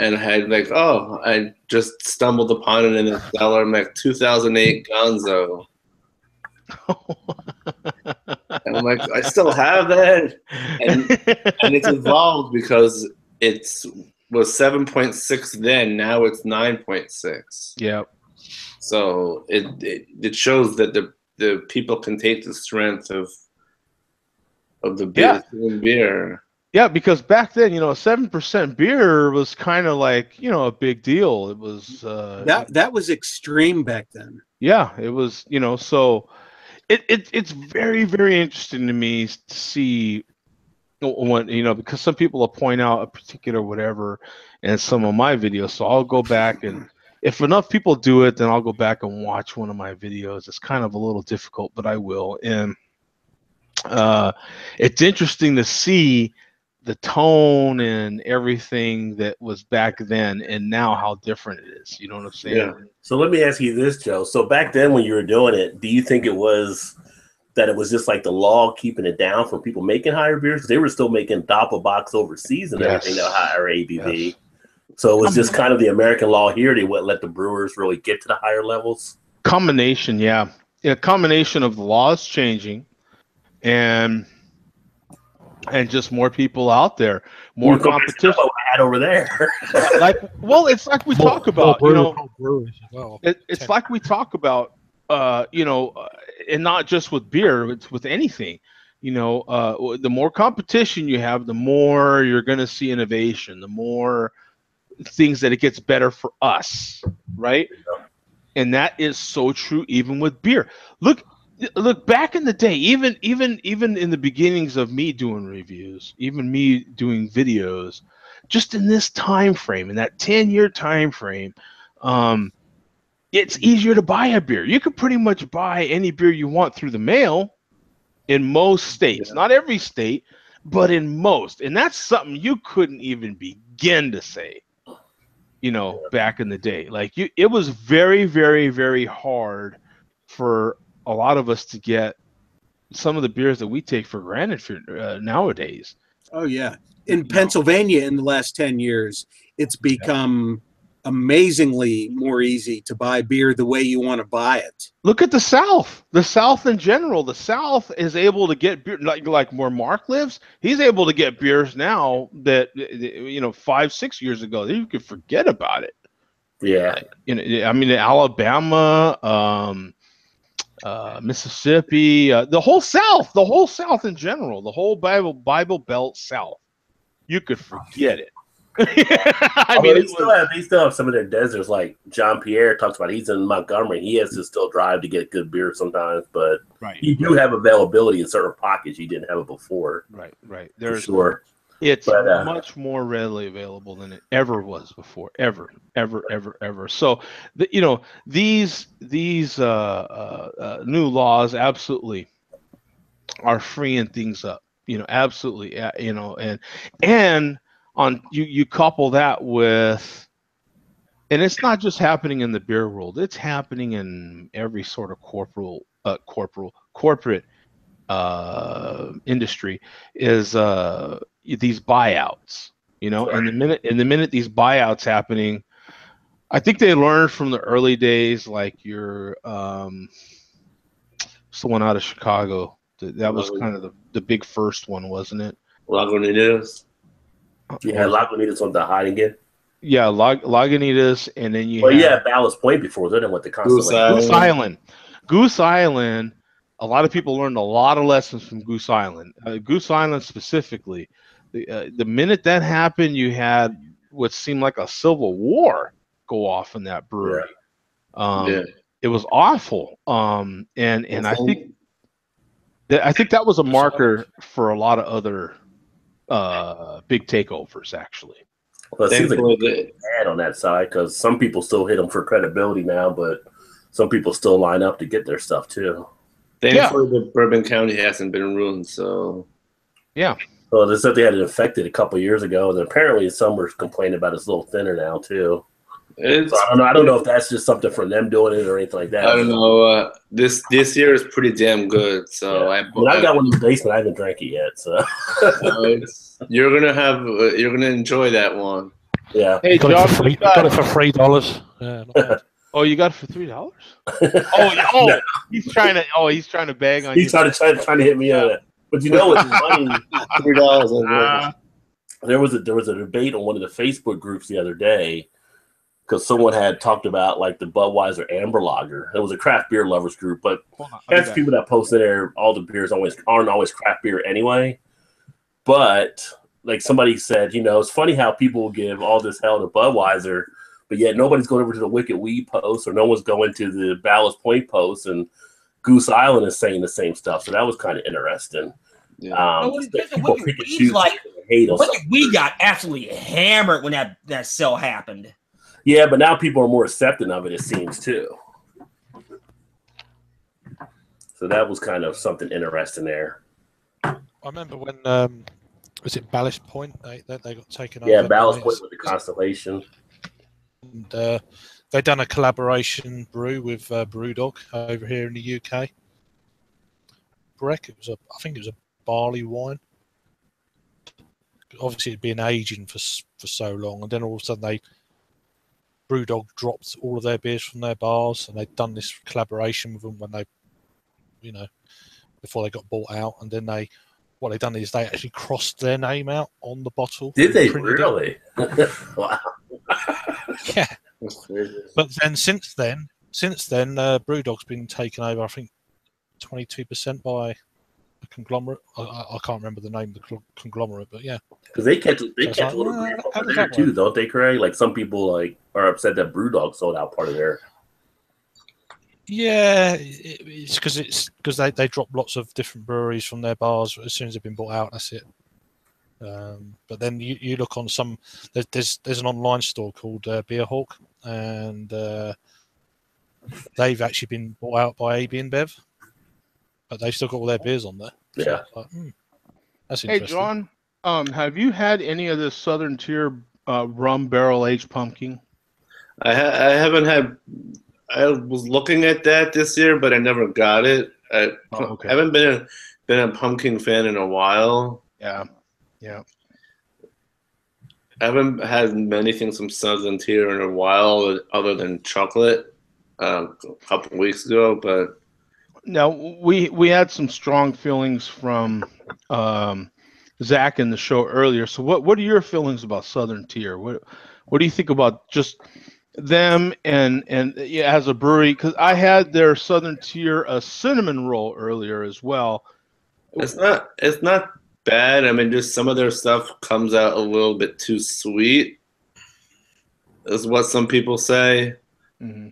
And I had I just stumbled upon it in the cellar. I'm like, 2008 Gonzo. And I'm like, I still have that. And it's evolved because it was 7.6 then. Now it's 9.6. Yeah. So it shows that the people can take the strength of the beer. Yeah, because back then, 7% beer was kind of like, a big deal. It was that was extreme back then. Yeah, it was, so it's very, very interesting to me to see when, because some people will point out a particular whatever in some of my videos. So I'll go back, and if enough people do it, then I'll go back and watch one of my videos. It's kind of a little difficult, but I will. And it's interesting to see the tone and everything that was back then and now how different it is. You know what I'm saying? Yeah. So let me ask you this, Joe. So back then when you were doing it, do you think it was just like the law keeping it down from people making higher beers? Because they were still making Doppelbocks overseas and everything that higher ABV. Yes. So it was just kind of the American law here. They wouldn't let the brewers really get to the higher levels. Combination, yeah. A combination of the laws changing and just more people out there, more competition. What I had over there. It's like we talk about, it's like we talk about, and not just with beer, it's with anything. The more competition you have, the more you're going to see innovation, the more things that it gets better for us, right? Yeah. And that is so true even with beer. Look back in the day, even in the beginnings of me doing reviews, even me doing videos, just in this time frame, in that 10-year time frame, it's easier to buy a beer. You can pretty much buy any beer you want through the mail in most states. Not every state, but in most. And that's something you couldn't even begin to say, back in the day. Like it was very, very, very hard for a lot of us to get some of the beers that we take for granted nowadays. Oh yeah. In Pennsylvania in the last 10 years, it's become amazingly more easy to buy beer the way you want to buy it. Look at the South. The South in general. The South is able to get beer, like where Mark lives. He's able to get beers now that 5-6 years ago you could forget about it. Yeah. I mean, Alabama, Mississippi, the whole South in general, the whole Bible Belt South. You could forget it. I mean, they still have some of their deserts, like John Pierre talks about. He's in Montgomery. He has to still drive to get good beer sometimes, but you do have availability in certain pockets you didn't have it before. Right. There's sure. It's much more readily available than it ever was before, ever. So, these new laws absolutely are freeing things up. Absolutely. And on you couple that with, and it's not just happening in the beer world; it's happening in every sort of corporate industry. Is these buyouts? And the minute these buyouts happening, I think they learned from the early days, like your someone out of Chicago. That was kind of the big first one, wasn't it? Lagunitas. Yeah, Lagunitas went to Heidingen. Yeah, Lagunitas, and then you. Well, Ballast Point before then. Went to Goose Island. A lot of people learned a lot of lessons from Goose Island. Goose Island specifically, the minute that happened, you had what seemed like a civil war go off in that brewery. It was awful. And I think that was a marker for a lot of other big takeovers, actually. Well, it seems like bad on that side because some people still hit them for credibility now, but some people still line up to get their stuff too. Thankfully, the Bourbon County hasn't been ruined, so Well, they said they had it affected a couple years ago, and apparently some were complaining about it's a little thinner now too. So I don't know if that's just something from them doing it or anything like that. I don't know. This year is pretty damn good. So I've got one in the basement. I haven't drank it yet. So you're gonna enjoy that one. Yeah. Hey, John, got it for $3. Yeah. Oh, you got it for $3? He's trying to bag on you. He's trying to hit me on it. But you know what's funny? $3. There was a debate on one of the Facebook groups the other day. Because someone had talked about like the Budweiser Amber Lager. It was a craft beer lovers group, but that's people that post in there. All the beers aren't always craft beer anyway. But like somebody said, it's funny how people will give all this hell to Budweiser, but yet nobody's going over to the Wicked Weed post, or no one's going to the Ballast Point post, and Goose Island is saying the same stuff. So that was kind of interesting. Yeah. We got absolutely hammered when that sale happened. Yeah, but now people are more accepting of it, it seems, too. So that was kind of something interesting there. I remember when, was it Ballast Point? They got taken over. Yeah, Ballast Point with the Constellation. And they done a collaboration brew with Brewdog over here in the UK. I think it was a barley wine. Obviously, it'd been aging for so long, and then all of a sudden Brewdog dropped all of their beers from their bars, and they'd done this collaboration with them when they, before they got bought out. And then what they've done is they actually crossed their name out on the bottle. Did they really? Wow. Yeah. But then since then, Brewdog's been taken over, I think, 22% by a conglomerate. I can't remember the name of the conglomerate, but yeah. Because they catch a little grief over there too, don't they, Craig? Like some people are upset that Brewdog sold out part of their. Yeah, it's because they drop lots of different breweries from their bars as soon as they've been bought out. That's it. But then you look on some. There's an online store called Beer Hawk, and they've actually been bought out by AB InBev, but they've still got all their beers on there. Yeah. So, that's Hey, interesting. John, have you had any of this Southern Tier rum barrel aged pumpkin? I haven't had. I was looking at that this year, but I never got it. I haven't been a pumpkin fan in a while. Yeah. I haven't had many things from Southern Tier in a while, other than chocolate, a couple weeks ago. But now we had some strong feelings from Zach in the show earlier. So what are your feelings about Southern Tier? What do you think about just them and as a brewery? Because I had their Southern Tier cinnamon roll earlier as well. it's not bad. I mean, just some of their stuff comes out a little bit too sweet, is what some people say. Mm-hmm.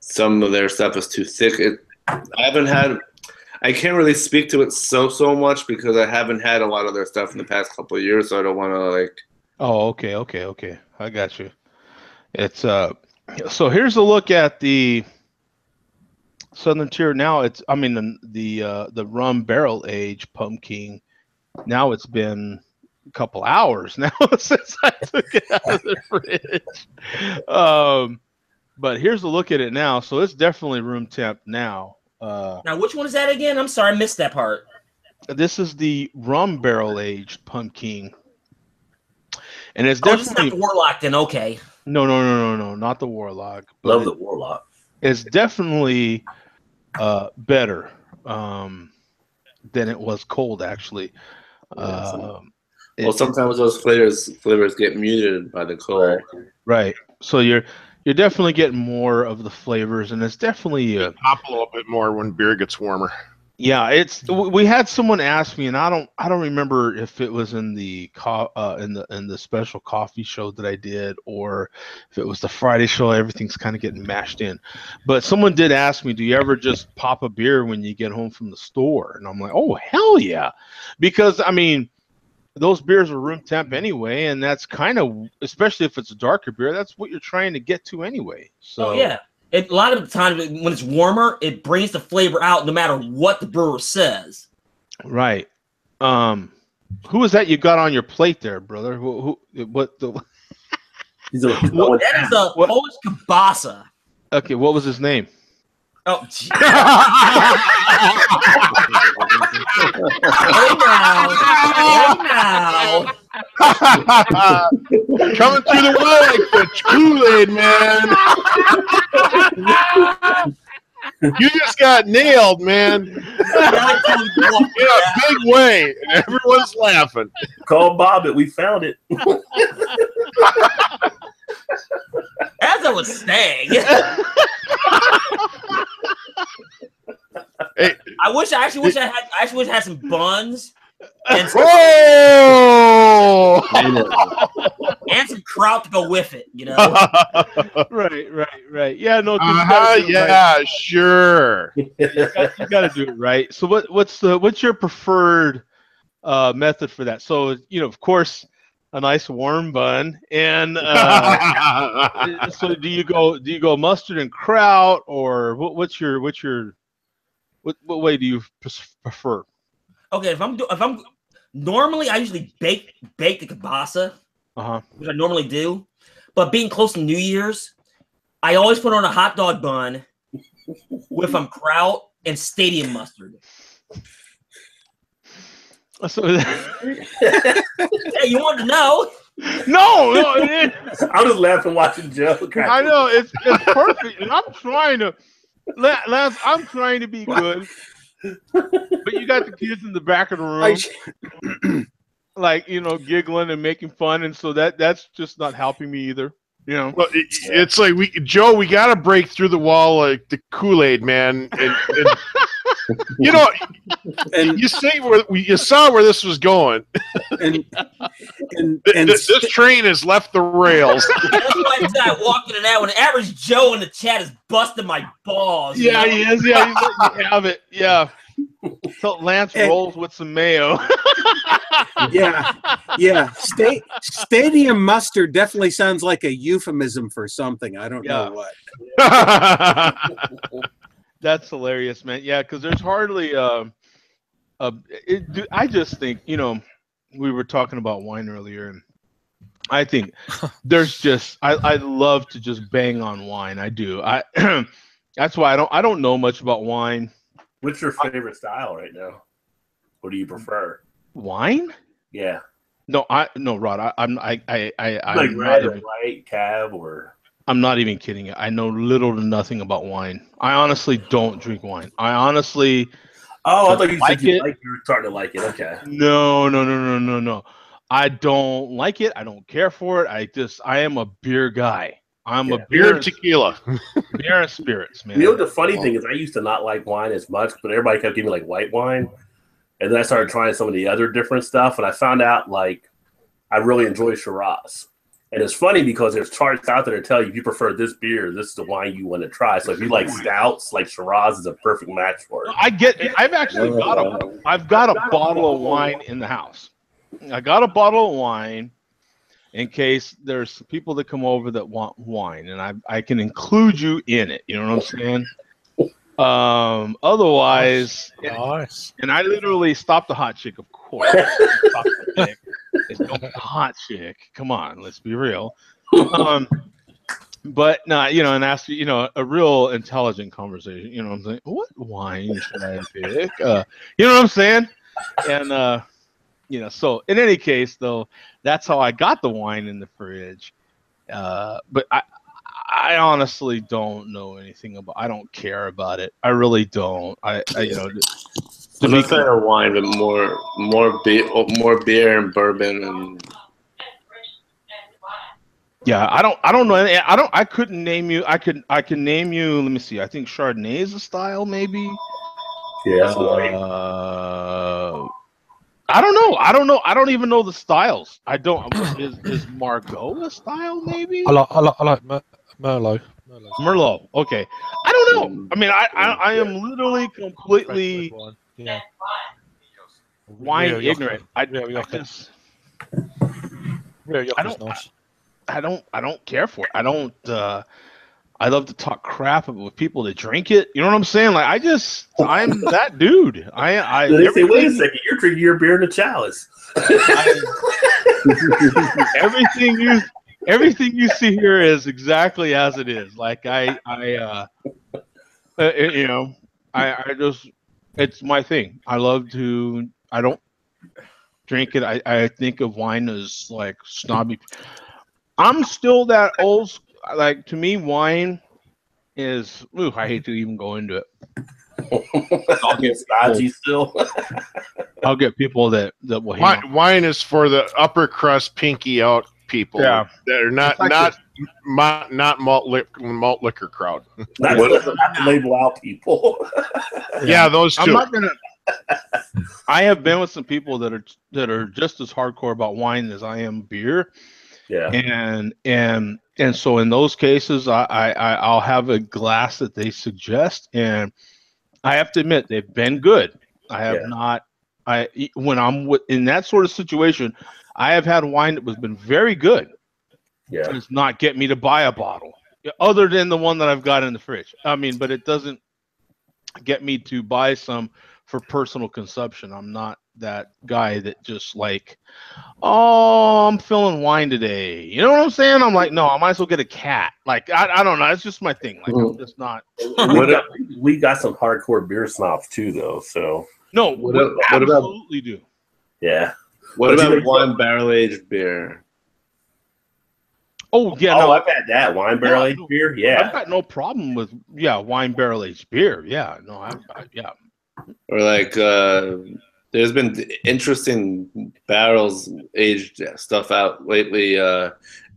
Some of their stuff is too thick. I can't really speak to it so much because I haven't had a lot of their stuff in the past couple of years, so I don't want to like. Oh, okay. I got you. It's so here's a look at the Southern Tier now. It's the rum barrel aged pumpkin. Now it's been a couple hours now since I took it out of the fridge. But here's a look at it now. So it's definitely room temp now. Now, which one is that again? I'm sorry, I missed that part. This is the rum barrel aged pumpkin. And it's This is definitely not the Warlock then, okay. No, not the Warlock. Love the Warlock. It's definitely better than it was cold, actually. Well, sometimes those flavors get muted by the cold. Right. So you're definitely getting more of the flavors, and it's definitely Pop a little bit more when beer gets warmer. Yeah, we had someone ask me, and I don't remember if it was in the special coffee show that I did, or if it was the Friday show. Everything's kind of getting mashed in, but someone did ask me, do you ever just pop a beer when you get home from the store? And I'm like, oh hell yeah, because I mean those beers are room temp anyway, and that's kind of, especially if it's a darker beer, that's what you're trying to get to anyway. So yeah. A lot of the time when it's warmer, it brings the flavor out no matter what the brewer says. Right. Who is that you got on your plate there, brother? What the? That is a Polish kielbasa. Okay, what was his name? Oh, gee. now. Coming through the wall like the Kool-Aid, man. You just got nailed, man. In a big way, and everyone's laughing. Call Bob it. We found it. As I was saying. Hey. I actually wish I had some buns and some, and some kraut to go with it, you know. Right. Yeah, no. Yeah, right. Sure. You got to do it right. So what's your preferred method for that? So of course, a nice warm bun, and so do you go mustard and kraut, or what way do you prefer? Okay, if I'm normally I usually bake the kielbasa, which I normally do, but being close to New Year's, I always put on a hot dog bun with kraut and stadium mustard. So, hey, you wanted to know? No, I was laughing watching Joe. I know it's perfect, and I'm trying to. Lance, I'm trying to be good, but you got the kids in the back of the room, like giggling and making fun, and so that's just not helping me either. Well, it's like we got to break through the wall like the Kool-Aid, man, and and you saw where this was going, and this train has left the rails. That's why I walked in and out when the average Joe in the chat is busting my balls. Yeah, he is. Yeah, he's letting me have it. Yeah. So Lance And- rolls with some mayo. Yeah. Stadium mustard definitely sounds like a euphemism for something. I don't know what. That's hilarious, man. Yeah, because there's hardly I just think, we were talking about wine earlier, and I think there's just I love to just bang on wine. I do. That's why I don't know much about wine. What's your favorite style right now? What do you prefer? Wine? Yeah. No, Rod. I'm Like not red or even, white, cab, or I'm not even kidding you. I know little to nothing about wine. I honestly don't drink wine. I honestly I thought you like said you it. were starting to like it. Okay. No. I don't like it. I don't care for it. I am a beer guy. I'm a beer and tequila. Beer and spirits, man. You know what the funny thing is? I used to not like wine as much, but everybody kept giving me like white wine, and then I started trying some of the other different stuff, and I found out like I really enjoy Shiraz. And it's funny because there's charts out there that tell you if you prefer this beer, this is the wine you want to try. So if you like stouts, like Shiraz is a perfect match for it. I get it. I've got a bottle of wine in the house. I got a bottle of wine in case there's people that come over that want wine, and I can include you in it. You know what I'm saying? Otherwise, Nice. and I literally stopped the hot chick, of course. Stop the chick. It's not a hot chick. Come on, let's be real. But no, and ask a real intelligent conversation. You know what I'm saying? What wine should I pick? You know what I'm saying? And so in any case, though, that's how I got the wine in the fridge. But I honestly don't know anything about. I don't care about it. I really don't. I'm a fan of wine, but more beer and bourbon and. Yeah, I don't know. I couldn't name you. I can name you. Let me see. I think Chardonnay is a style, maybe. Yeah. I don't know. I don't even know the styles. I don't. Is Margaux a style? Maybe. I like Merlot. Merlot. Okay. I don't know. I mean, I am literally completely wine ignorant. I don't care for it. I don't. I love to talk crap with people that drink it. You know what I'm saying? Like I'm that dude. They say, wait a second, you're drinking your beer in a chalice. Everything you see here is exactly as it is. Like I just, it's my thing. I don't drink it. I think of wine as like snobby. I'm still that old. Like, to me, wine is. I hate to even go into it. I'll get stodgy still. I'll get people that will hate wine is for the upper crust, pinky out people. Yeah, that are not malt liquor crowd. Not to label out people. Yeah, those two. I'm not gonna. I have been with some people that are just as hardcore about wine as I am beer. Yeah. And so in those cases, I'll have a glass that they suggest, and I have to admit they've been good. I have not. When I'm in that sort of situation, I have had wine that has been very good. Yeah. Does not get me to buy a bottle, other than the one that I've got in the fridge. I mean, but it doesn't get me to buy some for personal consumption. I'm not that guy that just like, oh, I'm feeling wine today. You know what I'm saying? I'm like, no, I might as well get a cat. Like, I don't know. It's just my thing. Like, I'm just not. We got some hardcore beer snobs too, though. So no, we absolutely do. Yeah. What about wine barrel aged beer? Oh yeah, I've had that wine barrel aged beer. Yeah, I've got no problem with wine barrel aged beer. Yeah, no, yeah. Or like, there's been interesting barrels aged stuff out lately.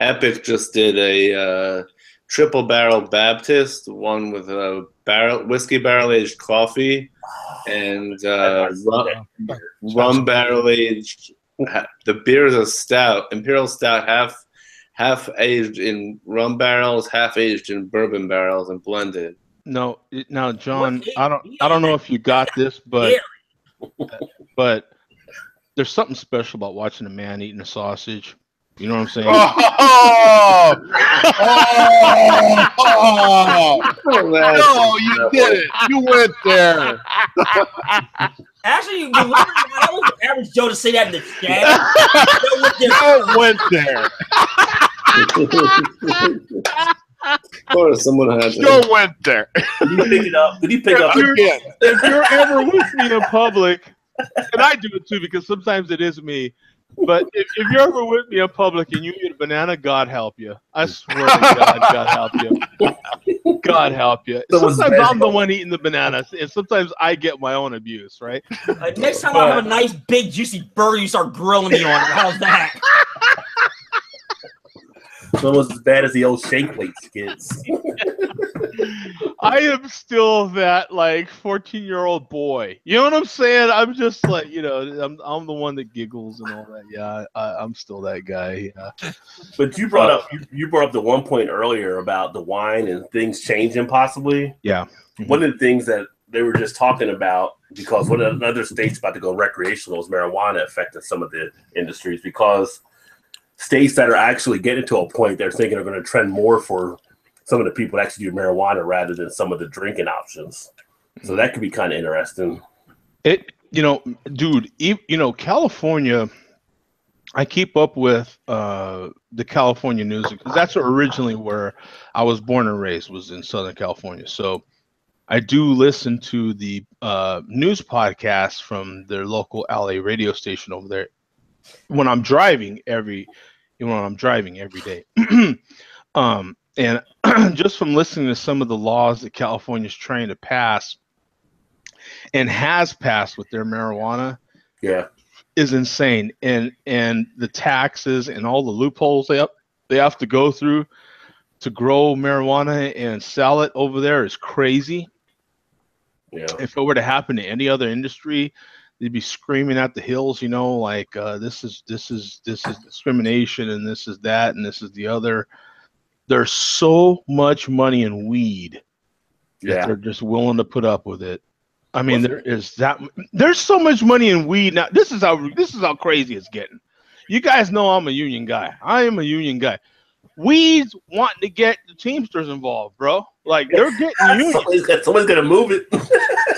Epic just did a triple barrel Baptist, one with a whiskey barrel aged coffee, and rum barrel aged. The beer is a stout, imperial stout, half aged in rum barrels, half aged in bourbon barrels, and blended. No, now John, I don't know if you got this, but but there's something special about watching a man eating a sausage. You know what I'm saying? No, you did it. You went there. Actually, you that was the average Joe to say that in the chat. Joe went there. Of course, someone had Joe went there. Did you pick it up? Did you pick up again? If you're ever with me in public, and I do it too because sometimes it is me, but if you're ever with me in public and you eat a banana, God help you. I swear to God, God help you. God help you. Sometimes I'm the one eating the bananas, and sometimes I get my own abuse, right? Next time I have a nice, big, juicy burger, you start grilling me on it. How's that? It's almost as bad as the old shake weight skits. I am still that like 14-year-old boy. You know what I'm saying? I'm just like, you know, I'm the one that giggles and all that. Yeah, I'm still that guy. Yeah. But you brought up the one point earlier about the wine and things changing possibly. Yeah. One of the things that they were just talking about, because one of the other states about to go recreational is marijuana affecting some of the industries, because states that are actually getting to a point they're thinking are going to trend more for some of the people that actually do marijuana rather than some of the drinking options. So that could be kind of interesting. You know, dude, you know, California, I keep up with the California news because that's originally where I was born and raised, was in Southern California. So I do listen to the news podcasts from their local LA radio station over there when I'm driving every day. And just from listening to some of the laws that California is trying to pass and has passed with their marijuana, is insane. And the taxes and all the loopholes they have to go through to grow marijuana and sell it over there is crazy. Yeah. If it were to happen to any other industry, they'd be screaming at the hills, you know, like this is discrimination and this is that and this is the other. There's so much money in weed that they're just willing to put up with it. I mean, there's so much money in weed now. This is how crazy it's getting. You guys know I'm a union guy. I am a union guy. Weed's wanting to get the Teamsters involved, bro. Like they're getting union. Someone's gonna move it.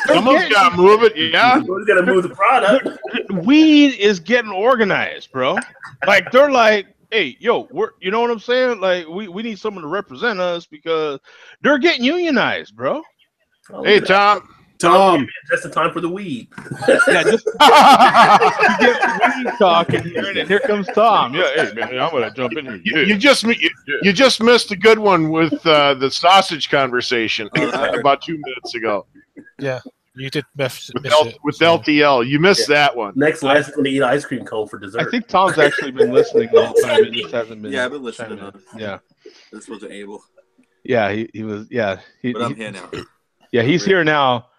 Someone's gotta move it. Yeah, someone's gonna move the product. Weed is getting organized, bro. Like they're like, hey, yo, you know what I'm saying? Like we need someone to represent us because they're getting unionized, bro. Hey, Tom. Just in time for the weed. Yeah, just you get weed talking here, and here comes Tom. Yeah, hey man, I'm gonna jump in here. Yeah. You just missed a good one with the sausage conversation about 2 minutes ago. Yeah, you did miss with LTL. You missed that one. Next lesson, going to eat ice cream cone for dessert. I think Tom's actually been listening the whole time. He just hasn't been. Yeah, I've been listening. Yeah, this wasn't able. Yeah, he was. Yeah, but I'm here now. Yeah, he's here now.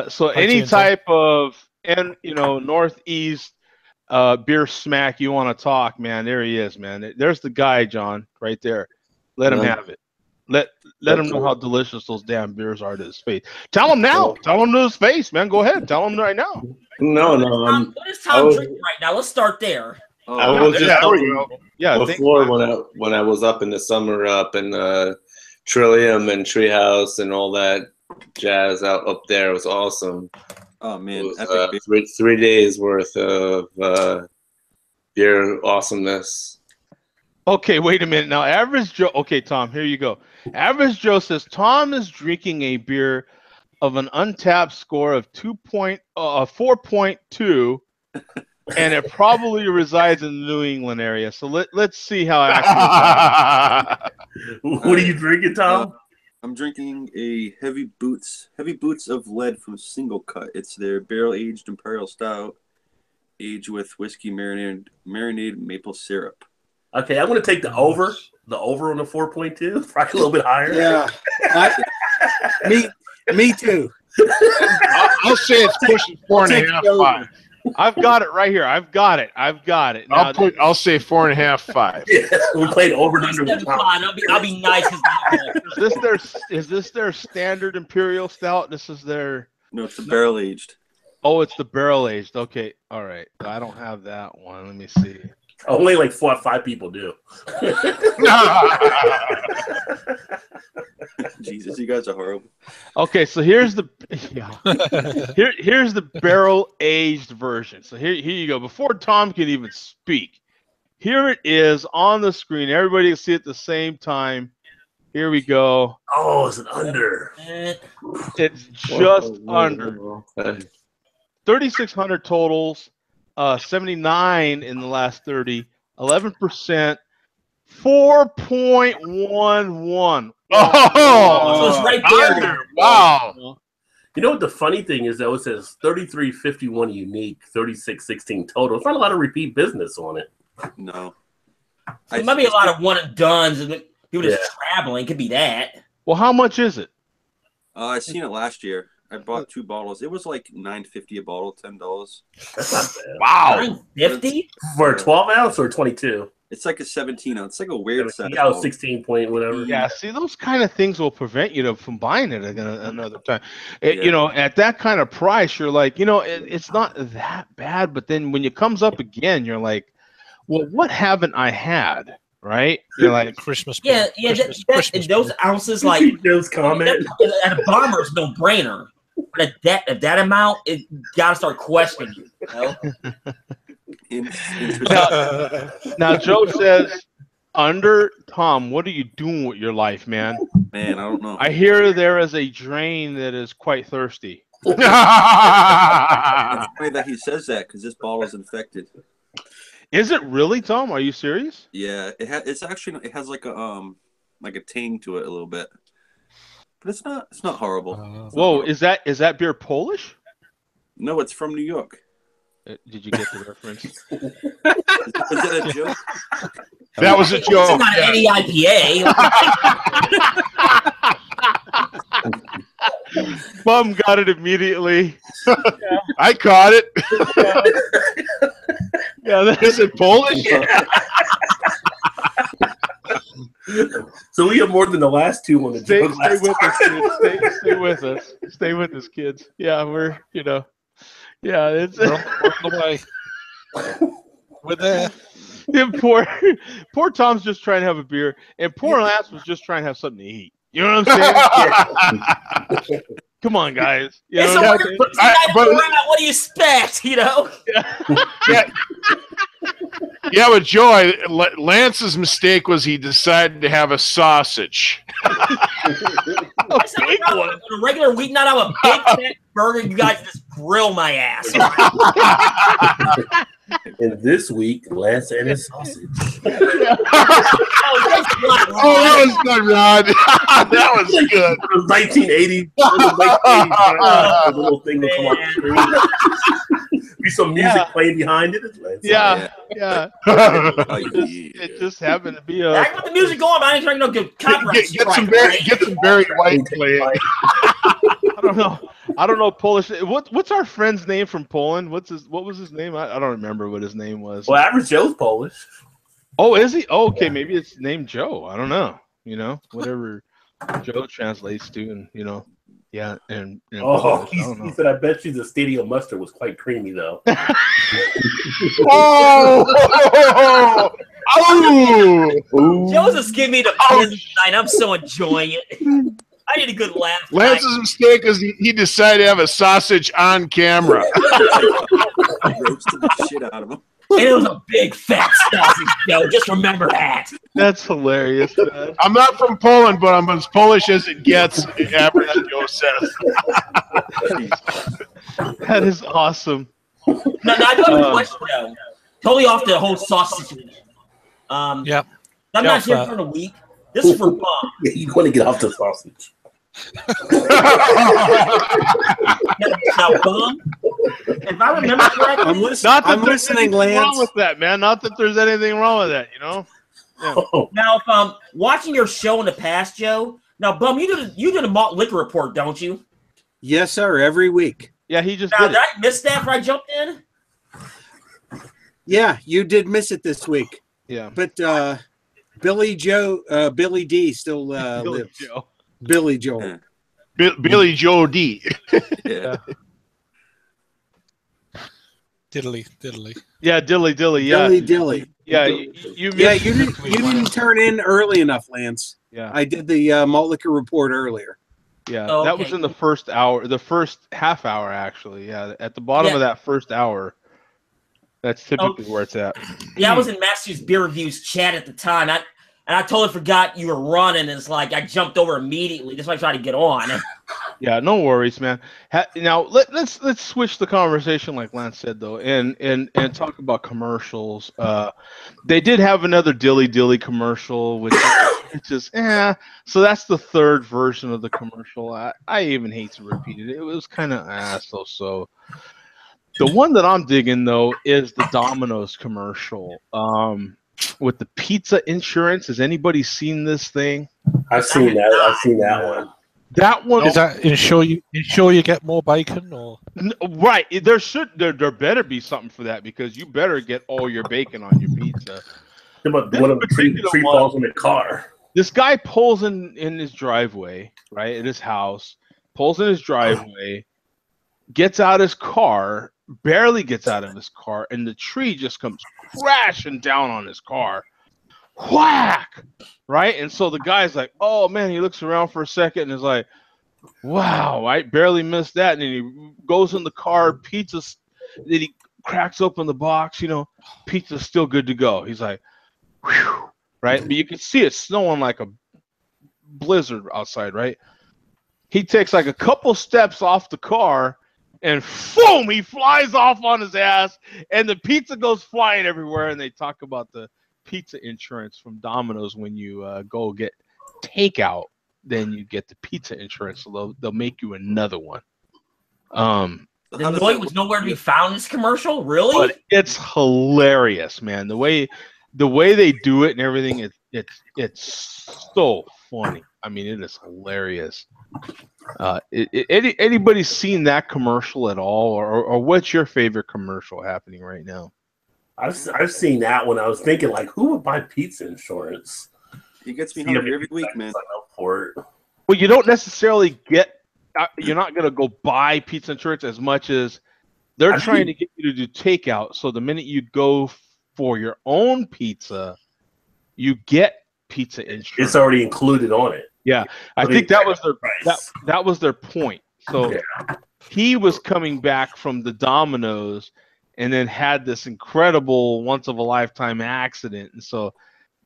So any type of Northeast beer smack you want to talk, man, there he is, man. There's the guy, John, right there. Let him have it. Let him know how delicious those damn beers are to his face. Tell him now. Tell him to his face, man. Go ahead. Tell him right now. No. What is Tom drinking right now? Let's start there. I was just before when I was up in the summer up in Trillium and Treehouse and all that jazz up there. It was awesome. Oh man, it was, 3 days worth of beer awesomeness. Okay, wait a minute now. Average Joe. Okay, Tom, here you go. Average Joe says Tom is drinking a beer of an untapped score of 4.2, and it probably resides in the New England area. So let's see how accurate. What are you drinking, Tom? I'm drinking a heavy boots of lead from Single Cut. It's their barrel aged imperial stout, aged with whiskey marinated maple syrup. Okay, I'm going to take the over on the 4.2, probably a little bit higher. Yeah, me too. I'll say it's pushing 4.5, 5. I've got it right here. I've got it. Now, I'll say 4.5, 5. Yeah, we played over and under. I'll be nice. Is this their standard imperial stout? This is their. No, it's a barrel aged. Oh, it's the barrel aged. Okay, all right. I don't have that one. Let me see. Only like 4 or 5 people do. Jesus, you guys are horrible. Okay, so here's the here's the barrel aged version. So here you go. Before Tom can even speak, here it is on the screen. Everybody can see it at the same time. Here we go. Oh, it's an under. It's just under 3,600 totals. 79 in the last 30. 11%. 4.11. Oh, so it's right there. Under. Wow. You know what the funny thing is, though? It says 3351 unique, 3616 total. It's not a lot of repeat business on it. No. So it might be a lot of one and dones. And people just traveling. Could be that. Well, how much is it? I seen it last year. I bought 2 bottles. It was like $9.50 a bottle, $10. That's not bad. Wow. $9.50 for a 12 ounce or 22? It's like a 17 ounce. It's like a weird size. Yeah, 16 point whatever. Yeah, see, those kind of things will prevent you from buying it again another time. You know, at that kind of price, you're like, you know, it's not that bad. But then when it comes up again, you're like, well, what haven't I had? Right? You're like Christmas. Yeah, those ounces, like those comments at a bomber's no brainer. But at that amount, it got to start questioning you. Now, Joe says, under Tom, what are you doing with your life, man? Man, I don't know. I hear there is a drain that is quite thirsty. It's funny that he says that because this bottle is infected. Is it really, Tom? Are you serious? Yeah, it has like a tang to it a little bit. But it's not horrible. Whoa, is that beer Polish? No, it's from New York. Did you get the reference? Is that a joke? That was a joke. It's not any IPA. Bum got it immediately. I caught it. Is it Polish? So we have more than the last two on the joke. Stay with us, kids. Stay with us. Stay with us, kids. Yeah, we're it's we're on the way. We're there. Yeah, poor Tom's just trying to have a beer, and poor Lance was just trying to have something to eat. You know what I'm saying? Come on, guys. You know what I'm saying? What do you expect? You know? Yeah, but Joy, Lance's mistake was he decided to have a sausage. A regular weeknight, I'm a big fat burger. You guys just grill my ass. And this week, Lance and his sausage. That was good, Rod. That was good. It was 1980. The little thing will come on the screen. Be some music playing behind it. Yeah. It just happened to be a. I got the music going, but I ain't trying to get copyright. Get some Barry White playing. I don't know Polish. What's our friend's name from Poland? What was his name? I don't remember what his name was. Well, Average Joe's Polish. Oh, is he? Oh, okay, maybe it's named Joe. I don't know. You know, whatever Joe translates to, and yeah, and Polish, he said, "I bet you the stadium mustard was quite creamy, though." Oh! Joe's just giving me the kids tonight. I'm so enjoying it. I need a good laugh. Lance's mistake is he decided to have a sausage on camera. Roasted the shit out of him. And it was a big fat sausage, Joe. Just remember that. That's hilarious, man. I'm not from Poland, but I'm as Polish as it gets, Average Joe says. That is awesome. No, I got a question, though. Totally off the whole sausage situation. I'm not here for a week. This is for Bob. Yeah, you want to get off the sausage. Now, Bob, if I remember correctly, I'm listening, Lance. Wrong with that, man. Not that there's anything wrong with that, Yeah. Now, if I'm watching your show in the past, Joe. Now, Bum, you did a Malt Liquor Report, don't you? Yes, sir. Every week. Yeah, he just did I miss that after I jumped in? Yeah, you did miss it this week. Yeah, but Billy D still lives. Joe. Billy Joel. Billy Joe D. Yeah. Diddly. Yeah, dilly. Yeah, Dilly. yeah. You Yeah, missed. you didn't turn in early enough, Lance. Yeah, I did the Malt Liquor Report earlier. yeah. Oh, That was okay. in the first hour, the first half hour actually. Yeah, at the bottom of that first hour. That's typically where it's at. Yeah, I was in Masters Beer Reviews chat at the time. I totally forgot you were running. It's like I jumped over immediately. That's why I tried to get on. Yeah, no worries, man. Now let's switch the conversation, like Lance said though, and talk about commercials. They did have another Dilly commercial, which is So that's the third version of the commercial. I even hate to repeat it. It was kind of so. The one that I'm digging though is the Domino's commercial. With the pizza insurance. Has anybody seen this thing? I've seen that one. That one is that ensure you get more bacon or right? There better be something for that because you better get all your bacon on your pizza. But one of the tree falls in the car. This guy pulls in his driveway, right at his house, pulls in his driveway, gets out his car, barely gets out of his car, and the tree just comes crashing down on his car. Whack! Right? And so the guy's like, oh man, he looks around for a second and is like, wow, I barely missed that. And then he goes in the car, pizza's, then he cracks open the box, pizza's still good to go. He's like, whew, right? But you can see it snowing like a blizzard outside, right? He takes like a couple steps off the car and boom, he flies off on his ass and the pizza goes flying everywhere. And they talk about the pizza insurance from Domino's when you go get takeout, then you get the pizza insurance, so they'll make you another one. The noise was nowhere to be found in this commercial, really? But it's hilarious, man. The way they do it and everything, it's so funny. I mean, it is hilarious. Anybody seen that commercial at all, or what's your favorite commercial happening right now? I've seen that one. I was thinking, like, who would buy pizza insurance? He gets me hungry every week, man. Well, you don't necessarily get. You're not going to go buy pizza insurance as much as they're trying to get you to do takeout. So the minute you go for your own pizza, you get pizza insurance. It's already included on it. Yeah, I think that was that was their point. So he was coming back from the Domino's and then had this incredible once of a lifetime accident. And so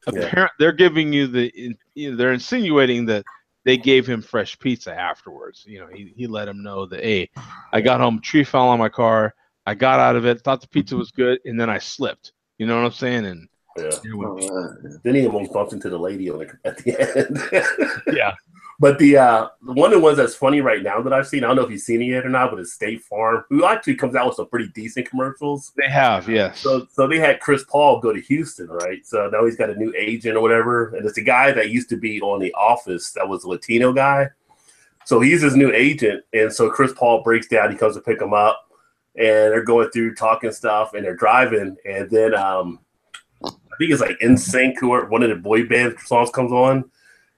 apparently they're giving you they're insinuating that they gave him fresh pizza afterwards. He let him know that, hey, I got home, tree fell on my car, I got out of it, thought the pizza was good, and then I slipped. You know what I'm saying? And then he almost bumped into the lady at the end. Yeah. But the one of the ones that's funny right now that I've seen, I don't know if you've seen it yet or not, but it's State Farm, who actually comes out with some pretty decent commercials. They have, yes. So they had Chris Paul go to Houston, right? So now he's got a new agent or whatever, and it's a guy that used to be on The Office that was a Latino guy. So he's his new agent, and so Chris Paul breaks down. He comes to pick him up, and they're going through talking stuff, and they're driving, and then I think it's like NSYNC or one of the boy band songs comes on.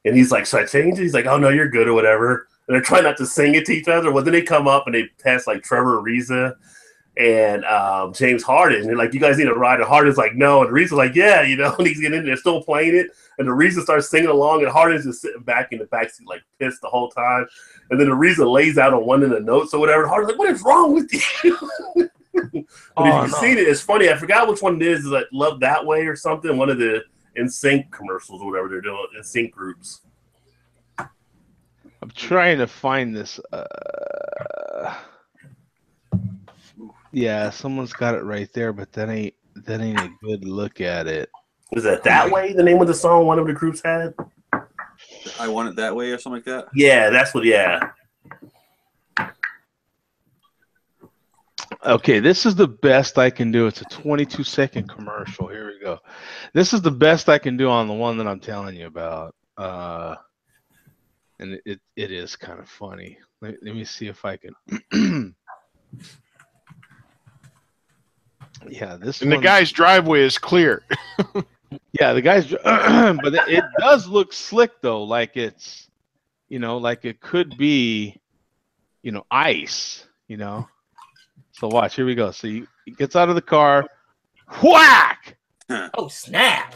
And he's like, should I change it? He's like, oh, no, you're good or whatever. And they're trying not to sing it to each other. Well, then they come up and they pass like Trevor Ariza and James Harden. And they're like, you guys need a ride. And Harden's like, no. And Ariza's like, yeah, and he's getting in there, still playing it. And Ariza starts singing along. And Harden's just sitting back in the backseat, like pissed the whole time. And then Ariza lays out on one of the notes or whatever. And Harden's like, what is wrong with you? But if you've seen it, it's funny. I forgot which one it is. It's like Love That Way or something. One of the NSYNC commercials or whatever they're doing, NSYNC groups. I'm trying to find this. Yeah, someone's got it right there, but that ain't a good look at it. Was it That Way, the name of the song one of the groups had? I Want It That Way or something like that? Yeah, that's what, yeah. Okay, this is the best I can do. It's a 22-second commercial. Here we go. This is the best I can do on the one that I'm telling you about. And it is kind of funny. Let me see if I can. Yeah, this. And the guy's driveway is clear. Yeah, the guy's. But it does look slick though, like it's, like it could be, ice. So watch. Here we go. So he gets out of the car. Whack! Oh, snap.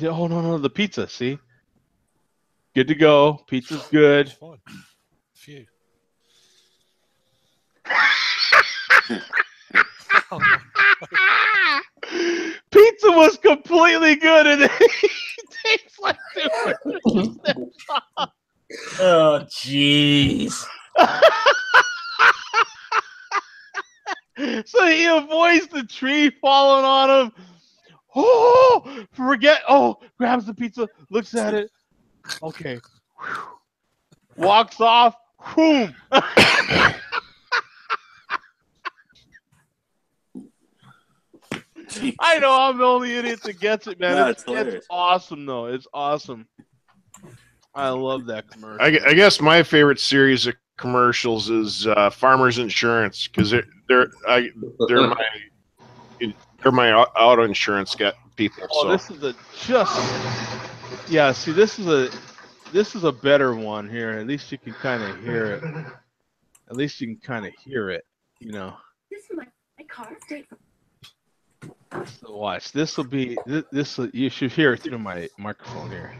Oh, no. The pizza. See? Good to go. Pizza's good. It's fine. Phew. Pizza was completely good, and then he takes like 2 steps off. Oh, jeez. So he avoids the tree falling on him. Oh, grabs the pizza, looks at it. Okay. Walks off. Boom. I know I'm the only idiot that gets it, man. No, It's awesome, though. It's awesome. I love that commercial. I guess my favorite series of commercials is Farmers Insurance because they're my auto insurance people. Oh, so. this is this is a better one here. At least you can kind of hear it. At least you can kind of hear it, you know. This is my car. So watch. This will be this. You should hear it through my microphone here.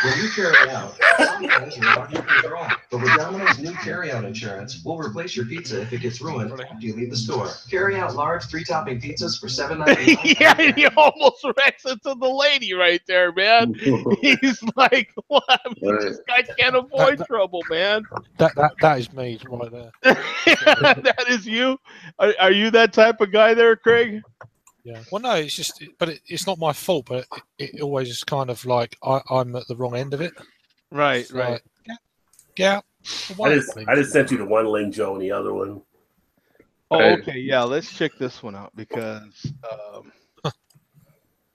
When you carry out, some things are out of your control. But with Domino's new carry-out insurance, we'll replace your pizza if it gets ruined after you leave the store. Carry out large 3-topping pizzas for $7.99. Yeah, he almost wrecks into the lady right there, man. He's like, "What? This guy can't avoid trouble, man." That is me right there. That is you. Are you that type of guy there, Craig? Yeah. Well, no, it's just, but it's not my fault. But it always is kind of like I'm at the wrong end of it. Right, It's right. like, yeah. I just sent you the one link, Joe, and the other one. Oh, okay. Yeah, let's check this one out because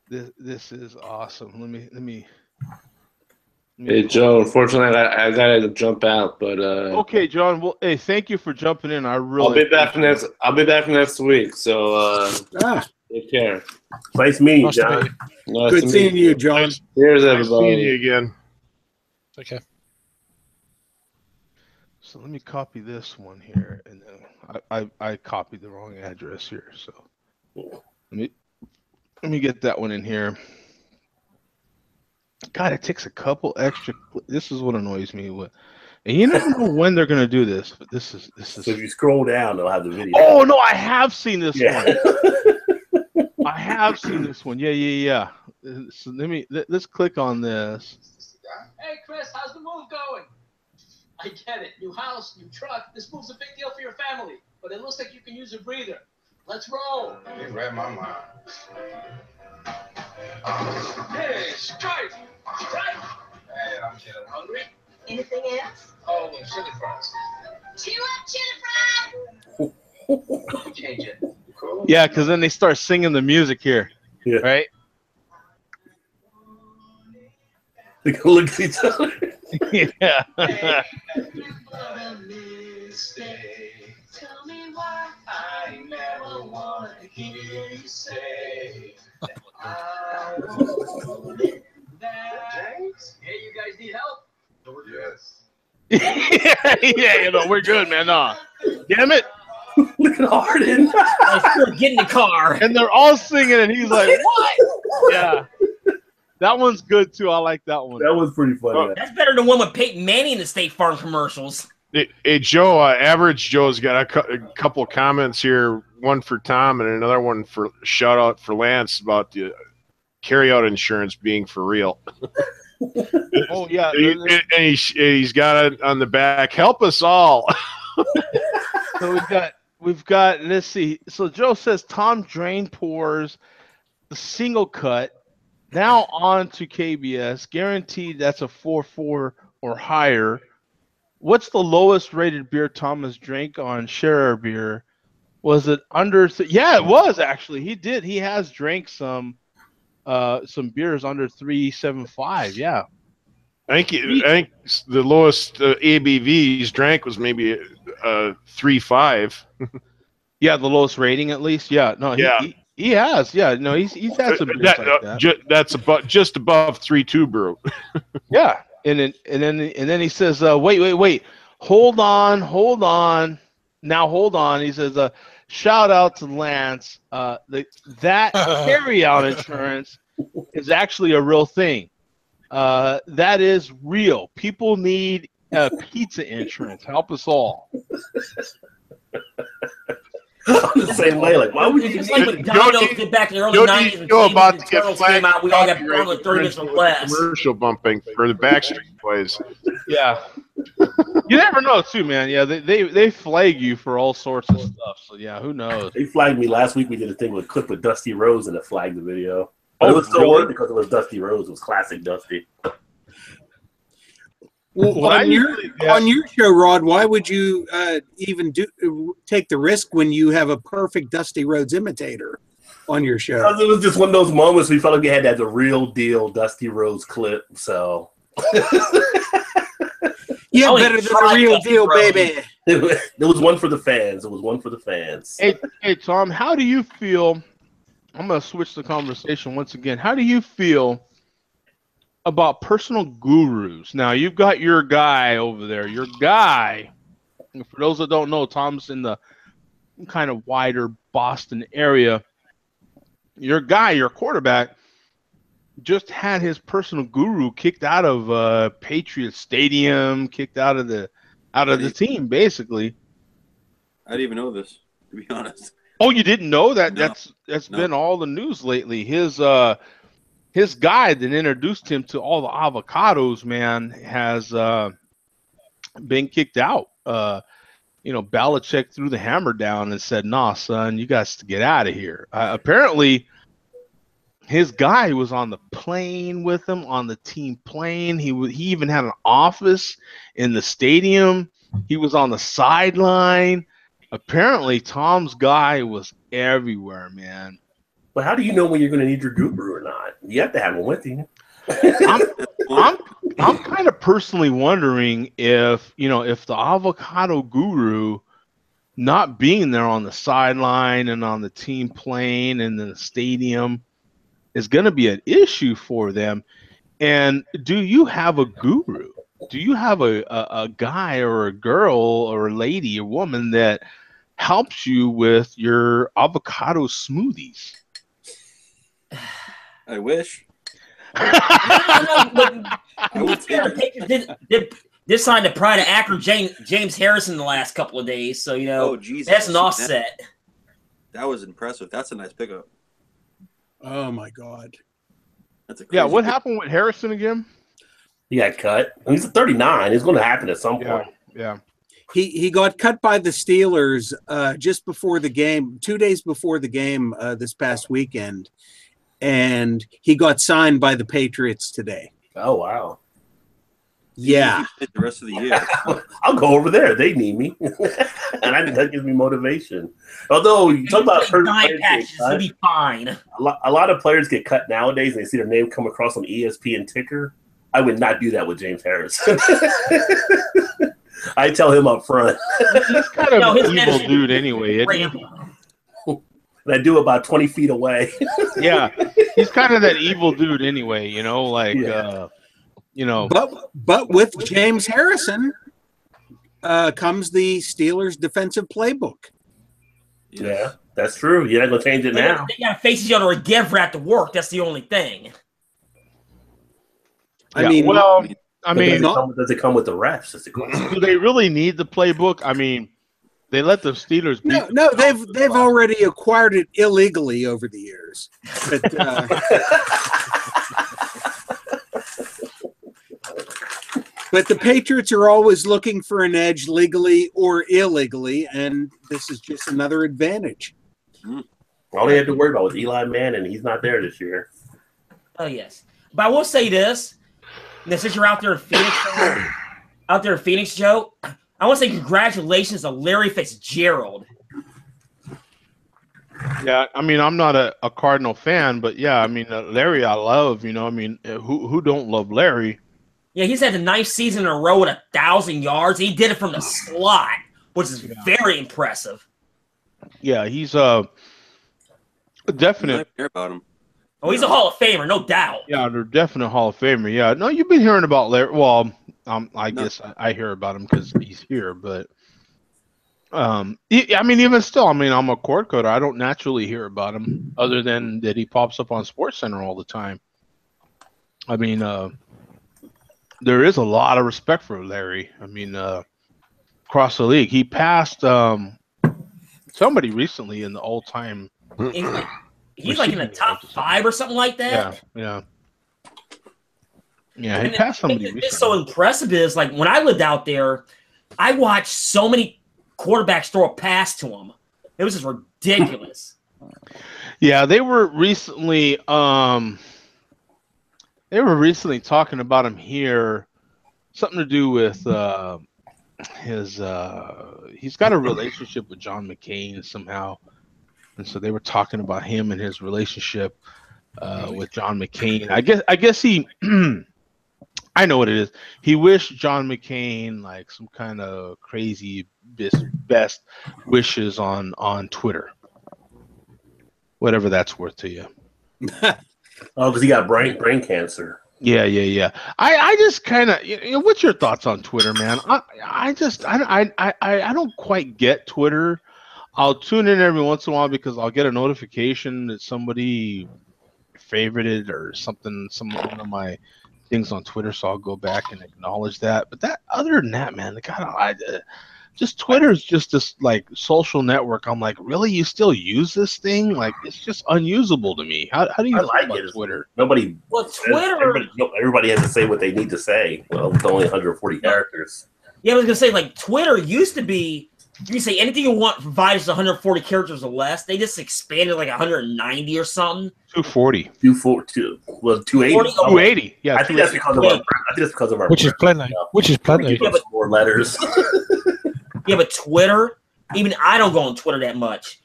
this is awesome. Let me. Hey, Joe. Unfortunately, I gotta jump out, but Okay, John. Well, hey, thank you for jumping in. I really. I'll be back next week. So take care. Nice meeting you, Nice to John. meet you. Nice Good to seeing meet you, John. Cheers, Nice everybody. seeing you again. Okay. So let me copy this one here, and then I copied the wrong address here. So let me get that one in here. God, it takes a couple extra. This is what annoys me. And you never know when they're gonna do this, but this is. So if you scroll down, they'll have the video. Oh no, I have seen this Yeah. one. I have seen this one. Yeah. So let's click on this. Hey Chris, how's the move going? I get it. New house, new truck. This move's a big deal for your family, but it looks like you can use a breather. Let's roll. You read my mind. Hey, strike! Strike! Hey, I'm kidding. Hungry? Anything else? Oh, chili fries. Chew up, chili fry. Change it. Cool. Yeah, because then they start singing the music here. Yeah. Right? They can look at each other. Yeah. Tell me why I never want to hear you say I want it that. Hey, you guys need help? Yes. Yeah, we're good, man. No. Damn it. Look at Arden. Get in the car. And they're all singing, and he's like, "What?" Yeah. That one's good too. I like that one. That was pretty funny. That's better than one with Peyton Manning in the State Farm commercials. Hey, Joe, Average Joe's got a couple comments here. One for Tom and another one for shout out for Lance about the carryout insurance being for real. Oh yeah, and he's got it on the back. Help us all. So we've got. Let's see. So Joe says Tom Drain pours the single cut now on to KBS. Guaranteed that's a 4.4 or higher. What's the lowest rated beer Thomas drank on Share Beer? Was it under? Yeah, it was actually. He did. He has drank some beers under 3.75. Yeah. I think the lowest ABV he's drank was maybe 3.5. Yeah, the lowest rating at least. Yeah, no, he has. Yeah, no, he's had some beers like that. That's just above 3.2 brew. Yeah, and then he says, wait, hold on. Now hold on. He says, shout out to Lance. That carry-out insurance is actually a real thing. That is real. People need pizza insurance. Help us all. I'm the same way. Like, why would you? It's like when McDonald's did back in the early '90s and about to Turtles get came out. We all got burned with 30 minutes or less. Commercial bumping for the Backstreet Boys. Yeah. You never know, too, man. Yeah, they flag you for all sorts of stuff. So yeah, who knows? They flagged me last week. We did a thing with a clip with Dusty Rhodes and it flagged the video. But it was still worth it because it was Dusty Rhodes. It was classic Dusty. Well, on your show, Rod, why would you even take the risk when you have a perfect Dusty Rhodes imitator on your show? Because it was just one of those moments we felt like we had to have the real deal Dusty Rhodes clip. So yeah, better than the real deal, baby. It was one for the fans. It was one for the fans. Hey, Tom, how do you feel? I'm going to switch the conversation once again. How do you feel about personal gurus? Now, you've got your guy over there. Your guy, for those that don't know, Tom's in the kind of wider Boston area. Your guy, your quarterback, just had his personal guru kicked out of Patriot Stadium, kicked out of the team, basically. I didn't even know this, to be honest. Oh, you didn't know that? No. That's been all the news lately. His guy that introduced him to all the avocados, man, has been kicked out. Belichick threw the hammer down and said, "Nah, son, you guys to get out of here." Apparently, his guy was on the plane with him, on the team plane. He even had an office in the stadium. He was on the sideline. Apparently, Tom's guy was everywhere, man. But how do you know when you're going to need your guru or not? You have to have one with you. I'm kind of personally wondering if the avocado guru not being there on the sideline and on the team plane and in the stadium is going to be an issue for them. And do you have a guru? Do you have a guy or a girl or a lady, a woman that helps you with your avocado smoothies? I wish. Did sign the Pride of Akron James Harrison the last couple of days, so that's an offset. That was impressive. That's a nice pickup. Oh my God. That's a crazy what happened with Harrison again? He got cut. He's 39. It's going to happen at some point. Yeah. He got cut by the Steelers just before the game, 2 days before the game this past weekend, and he got signed by the Patriots today. Oh wow! Yeah, the rest of the year. I'll go over there. They need me, and I think that gives me motivation. Although you talk about patches, he'll be fine. A lot of players get cut nowadays, and they see their name come across on ESPN ticker. I would not do that with James Harrison. I tell him up front. He's kind of an evil dude anyway, isn't he? And I do about 20 feet away. Yeah, he's kind of that evil dude anyway, But with James Harrison comes the Steelers' defensive playbook. Yeah, that's true. You're not going to change it now. They got to face each other again for after work. That's the only thing. I mean, does it come with the refs? Do they really need the playbook? I mean, they let the Steelers beat No, they've already acquired it illegally over the years. But, but the Patriots are always looking for an edge legally or illegally, and this is just another advantage. All they have to worry about was Eli Manning. He's not there this year. Oh yes, but I will say this: since you're out there in Phoenix, Joe, I want to say congratulations to Larry Fitzgerald. Yeah, I mean, I'm not a Cardinal fan, but yeah, I mean, Larry, I love. Who don't love Larry? Yeah, he's had the 9th season in a row with 1,000 yards. He did it from the slot, which is very impressive. Yeah, he's definite. I hear about him. Oh, he's a Hall of Famer, no doubt. Yeah, they're definite Hall of Famer. Yeah, no, you've been hearing about Larry. Well, I guess I hear about him because he's here, but I mean, even still, I mean, I'm a cord coder. I don't naturally hear about him other than that he pops up on SportsCenter all the time. I mean, there is a lot of respect for Larry. I mean, across the league, he passed somebody recently in the all-time. He's like in the top 5 or something like that. Yeah. He passed somebody recently. What's so impressive is, like, when I lived out there, I watched so many quarterbacks throw a pass to him. It was just ridiculous. Yeah, they were recently talking about him here. Something to do with his he's got a relationship with John McCain somehow. And so they were talking about him and his relationship with John McCain. I guess he I know what it is. He wished John McCain like some kind of crazy best wishes on Twitter. Whatever that's worth to you. Oh, because he got brain cancer. Yeah. I just kind of, what's your thoughts on Twitter, man? I don't quite get Twitter. I'll tune in every once in a while because I'll get a notification that somebody favorited or something, one of my things on Twitter, so I'll go back and acknowledge that. But other than that, man, just Twitter is just this like social network. I'm like, really? You still use this thing? Like, it's just unusable to me. How do you feel about Twitter? Nobody. Well, Twitter. Everybody has to say what they need to say. Well, it's only 140 characters. Yeah, I was gonna say, like, Twitter used to be. You can say anything you want, provided it's 140 characters or less. They just expanded like 190 or something. 240. 240. Well, 280. 280. Yeah, I think that's because of our. I think that's because of our. Which is plenty. Which is plenty. Yeah, but, more letters. Yeah, but Twitter. Even I don't go on Twitter that much.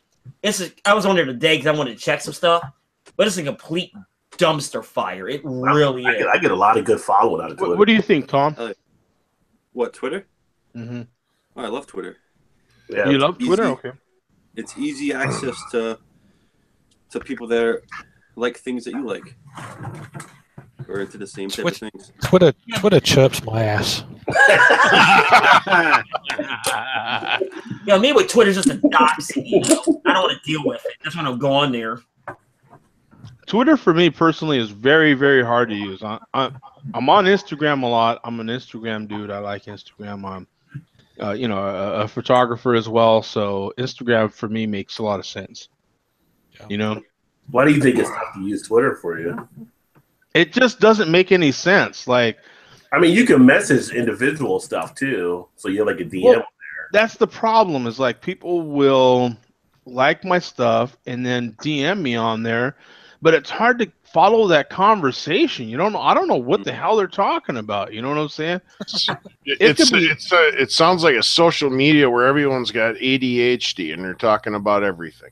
I was on there today because I wanted to check some stuff, but it's a complete dumpster fire. It really is. I get a lot of good following out of Twitter. What do you think, Tom? What, Twitter? Mm-hmm. Oh, I love Twitter. Yeah, you love Twitter? Okay. It's easy access to people that like things that you like, or into the same type of things. Twitter chirps my ass. Me with Twitter's just a doxing. I don't want to deal with it. That's when I'll go on there. Twitter for me personally is very, very hard to use. I'm on Instagram a lot. I'm an Instagram dude. I like Instagram. I'm a photographer as well. So Instagram for me makes a lot of sense. Yeah. Why do you think it's tough to use Twitter for you? It just doesn't make any sense. Like, I mean, you can message individual stuff too. So you have like a DM there. That's the problem is like people will like my stuff and then DM me on there, but it's hard to follow that conversation. I don't know what the hell they're talking about. You know what I'm saying? It sounds like a social media where everyone's got ADHD and they're talking about everything.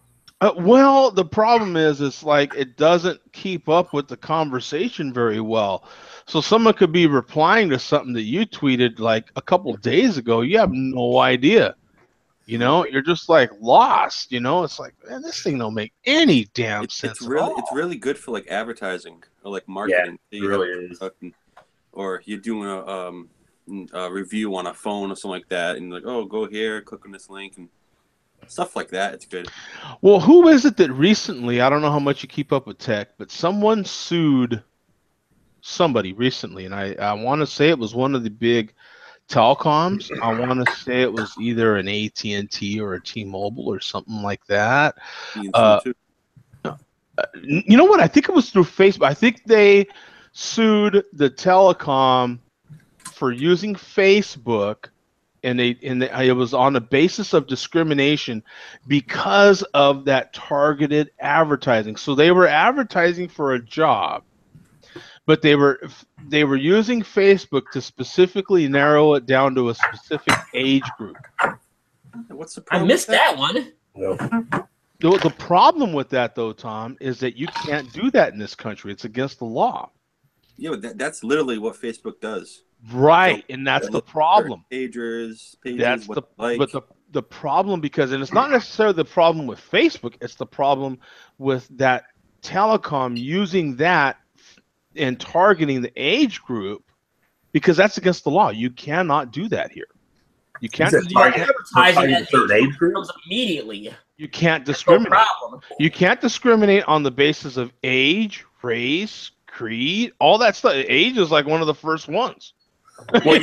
Well, the problem is it's like it doesn't keep up with the conversation very well. So someone could be replying to something that you tweeted like a couple of days ago. You have no idea. You're just like lost. It's like, man, this thing don't make any damn sense. It's really good for like advertising or like marketing. Yeah, it really is. Or you're doing a review on a phone or something like that, and you're like, oh, go here, click on this link, and stuff like that. It's good. Well, who is it that recently? I don't know how much you keep up with tech, but someone sued somebody recently, and I want to say it was one of the big telecoms. I want to say it was either an AT&T or a T-Mobile or something like that. You know what? I think it was through Facebook. I think they sued the telecom for using Facebook, and it was on the basis of discrimination because of that targeted advertising. So they were advertising for a job, but they were using Facebook to specifically narrow it down to a specific age group. What's the problem? I missed that one. No. The problem with that, though, Tom, is that you can't do that in this country. It's against the law. Yeah, but that's literally what Facebook does. Right, and that's the problem. Pages, That's what but the problem, because, and it's not necessarily the problem with Facebook, it's the problem with that telecom using that and targeting the age group, because that's against the law. You cannot do that here. You can't advertising at certain age groups immediately. You can't discriminate. You can't discriminate on the basis of age, race, creed, all that stuff. Age is like one of the first ones. Well,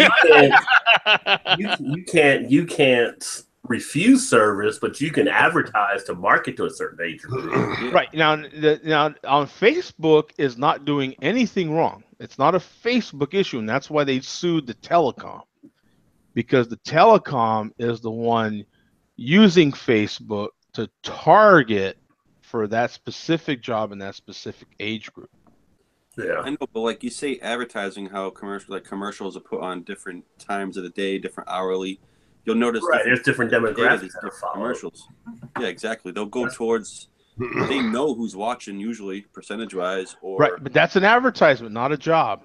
you can't refuse service, but you can advertise to market to a certain age group. Right now on Facebook is not doing anything wrong. It's not a Facebook issue, and that's why they sued the telecom, because the telecom is the one using Facebook to target for that specific job and that specific age group. Yeah, I know, but like you say, advertising, how commercials are put on different times of the day, different hourly. You'll notice there's different demographics, different commercials. Yeah, exactly. They'll go towards. They know who's watching usually, percentage-wise, or right. But that's an advertisement, not a job.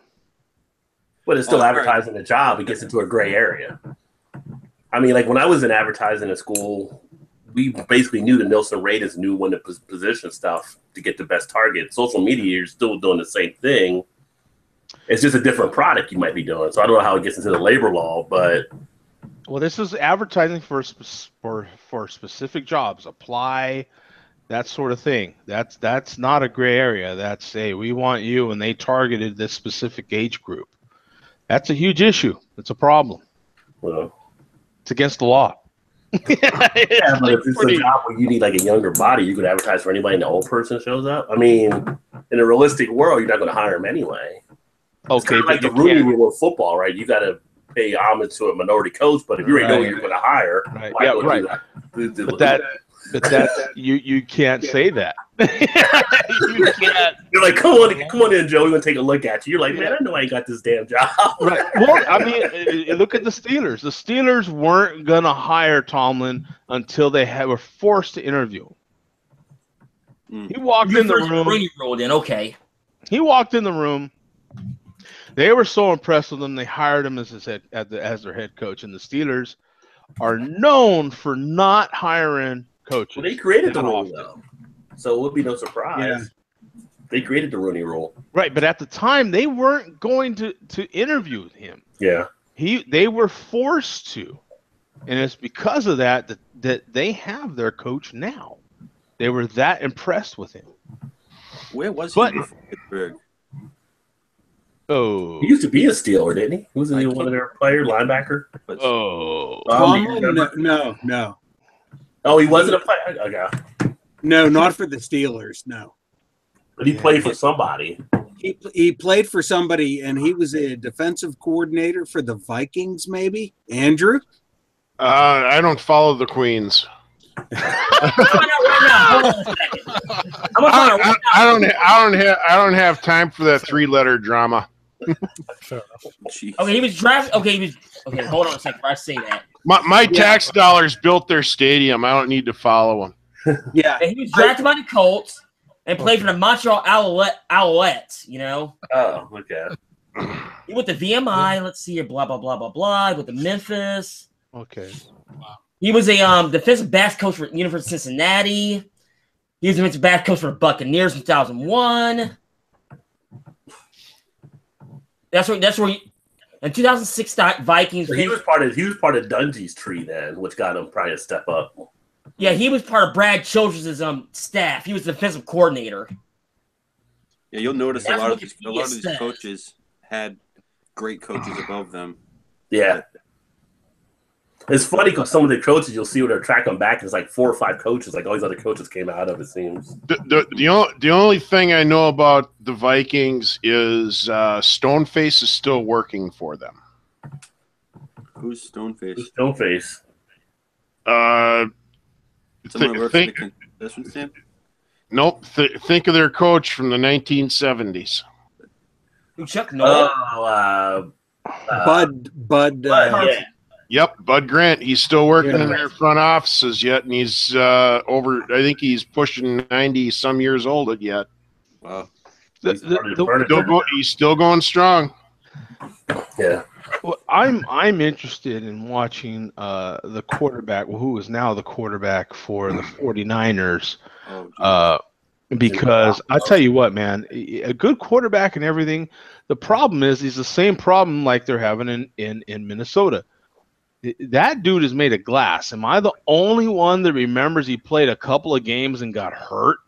But it's still advertising a job. It gets into a gray area. I mean, like when I was in advertising at school, we basically knew the Nielsen ratings, knew when to position stuff to get the best target. Social media, you're still doing the same thing. It's just a different product you might be doing. So I don't know how it gets into the labor law, but well, this is advertising for specific jobs. Apply, that sort of thing. That's not a gray area. That's we want you, and they targeted this specific age group. That's a huge issue. It's a problem. Well, it's against the law. But if it's a job where you need like a younger body, you could advertise for anybody and the old person shows up. I mean, in a realistic world, you're not going to hire them anyway. Okay, it's kind of like the Rooney Rule of football, right? You got to pay homage to a minority coach, but if you already know who you're going to hire, But that you can't say that. You can't. You're like, come on in, Joe. We're gonna take a look at you. You're like, man, I know I ain't got this damn job. Right. Well, I mean, look at the Steelers. The Steelers weren't gonna hire Tomlin until they were forced to interview him. He walked in the room. Okay. He walked in the room. They were so impressed with him, they hired him as their head coach. And the Steelers are known for not hiring coaches. Well, they created the rule, though, so it would be no surprise. Yeah. They created the Rooney Rule, right? But at the time, they weren't going to interview him. Yeah, they were forced to, and it's because of that they have their coach now. They were that impressed with him. Where was he before Pittsburgh? Oh, he used to be a Steeler, didn't he? Wasn't he one of their players, linebacker? No. Oh, he wasn't a player. Okay. No, not for the Steelers. No. But he played for somebody. He played for somebody, and he was a defensive coordinator for the Vikings. Maybe Andrew. I don't follow the Queens. I don't have time for that 3-letter drama. Okay, he was drafted. Okay, hold on a second. I say that. My tax dollars built their stadium. I don't need to follow them. Yeah, and he was drafted by the Colts and played for the Montreal Alouettes. You know. Oh, okay. He went to VMI. Let's see here. Blah blah blah blah blah. With the Memphis. Okay. Wow. He was a defensive backs coach for University of Cincinnati. He was a defensive backs coach for the Buccaneers in 2001. That's where in 2006 Vikings. So he was part of Dungy's tree then, which got him probably a step up. Yeah, he was part of Brad Childress' staff. He was the defensive coordinator. Yeah, you'll notice a lot of these coaches had great coaches above them. Yeah. It's funny because some of the coaches you'll see when they're tracking back is like 4 or 5 coaches, like all these other coaches came out of, it seems. The only thing I know about the Vikings is Stoneface is still working for them. Who's Stoneface? Who's Stoneface? Nope. Think of their coach from the 1970s. Chuck Noll. Bud. Yeah. Yep, Bud Grant. He's still working in their front offices yet, and he's over. I think he's pushing 90 some years old yet. Wow, he's still going strong. Yeah. Well, I'm interested in watching the quarterback, who is now the quarterback for the 49ers. Because I tell you what, man, a good quarterback and everything. The problem is he's the same problem like they're having in Minnesota. That dude is made of glass. Am I the only one that remembers he played a couple of games and got hurt?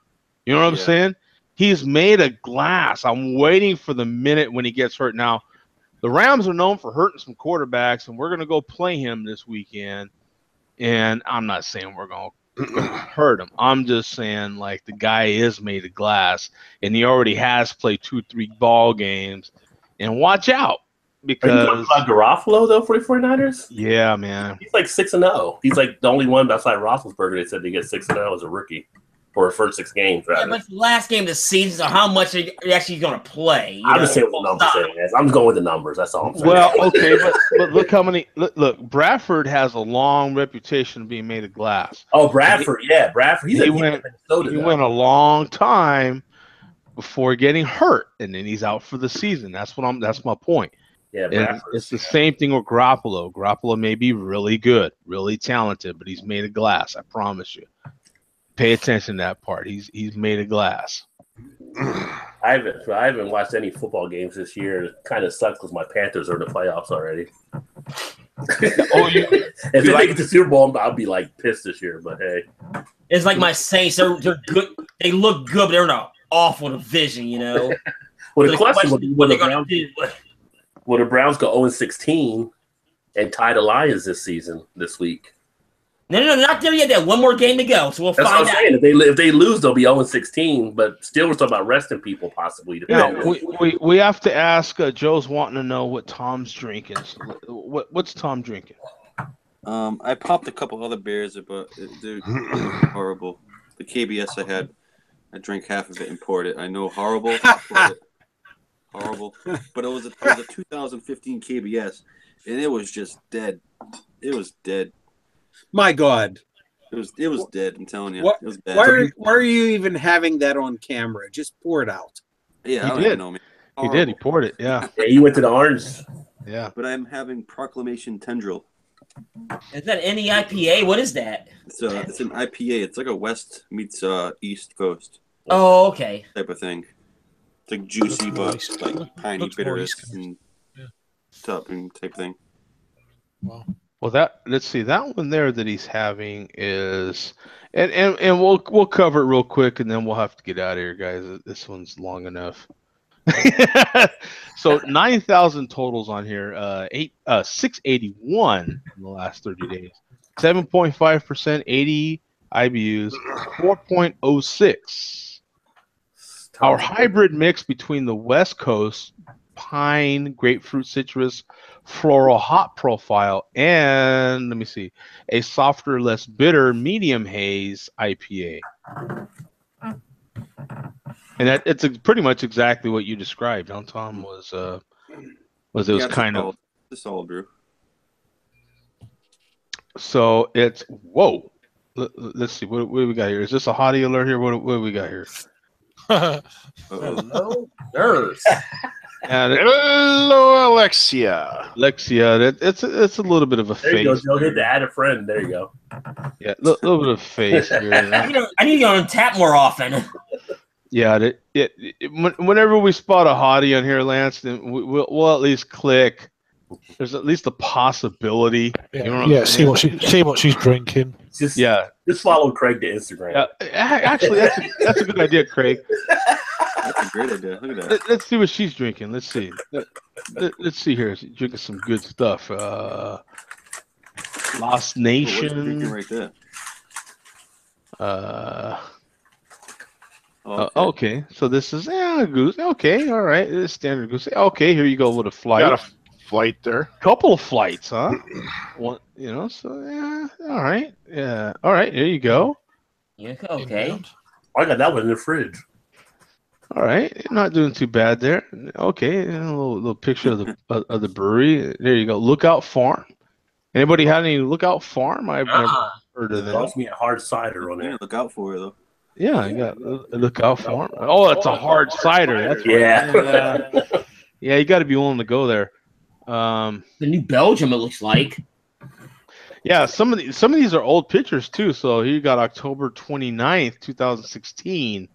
You know what I'm saying? He's made of glass. I'm waiting for the minute when he gets hurt. Now, the Rams are known for hurting some quarterbacks, and we're going to go play him this weekend. And I'm not saying we're going to hurt him. I'm just saying, like, the guy is made of glass, and he already has played 2-3 ball games. And watch out. Because, are you talking about Garofalo, though, for the 49ers? Yeah, man. He's like 6-0. He's like the only one outside Roethlisberger they said they get 6-0 as a rookie for the first 6 games. Yeah, but it's the last game of the season, so how much are you actually going to play? I'm just saying what the numbers say. I'm just going with the numbers. That's all I'm saying. Well, okay, but look how many. Look, Bradford has a long reputation of being made of glass. Oh, Bradford, Bradford. He went a long time before getting hurt, and then he's out for the season. That's my point. Yeah, and it's the same thing with Garoppolo. Garoppolo may be really good, really talented, but he's made of glass. I promise you. Pay attention to that part. He's made of glass. I haven't watched any football games this year. It kind of sucks because my Panthers are in the playoffs already. If they make it to Super Bowl, I'll be like pissed this year. But hey, it's like my Saints. They're good. They look good, but they're in an awful division. You know. Well, the question would be what will the Browns go 0-16 and tie the Lions this week? No, not there yet. They have one more game to go, so we'll That's find what I'm out. saying. If they lose, they'll be 0-16. But still, we're talking about resting people possibly. Yeah, we have to ask. Joe's wanting to know what Tom's drinking. What's Tom drinking? I popped a couple other beers, but they're horrible. The KBS I drank half of it and poured it. I know horrible. Horrible, but it was a 2015 KBS, and it was just dead. It was dead. My God, it was dead. I'm telling you, it was bad. Why are you even having that on camera? Just pour it out. Yeah, he I did. don't know, man. He did. He poured it. Yeah. Yeah, you went to the orange. Yeah. But I'm having Proclamation Tendril. Is that any IPA? What is that? It's an IPA. It's like a West meets East Coast. Oh, okay. Type of thing. It's like juicy, but like piney bitterness and topping type thing. Wow. Well, let's see, that one there that he's having is, and we'll cover it real quick, and then we'll have to get out of here, guys. This one's long enough. So 9,000 totals on here. 681 in the last 30 days. 7.5%, 80 IBUs, 4.06. Our hybrid mix between the West Coast pine, grapefruit, citrus, floral hop profile, and let me see, a softer, less bitter medium haze IPA. And it's pretty much exactly what you described, huh, Tom? Was kind of a solid brew. So it's whoa. Let's see, what do we got here? Is this a hottie alert here? What do we got here? Hello, nurse. Hello, Alexia. It's a little bit of a There face. you go, Joe. Hit to add a friend. There you go. Yeah, a little bit of face here. I need to go on tap more often. Yeah, whenever we spot a hottie on here, Lance, then we'll at least click. There's at least a possibility. Yeah, You know what I'm saying? see what she's drinking. Just just follow Craig to Instagram. Yeah, actually, that's a good idea, Craig. That's a great idea. Look at that. Let's see what she's drinking. Let's see. Let's see here. She's drinking some good stuff. Lost What's Nation. drinking right there? Okay. So this is goose. Okay, all right. It's standard goose. Okay, here you go with a flight. Got a flight there. Couple of flights, huh? One, so yeah. All right. Yeah. All right. Here you go. Yeah, okay. I got that one in the fridge. All right. You're not doing too bad there. Okay. And a little picture of the brewery. There you go. Lookout Farm. Anybody had any Lookout Farm? I've never heard of that. Lost me a hard cider on there. Look out for it though. Yeah, I got a Lookout Farm. Oh, it's a hard cider. That's right. Yeah. Yeah, you got to be willing to go there. The New Belgium, it looks like. Yeah, some of these are old pictures too. So you got October 29th, 2016.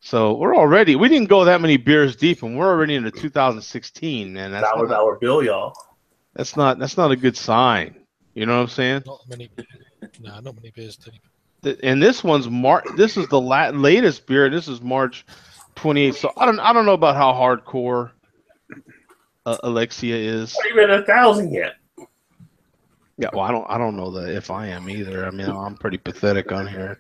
So we didn't go that many beers deep, and we're already into 2016, man. That's $1 bill, y'all. That's not a good sign. You know what I'm saying? Not many beers. And this one's This is the latest beer. This is March 28th. So I don't know about how hardcore Alexia is. Not even 1,000 yet. Yeah, well, I don't know if I am either. I mean, I'm pretty pathetic on here.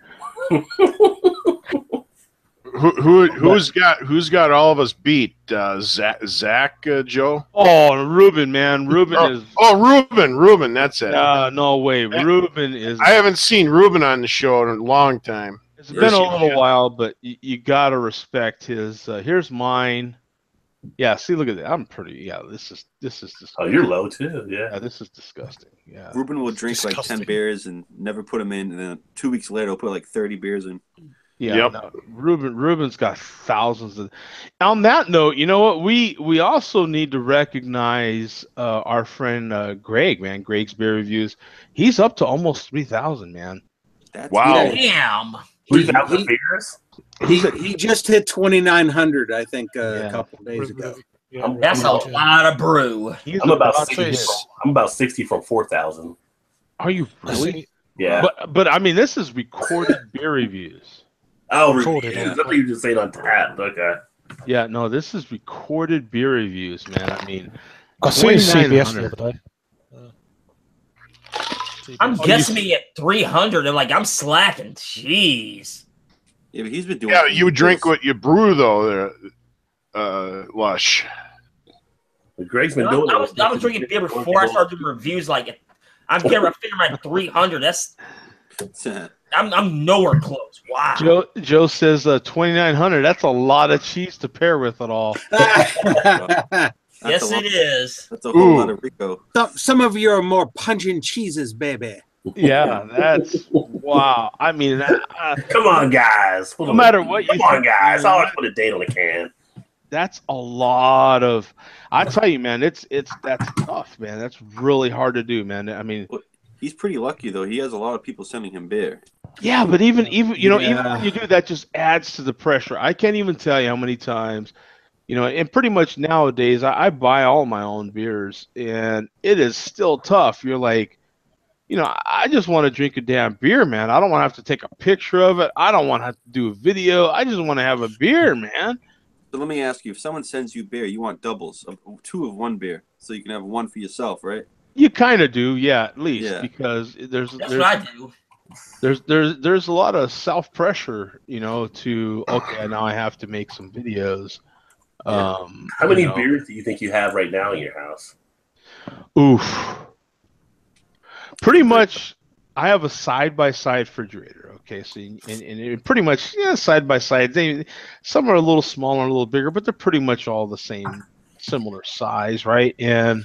Who's got all of us beat? Zach, Joe? Oh, Ruben, man, Ruben. Ruben, that's it. No way, Ruben is. I haven't seen Ruben on the show in a long time. It's been a little while, but you gotta respect his. Here's mine. Yeah, see, look at that. I'm pretty. Yeah, this is disgusting. Oh, you're low too. Yeah, this is disgusting. Yeah, Ruben will drink like 10 beers and never put them in, and then 2 weeks later he'll put like 30 beers in. Yeah, yep. No, Ruben's got thousands of. On that note, you know what? We also need to recognize our friend Greg, man. Greg's beer reviews. He's up to almost 3,000, man. Wow! Damn. 3,000 beers. He just hit 2,900, I think, a couple of days ago. That's a lot of brew. I'm about 60 from 4,000. Are you really? Yeah. But I mean, this is recorded beer reviews. Oh, recorded. Yeah. That's what you just saying on tap. Okay. Yeah, no, this is recorded beer reviews, man. I mean, I see CBS the other day. I'm guessing me at 300, and like I'm slacking. Jeez. Yeah, but he's been doing. Yeah, you drink what you brew, though. Lush. Greg's been doing. I was drinking beer before I started doing reviews. Like, I'm getting a figure at 300. That's. I'm nowhere close. Wow. Joe says 2,900. That's a lot of cheese to pair with it all. Yes, it is. That's a whole lot of Rico. Some of your more pungent cheeses, baby. Yeah, that's wow. I mean, come on, guys. No matter what you. Come on, guys. I always put a date on the can. That's a lot of. I tell you, man, that's tough, man. That's really hard to do, man. I mean. He's pretty lucky though. He has a lot of people sending him beer. Yeah, but even even when you do that, just adds to the pressure. I can't even tell you how many times, and pretty much nowadays I buy all my own beers, and it is still tough. You're like, I just want to drink a damn beer, man. I don't want to have to take a picture of it. I don't want to have to do a video. I just want to have a beer, man. So let me ask you: if someone sends you beer, you want doubles of 2 of 1 beer, so you can have 1 for yourself, right? You kind of do, yeah, at least because that's what I do. There's a lot of self pressure, to okay, now I have to make some videos. How many beers do you think you have right now in your house? Oof. Pretty much, I have a side-by-side refrigerator. Okay, so and pretty much side-by-side. Some are a little smaller, a little bigger, but they're pretty much all the same, similar size, right? And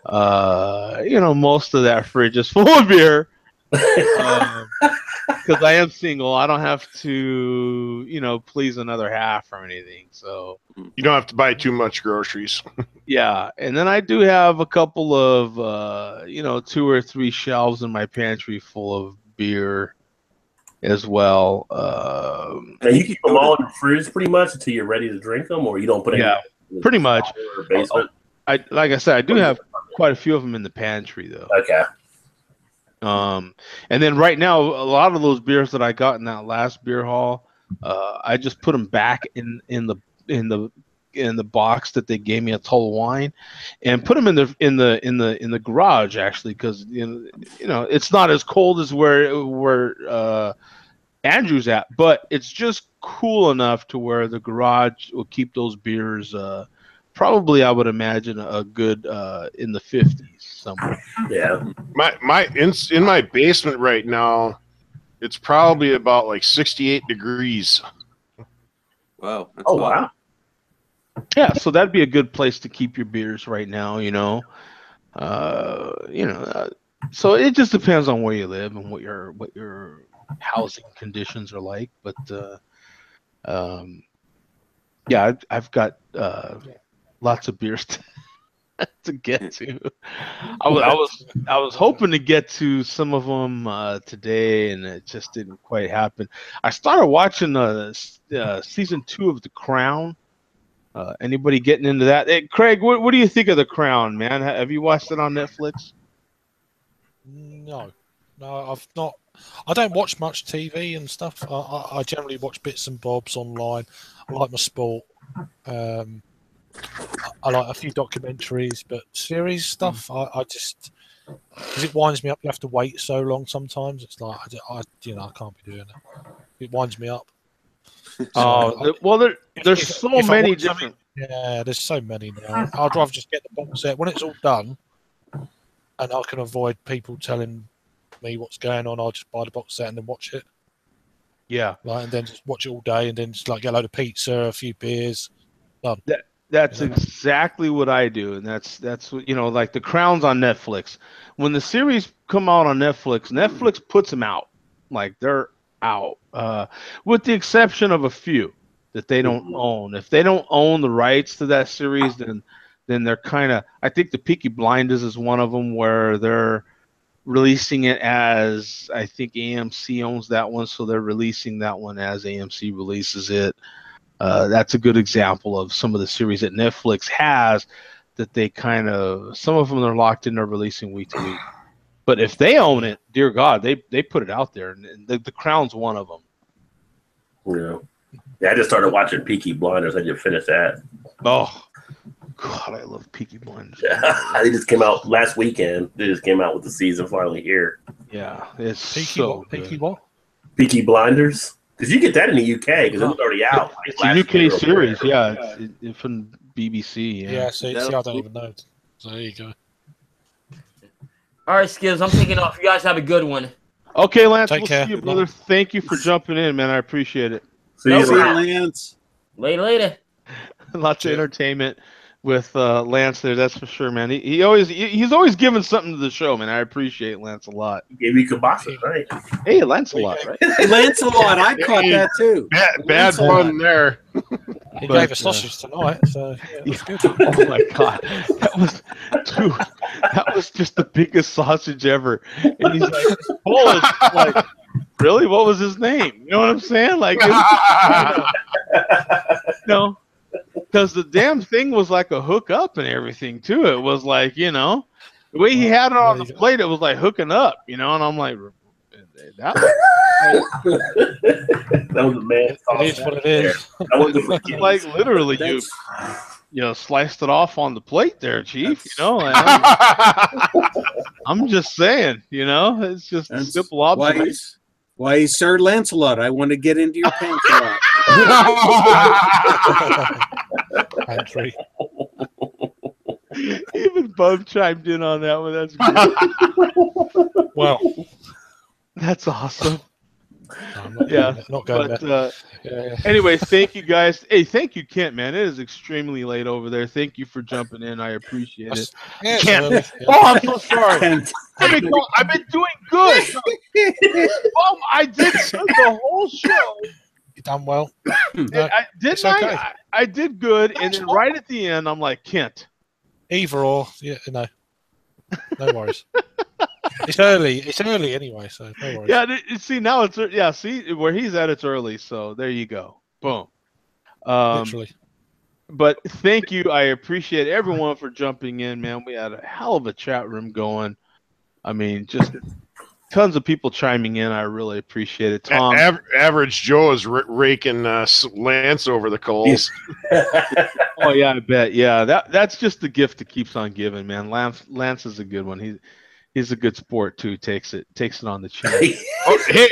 most of that fridge is full of beer. Because I am single, I don't have to, please another half or anything. So you don't have to buy too much groceries. Yeah, and then I do have a couple of, 2 or 3 shelves in my pantry full of beer as well. And you keep them all in the fridge pretty much until you're ready to drink them, or you don't put any. Yeah, pretty much. Basement. Like I said, I do have quite a few of them in the pantry though. Okay. And then right now, a lot of those beers that I got in that last beer haul, I just put them back in the box that they gave me at Total Wine, and put them in the garage actually, because it's not as cold as where Andrew's at, but it's just cool enough to where the garage will keep those beers. Probably, I would imagine a good in the 50s somewhere. Yeah, in my basement right now, it's probably about like 68 degrees. Wow. That's wow. Yeah, so that'd be a good place to keep your beers right now. So it just depends on where you live and what your housing conditions are like. But yeah, I've got lots of beers to get to. I was hoping to get to some of them today, and it just didn't quite happen. I started watching season 2 of The Crown. Anybody getting into that? Hey, Craig, what do you think of The Crown, man? Have you watched it on Netflix? No, I've not. I don't watch much TV and stuff. I generally watch bits and bobs online. I like my sport. I like a few documentaries, but series stuff, I just, because it winds me up. You have to wait so long sometimes. It's like I can't be doing it. It winds me up. There's so many different. Yeah, there's so many now. I'd rather just get the box set when it's all done, and I can avoid people telling me what's going on. I'll just buy the box set and then watch it. Yeah, right, and then just watch it all day, and then just like get a load of pizza, a few beers, done. That's exactly what I do, and that's what like The Crown's on Netflix. When the series come out on Netflix puts them out, like they're out, with the exception of a few that they don't own. If they don't own the rights to that series, then they're kind of. I think the Peaky Blinders is one of them where they're releasing it as, I think AMC owns that one, so they're releasing that one as AMC releases it. That's a good example of some of the series that Netflix has that they kind of, some of them are locked in, they're releasing week to week. But if they own it, dear God, they put it out there, and the Crown's one of them. Yeah, I just started watching Peaky Blinders. I just finished that. Oh, God, I love Peaky Blinders. They just came out last weekend. They just came out with the season finally here. Yeah, it's Peaky what? Peaky Blinders. Because you get that in the UK because it was already out. It's a UK series, yeah. It's from BBC. Yeah, see, I don't even know. So there you go. All right, Skids, I'm taking off. You guys have a good one. Okay, Lance, Take care. See you, brother. Thank you for jumping in, man. I appreciate it. See you, Lance. Later. Lots of entertainment with Lance there, that's for sure, man. He's always giving something to the show, man. I appreciate Lance a lot. He gave me Kabasa, right? Hey, Lancelot, right? Lancelot, I caught that too. Bad fun there. He gave us sausage tonight, so yeah, good. Oh my God, that was just the biggest sausage ever. And he's like, Polish, like, really? What was his name? You know what I'm saying? Like, because the damn thing was like a hookup and everything too. It was like, the way he had it on the plate, it was like hooking up, and I'm like, that was a man. It is what it is. Like literally, you sliced it off on the plate there, Chief. I'm just saying, it's just a simple observation. Why, Sir Lancelot, I want to get into your pants a lot. Pantry. Even Bub chimed in on that one. That's good. Well, that's awesome. No, not going but, anyway, thank you guys. Hey, thank you, Kent, man. It is extremely late over there. Thank you for jumping in. I appreciate it. Kent. Oh, I'm so sorry. I've been doing good. I did the whole show. You done well. I did good, and then right at the end, I'm like, Kent. Either or, no worries. It's early anyway, so no worries. Yeah, see now see where he's at, it's early, so there you go. Boom. Literally. But thank you. I appreciate everyone for jumping in, man. We had a hell of a chat room going. I mean, just tons of people chiming in. I really appreciate it. Tom, Average Joe is raking Lance over the coals. Oh yeah, I bet. Yeah, that's just the gift that keeps on giving, man. Lance is a good one. He's a good sport too. Takes it on the chin. Hey,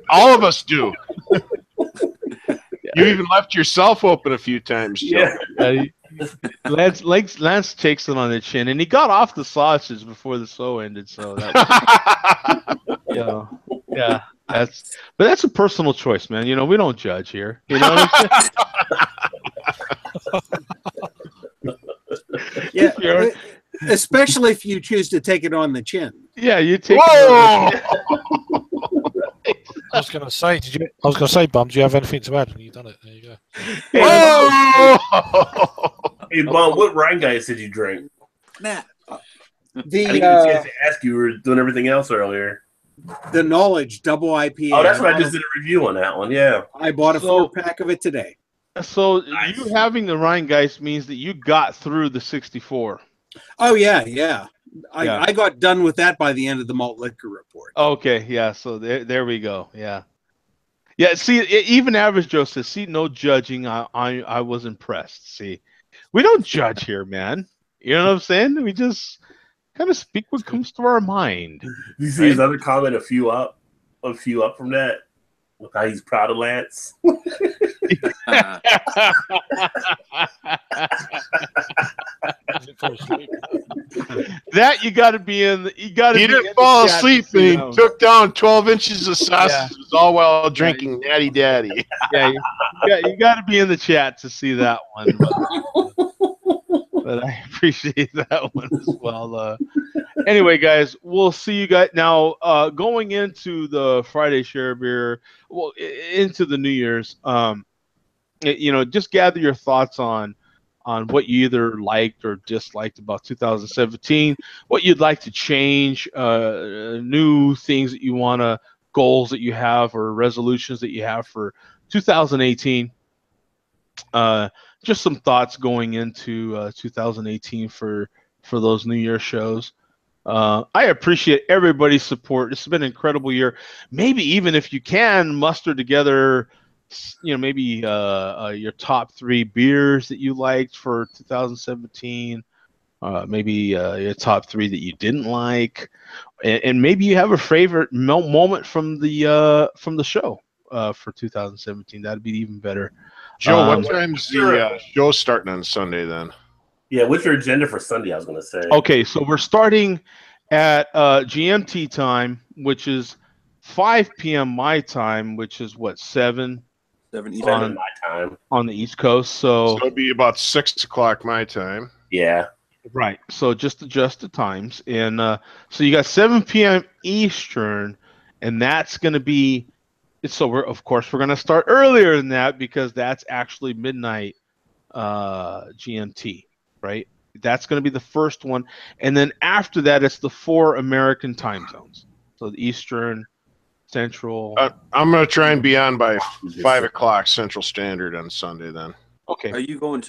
all of us do. You even left yourself open a few times, Joe. Yeah. Lance takes it on the chin, and he got off the sausages before the show ended. So yeah, that's a personal choice, man. We don't judge here. You know what I'm saying? Yeah. Especially if you choose to take it on the chin. Yeah, you take. Whoa! I was going to say, Bum, do you have anything to add? You've done it. There you go. Hey, Bum, what Rhine guys did you drink? Matt. I didn't get a chance to ask you. We were doing everything else earlier. The Knowledge Double IPA. Oh, that's what I just did a review on that one. Yeah. I bought a 4-pack of it today. So you having the Rheingeist means that you got through the 64. Oh yeah. I got done with that by the end of the Malt Liquor Report. Okay, yeah. So there we go. Yeah. See, even Average Joe says, "See, no judging. I was impressed." See, we don't judge here, man. You know what I'm saying? We just kind of speak what comes to our mind. You see his other comment a few up from that. Look how he's proud of Lance. That you got to be in. You got to. He didn't fall asleep, and he took down 12 inches of sausages, all while drinking Natty Daddy. Yeah, you got to be in the chat to see that one. But I appreciate that one as well. Anyway, guys, we'll see you guys now. Going into the Friday Share Beer, well, into the New Year's. Just gather your thoughts on what you either liked or disliked about 2017, what you'd like to change, new things that you want to, goals that you have or resolutions that you have for 2018. Just some thoughts going into 2018 for those New Year shows. I appreciate everybody's support. It's been an incredible year. Maybe even if you can muster together, maybe your top 3 beers that you liked for 2017. Maybe your top 3 that you didn't like, and maybe you have a favorite moment from the show for 2017. That'd be even better. Joe, what time's the show starting on Sunday then? Yeah, what's your agenda for Sunday? I was going to say. Okay, so we're starting at GMT time, which is 5 p.m. my time, which is what, 7 Eastern my time on the East Coast. So it'll be about 6 o'clock my time. Yeah. Right. So just adjust the times, and so you got 7 p.m. Eastern, and that's going to be. So we're going to start earlier than that because that's actually midnight GMT, right? That's going to be the first one, and then after that, it's the 4 American time zones. So the Eastern, Central. I'm going to try and be on by 5 o'clock Central Standard on Sunday. Then. Okay. Are you going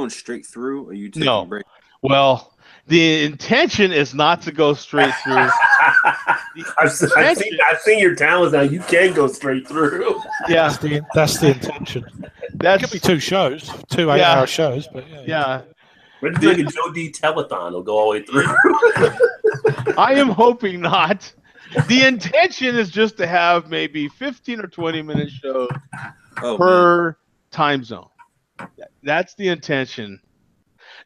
straight through? Or are you taking No. a break? Well, the intention is not to go straight through. I've seen your talents now. You can go straight through. Yeah, that's the intention. It could be 2 shows, 2 8-hour shows, but yeah. We're doing a Joe D telethon. Will go all the way through. I am hoping not. The intention is just to have maybe 15 or 20-minute shows per time zone. That's the intention.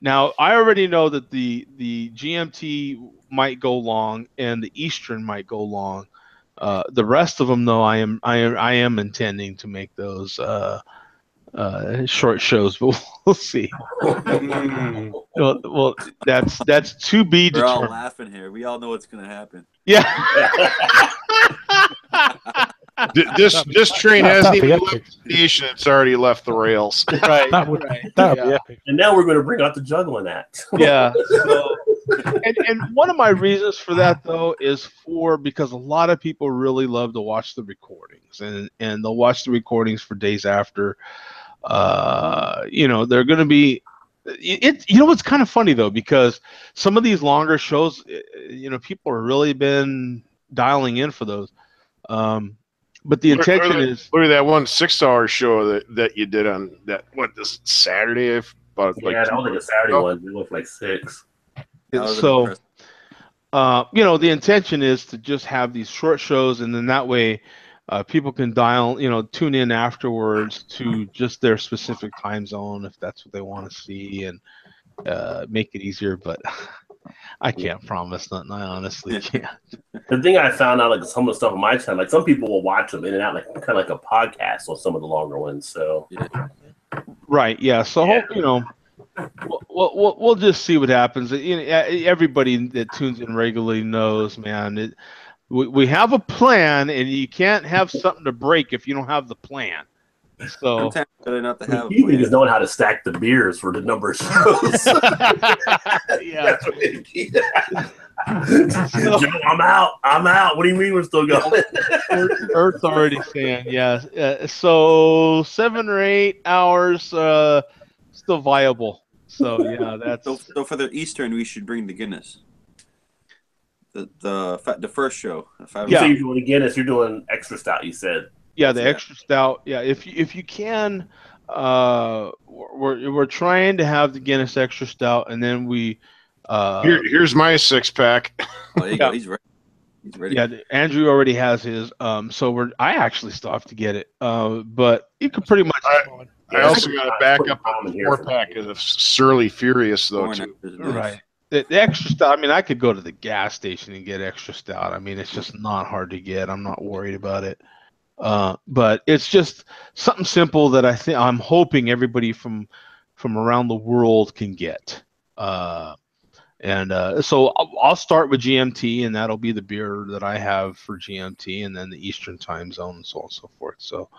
Now, I already know that the GMT might go long and the Eastern might go long. The rest of them, though, I am intending to make those short shows, but we'll see. Well, that's to be We're all determined. laughing here. We all know what's going to happen. Yeah. This train hasn't even left the station; it's already left the rails. Right. That would be epic. And now we're going to bring out the juggling act. Yeah. So, and one of my reasons for that though is because a lot of people really love to watch the recordings, and they'll watch the recordings for days after. They're going to be. What's kind of funny though, because some of these longer shows, people have really been dialing in for those. But the intention is look at that one 6-hour show that you did on this Saturday. I don't think a Saturday one. We went for like 6. So, the intention is to just have these short shows, and then that way, people can tune in afterwards to just their specific time zone if that's what they want to see, and make it easier. But I can't promise nothing. I honestly can't. The thing I found out, like some of the stuff on my channel, like some people will watch them in and out, like kind of like a podcast on some of the longer ones. So, right, yeah. So, we'll just see what happens. Everybody that tunes in regularly knows, man. We have a plan, and you can't have something to break if you don't have the plan. So Sometimes it's better not to have a He plan. is knowing how to stack the beers for the number of shows. yeah. That's what he Joe, I'm out. I'm out. What do you mean we're still going? Earth's already saying yes. So 7 or 8 hours, still viable. So yeah, that's So for the Eastern, we should bring the Guinness. The first show. You say you're doing Guinness. You're doing extra stout. You said. Yeah, the extra stout. Yeah, if you can, we're trying to have the Guinness extra stout, and then we. Here's my 6-pack. Oh, there you go. He's ready. He's ready. Yeah, Andrew already has his. So I actually still have to get it. But you could pretty much. I also got to back up a 4-pack of the Surly Furious though too. Right. The extra stout. I mean, I could go to the gas station and get extra stout. I mean, it's just not hard to get. I'm not worried about it. But it's just something simple that I'm hoping everybody from around the world can get. So I'll start with GMT, and that'll be the beer that I have for GMT, and then the Eastern Time Zone, and so on and so forth. So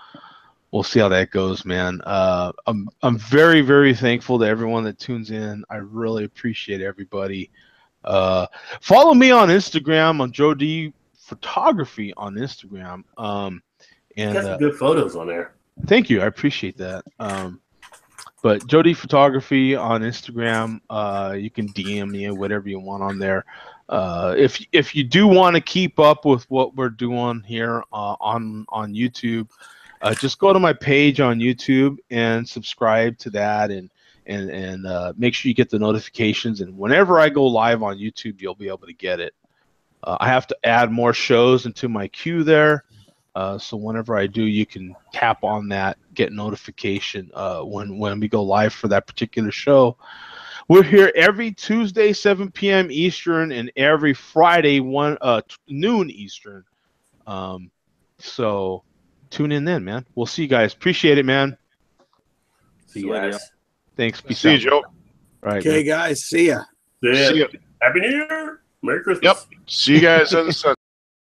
we'll see how that goes, man. I'm very, very thankful to everyone that tunes in. I really appreciate everybody. Follow me on Instagram on Joe D Photography on Instagram. And got some good photos on there. Thank you, I appreciate that. But Jody Photography on Instagram, you can DM me or whatever you want on there. If you do want to keep up with what we're doing here on YouTube, just go to my page on YouTube and subscribe to that, and make sure you get the notifications. And whenever I go live on YouTube, you'll be able to get it. I have to add more shows into my queue there. So whenever I do, you can tap on that, get notification when we go live for that particular show. We're here every Tuesday, 7 p.m. Eastern, and every Friday, noon Eastern. So tune in then, man. We'll see you guys. Appreciate it, man. See you guys. Thanks. Peace See you, out. Joe. Right. Okay, Man. guys. See ya. See ya. See ya. Happy New Year. Merry Christmas. Yep. See you guys on the Sunday.